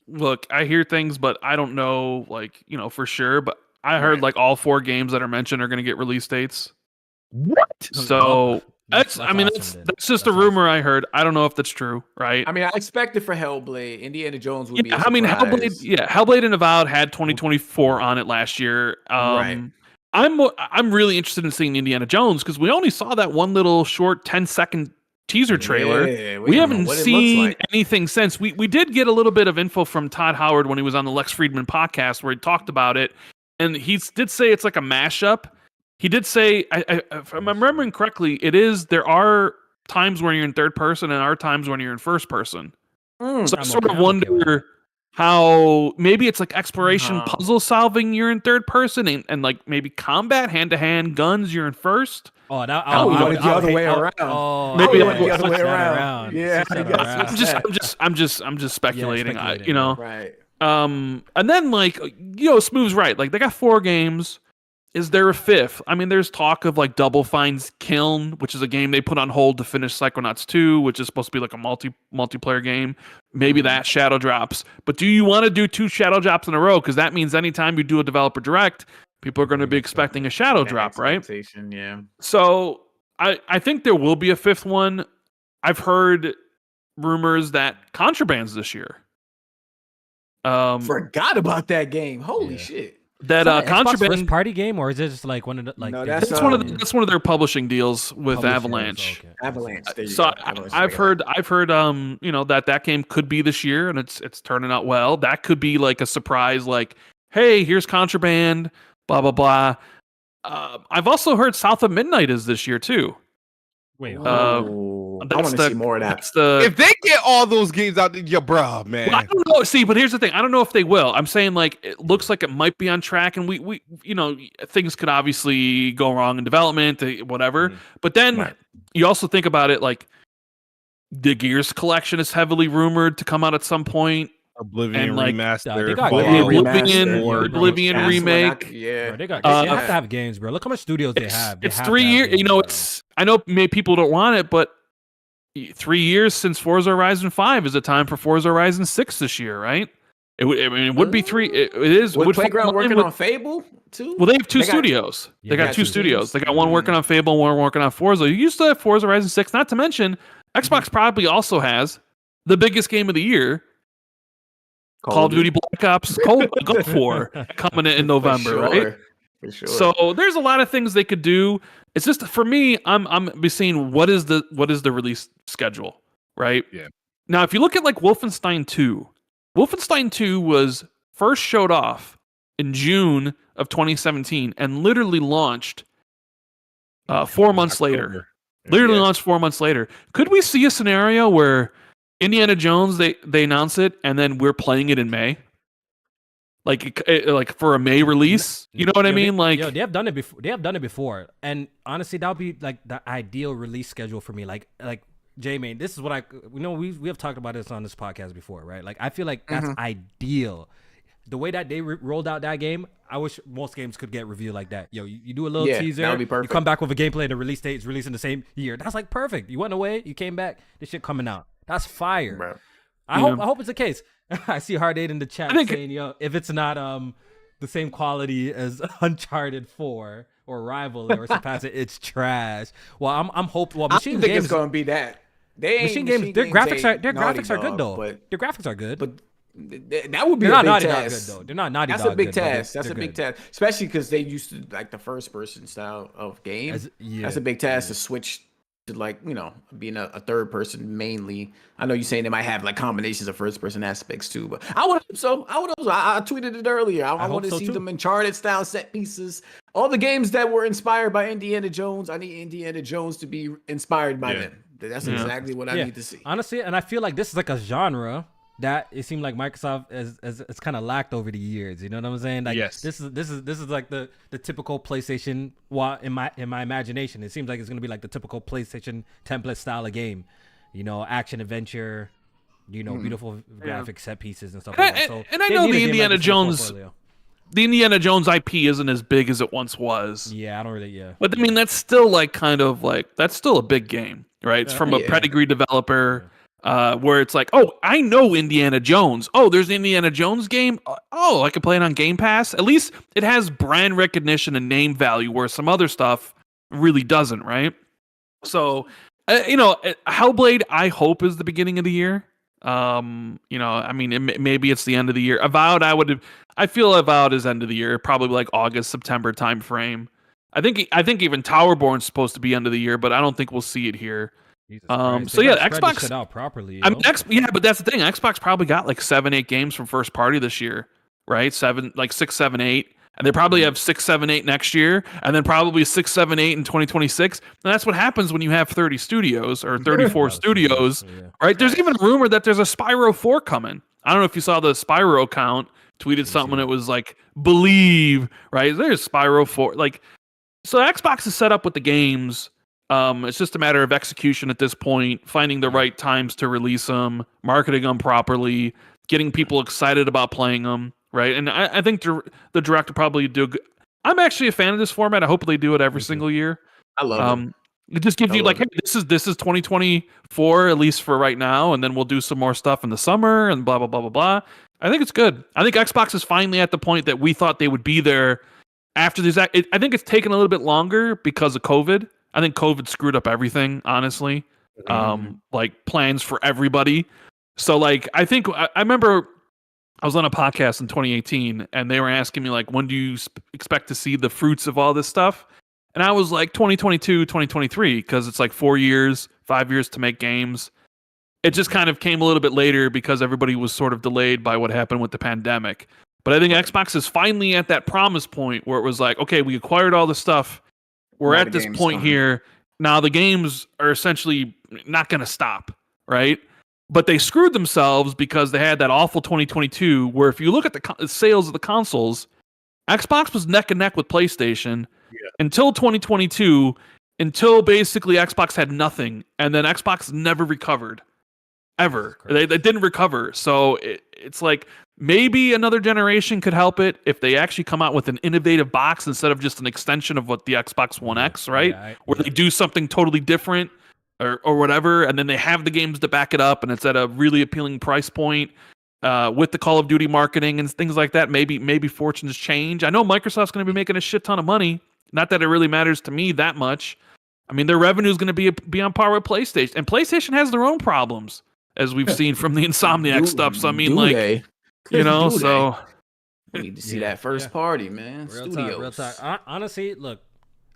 [SPEAKER 1] look, I hear things, but I don't know, for sure. But I heard like all 4 games that are mentioned are going to get release dates.
[SPEAKER 4] What?
[SPEAKER 1] So that's
[SPEAKER 3] awesome,
[SPEAKER 1] that's
[SPEAKER 3] then.
[SPEAKER 1] just a rumor I heard. I don't know if that's true, right?
[SPEAKER 2] I mean, I expected for Hellblade, Indiana Jones would be.
[SPEAKER 1] I mean, Hellblade and Avowed had 2024 on it last year.
[SPEAKER 2] Right.
[SPEAKER 1] I'm really interested in seeing Indiana Jones because we only saw that one little short 10-second teaser trailer.
[SPEAKER 2] Yeah,
[SPEAKER 1] we
[SPEAKER 2] don't know
[SPEAKER 1] haven't
[SPEAKER 2] what it looks
[SPEAKER 1] seen
[SPEAKER 2] like.
[SPEAKER 1] anything since. We did get a little bit of info from Todd Howard when he was on the Lex Friedman podcast where he talked about it, and he did say it's like a mashup. He did say, if I'm remembering correctly, there are times when you're in third person and are times when you're in first person. So I sort of wonder how maybe it's like exploration, puzzle solving, you're in third person, and like maybe combat, hand to hand, guns, you're in first.
[SPEAKER 3] Oh, that
[SPEAKER 2] I would want it the other way around.
[SPEAKER 3] Oh,
[SPEAKER 1] Maybe
[SPEAKER 2] I would want it the other way around.
[SPEAKER 3] Yeah,
[SPEAKER 1] I'm just speculating.
[SPEAKER 2] Right.
[SPEAKER 1] And then Smoove's right. Like they got 4 games. Is there a 5th? I mean, there's talk of like Double Fine's Kiln, which is a game they put on hold to finish Psychonauts 2, which is supposed to be like a multiplayer game. Maybe that shadow drops. But do you want to do 2 shadow drops in a row? Because that means anytime you do a developer direct, people are going to be expecting a shadow drop, right?
[SPEAKER 2] Yeah.
[SPEAKER 1] So I think there will be a 5th one. I've heard rumors that Contraband's this year.
[SPEAKER 2] Forgot about that game. Holy shit.
[SPEAKER 1] That Contraband
[SPEAKER 3] first party game, or is it just like one of the like?
[SPEAKER 2] No,
[SPEAKER 1] that's one of their publishing deals with Avalanche.
[SPEAKER 3] Okay.
[SPEAKER 2] Avalanche. There you
[SPEAKER 1] So
[SPEAKER 2] go. Avalanche,
[SPEAKER 1] I've heard that game could be this year, and it's turning out well. That could be like a surprise, like, hey, here's Contraband, blah blah blah. I've also heard South of Midnight is this year too.
[SPEAKER 3] Wait,
[SPEAKER 2] I want to see more of that.
[SPEAKER 4] If they get all those games out, bro, man.
[SPEAKER 1] Well, I don't know. See, but here's the thing. I don't know if they will. I'm saying like it looks like it might be on track, and we things could obviously go wrong in development, whatever. But then you also think about it, like the Gears collection is heavily rumored to come out at some point.
[SPEAKER 4] Oblivion remaster,
[SPEAKER 3] they got
[SPEAKER 1] Oblivion remake.
[SPEAKER 2] Yeah,
[SPEAKER 3] bro, they have to have games, bro. Look how much studios they have.
[SPEAKER 1] It's 3 years. I know maybe people don't want it, but 3 years since Forza Horizon 5 is a time for Forza Horizon 6 this year, right? It would be 3. It is.
[SPEAKER 2] Would Playground working on Fable too?
[SPEAKER 1] Well, they have 2 studios. They got 2 studios. They got one working on Fable, one working on Forza. You used to have Forza Horizon 6. Not to mention, Xbox probably also has the biggest game of the year. Call of Duty Black Ops Gulf War coming in November, right?
[SPEAKER 2] For sure.
[SPEAKER 1] So there's a lot of things they could do. It's just for me, I'm be seeing what is the release schedule, right?
[SPEAKER 4] Yeah.
[SPEAKER 1] Now, if you look at like Wolfenstein 2, Wolfenstein 2 was first showed off in June of 2017 and literally launched 4 months later. Literally launched 4 months later. Could we see a scenario where Indiana Jones, they announce it, and then we're playing it in May, like for a May release. You know what I mean?
[SPEAKER 3] They have done it before. They have done it before, and honestly, that would be like the ideal release schedule for me. Like J-Main, this is what we have talked about this on this podcast before, right? Like I feel like that's ideal. The way that they rolled out that game, I wish most games could get reviewed like that. You do a little teaser,
[SPEAKER 2] that would be perfect.
[SPEAKER 3] You come back with a gameplay, and the release date is released in the same year. That's like perfect. You went away, you came back, this shit coming out. That's fire.
[SPEAKER 2] Bro.
[SPEAKER 3] I hope it's the case. I see Hard 8 in the chat saying, if it's not the same quality as Uncharted 4 or rival it or surpass it, it's trash. Well, I'm hoping. Well,
[SPEAKER 2] I
[SPEAKER 3] Machine
[SPEAKER 2] don't think
[SPEAKER 3] Games,
[SPEAKER 2] it's gonna be that. They ain't
[SPEAKER 3] Machine Games, their graphics are good though.
[SPEAKER 2] but
[SPEAKER 3] Their graphics are good.
[SPEAKER 2] but that would be
[SPEAKER 3] They're
[SPEAKER 2] a
[SPEAKER 3] not
[SPEAKER 2] big
[SPEAKER 3] Naughty Dog good
[SPEAKER 2] task.
[SPEAKER 3] though. They're not Naughty
[SPEAKER 2] That's
[SPEAKER 3] Dog
[SPEAKER 2] a big
[SPEAKER 3] good, but
[SPEAKER 2] task. That's
[SPEAKER 3] they're
[SPEAKER 2] a big
[SPEAKER 3] good.
[SPEAKER 2] task, especially because they used to like the first person style of game. That's a big task to switch to, like, you know, being a third person mainly. I know you're saying they might have like combinations of first person aspects too, but I would hope so. I tweeted it earlier. I want to see them Uncharted style set pieces. All the games that were inspired by Indiana Jones, I need Indiana Jones to be inspired by them. That's exactly what I need to see.
[SPEAKER 3] Honestly, and I feel like this is like a genre that it seemed like Microsoft has kind of lacked over the years. You know what I'm saying? Like, this is like the typical PlayStation. In my imagination, it seems like it's gonna be like the typical PlayStation template style of game. You know, action adventure. You know, beautiful graphic set pieces and stuff like that. So,
[SPEAKER 1] and I know the Indiana Jones. The Indiana Jones IP isn't as big as it once was.
[SPEAKER 3] Yeah, I don't really. Yeah,
[SPEAKER 1] but I mean, that's still like kind of like that's still a big game, right? It's from a pedigree developer, where it's like, oh, I know Indiana Jones. Oh, there's an Indiana Jones game. Oh, I can play it on Game Pass. At least it has brand recognition and name value, where some other stuff really doesn't, right? So, you know, Hellblade, I hope is the beginning of the year. You know, I mean, maybe it's the end of the year. Avowed, I feel Avowed is end of the year, probably like August, September time frame. I think even Towerborn's supposed to be end of the year, but I don't think we'll see it here. So yeah, Xbox
[SPEAKER 3] out properly.
[SPEAKER 1] I mean, but that's the thing. Xbox probably got like 7-8 games from first party this year, right? 6, 7, 8. And they probably have 6, 7, 8 next year, and then probably 6, 7, 8 in 2026. And that's what happens when you have 30 studios or 34 studios, right? There's even a rumor that there's a Spyro 4 coming. I don't know if you saw the Spyro account tweeted something and it was like, believe, right? There's Spyro 4. Like, so Xbox is set up with the games. It's just a matter of execution at this point, finding the right times to release them, marketing them properly, getting people excited about playing them. Right, and I think the Direct will probably do. I'm actually a fan of this format. I hope they do it every single year.
[SPEAKER 2] I love it.
[SPEAKER 1] It just gives you like, hey, this is 2024 at least for right now, and then we'll do some more stuff in the summer and blah blah blah blah blah. I think it's good. I think Xbox is finally at the point that we thought they would be there after this. I think it's taken a little bit longer because of COVID. I think COVID screwed up everything, honestly. Like plans for everybody. So like, I think I remember. I was on a podcast in 2018 and they were asking me like, when do you expect to see the fruits of all this stuff? And I was like 2022, 2023, because it's like 4 years, 5 years to make games. It just kind of came a little bit later because everybody was sort of delayed by what happened with the pandemic. But I think Xbox is finally at that promise point where it was like, okay, we acquired all the stuff. We're at this point here. Now the games are essentially not going to stop, right? But they screwed themselves because they had that awful 2022 where if you look at the sales of the consoles, Xbox was neck and neck with PlayStation until 2022, until basically Xbox had nothing. And then Xbox never recovered, ever. They didn't recover. So it's like maybe another generation could help it if they actually come out with an innovative box instead of just an extension of what the Xbox One X, right? Where they do something totally different. Or whatever, and then they have the games to back it up, and it's at a really appealing price point with the Call of Duty marketing and things like that. Maybe fortunes change. I know Microsoft's going to be making a shit ton of money. Not that it really matters to me that much. I mean, their revenue is going to be on par with PlayStation, and PlayStation has their own problems, as we've seen from the Insomniac stuff. So I mean, like, you know, so
[SPEAKER 2] we need to see that first party, man.
[SPEAKER 3] Real talk. Honestly, look.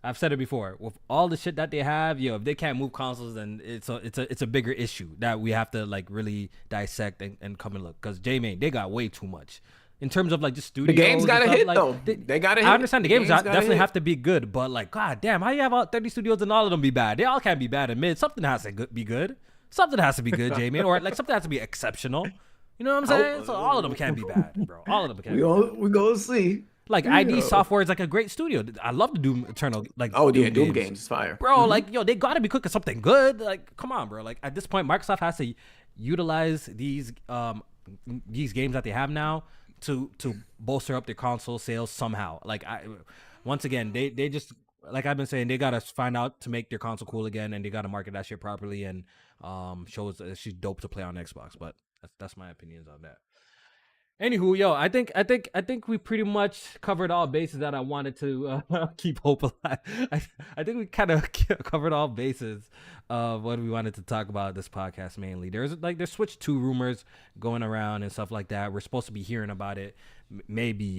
[SPEAKER 3] I've said it before. With all the shit that they have, if they can't move consoles, then it's a bigger issue that we have to like really dissect and come and look. Because J-Main, they got way too much in terms of like just studios.
[SPEAKER 2] The games got to hit
[SPEAKER 3] like,
[SPEAKER 2] though. They got to hit.
[SPEAKER 3] I understand the games definitely have to be good, but like, god damn, how you have all 30 studios and all of them be bad? They all can't be bad in mid. Something has to be good. Something has to be good, J-Main, or like something has to be exceptional. You know what I'm saying? So all of them can't be bad, bro. All of them can't.
[SPEAKER 2] We're gonna see.
[SPEAKER 3] Like ID Software is like a great studio. I love the Doom Eternal. Like
[SPEAKER 2] Doom games is fire,
[SPEAKER 3] bro. Like they gotta be cooking something good. Like come on, bro. Like at this point, Microsoft has to utilize these games that they have now to bolster up their console sales somehow. Like once again, they just like I've been saying, they gotta find out to make their console cool again, and they gotta market that shit properly and show us that she's dope to play on Xbox. But that's my opinions on that. Anywho, yo, I think we pretty much covered all bases that I wanted to keep hope alive. I think we kind of covered all bases of what we wanted to talk about this podcast mainly. There's Switch 2 rumors going around and stuff like that. We're supposed to be hearing about it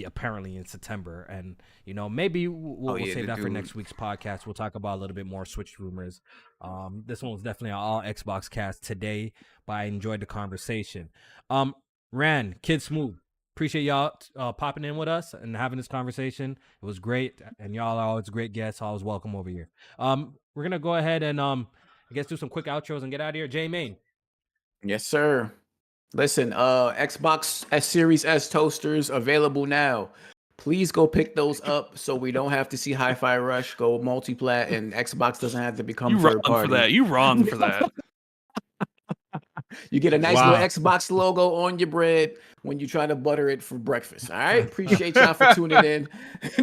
[SPEAKER 3] apparently in September, and maybe we'll save that for next week's podcast. We'll talk about a little bit more Switch rumors. This one was definitely an all Xbox cast today, but I enjoyed the conversation. Ran, KidSmoove, appreciate y'all popping in with us and having this conversation. It was great, and y'all are always great guests. Always welcome over here. We're gonna go ahead and I guess do some quick outros and get out of here. J Main.
[SPEAKER 2] Yes, sir. Listen, Xbox Series S toasters available now. Please go pick those up so we don't have to see Hi-Fi Rush go multi-plat and Xbox doesn't have to become third party.
[SPEAKER 1] You wrong for that.
[SPEAKER 2] You get a nice little Xbox logo on your bread when you try to butter it for breakfast. All right. Appreciate y'all for tuning in.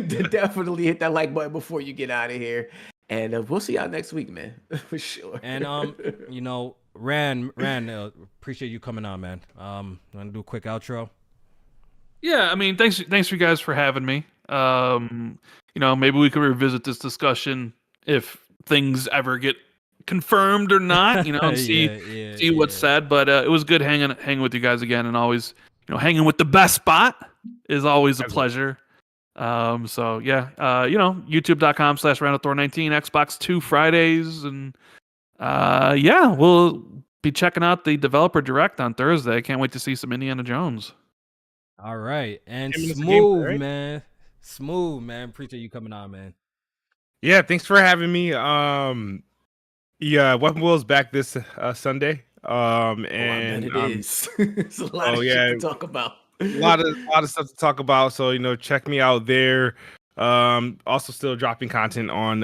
[SPEAKER 2] Definitely hit that like button before you get out of here. And we'll see y'all next week, man. For sure.
[SPEAKER 3] And Ran, appreciate you coming on, man. Want to do a quick outro?
[SPEAKER 1] Yeah, I mean, thanks for you guys for having me. Maybe we could revisit this discussion if things ever get confirmed or not, and see what's said. But it was good hanging with you guys again, and always, hanging with the best spot is always a pleasure. YouTube.com/RandallThor19, Xbox 2 Fridays, and we'll be checking out the developer direct on Thursday. Can't wait to see some Indiana Jones.
[SPEAKER 3] All right, and Smooth, man. Smooth, man. Appreciate you coming on, man.
[SPEAKER 4] Yeah, thanks for having me. Weapon Wheel's back this Sunday. And
[SPEAKER 2] it is. It's a lot of shit to talk about.
[SPEAKER 4] A lot of stuff to talk about. So check me out there. Also still dropping content on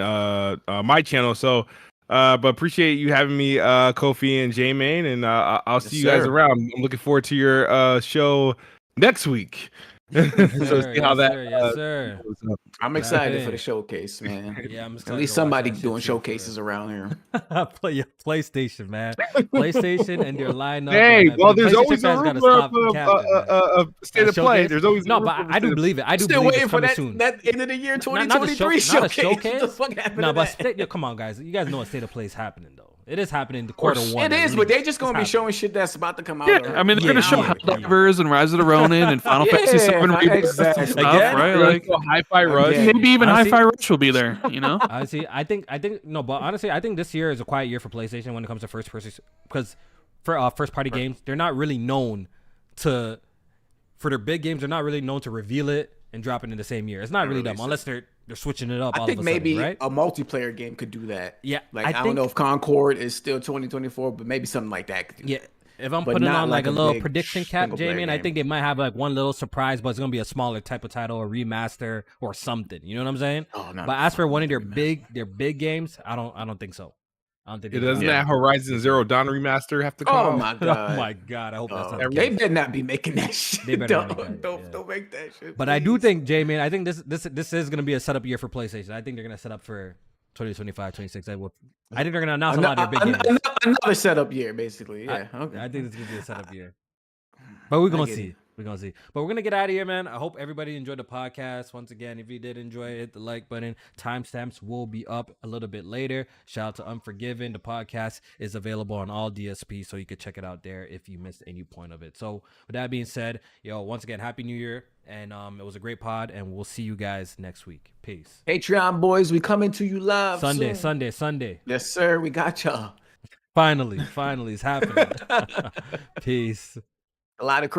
[SPEAKER 4] my channel. So but appreciate you having me, Kofi and J Main, and I'll see you guys around. I'm looking forward to your show next week. So see how that.
[SPEAKER 3] Yes, sir.
[SPEAKER 2] I'm excited for the showcase, man.
[SPEAKER 3] Yeah, I'm excited.
[SPEAKER 2] At least somebody doing showcases around here.
[SPEAKER 3] Play PlayStation, man. PlayStation and their lineup.
[SPEAKER 4] Hey, well, there's always a rumor of state of play. There's always
[SPEAKER 3] but I do believe it. I do
[SPEAKER 2] still
[SPEAKER 3] believe
[SPEAKER 2] waiting for that
[SPEAKER 3] soon.
[SPEAKER 2] That end of the year 2023 showcase.
[SPEAKER 3] Not a showcase.
[SPEAKER 2] What the fuck happened to
[SPEAKER 3] but
[SPEAKER 2] that?
[SPEAKER 3] come on, guys. You guys know a state of play is happening though. It is happening in the quarter one.
[SPEAKER 2] It is, but they're just gonna be showing shit that's about to come out.
[SPEAKER 1] Yeah, I mean, they're gonna show Helldivers and Rise of the Ronin and Final Fantasy VII
[SPEAKER 2] exactly.
[SPEAKER 1] stuff, right? Like
[SPEAKER 4] Hi-Fi Rush.
[SPEAKER 1] Maybe even Hi-Fi Rush will be there.
[SPEAKER 3] Honestly, I think this year is a quiet year for PlayStation when it comes to first person, because for first party games, they're not really known for their big games. They're not really known to reveal it and drop it in the same year. It's not really dumb unless they're switching it up.
[SPEAKER 2] I think maybe
[SPEAKER 3] right?
[SPEAKER 2] a multiplayer game could do that.
[SPEAKER 3] Yeah,
[SPEAKER 2] I don't know if Concord is still 2024, but maybe something like that could do that.
[SPEAKER 3] If I'm putting on like a little prediction cap, Jamie, I think they might have like one little surprise, but it's gonna be a smaller type of title or remaster or something. You know what I'm saying?
[SPEAKER 2] Oh, no,
[SPEAKER 3] but as for one of their big games, I don't think so. I don't think
[SPEAKER 4] it doesn't. That Horizon Zero Dawn remaster have to come out?
[SPEAKER 2] Oh my god!
[SPEAKER 3] Oh my god! I hope that's not
[SPEAKER 2] they better not be making that shit.
[SPEAKER 3] They better
[SPEAKER 2] don't make that shit.
[SPEAKER 3] But please. I do think, J-Man, I think this is gonna be a setup year for PlayStation. I think they're gonna set up for 2025, 26. I think they're gonna announce a lot of their big games.
[SPEAKER 2] Another setup year, basically. Yeah. Okay.
[SPEAKER 3] I think it's gonna be a setup year. But we're gonna see. We're gonna see. But we're gonna get out of here, man. I hope everybody enjoyed the podcast. Once again, if you did enjoy it, hit the like button. Timestamps will be up a little bit later. Shout out to Unforgiven. The podcast is available on all DSPs, so you could check it out there if you missed any point of it. So with that being said, once again, Happy New Year. And it was a great pod, and we'll see you guys next week. Peace.
[SPEAKER 2] Patreon boys, we coming to you live
[SPEAKER 3] Sunday.
[SPEAKER 2] Yes, sir. We got y'all.
[SPEAKER 3] Finally, it's happening. Peace.
[SPEAKER 2] A lot of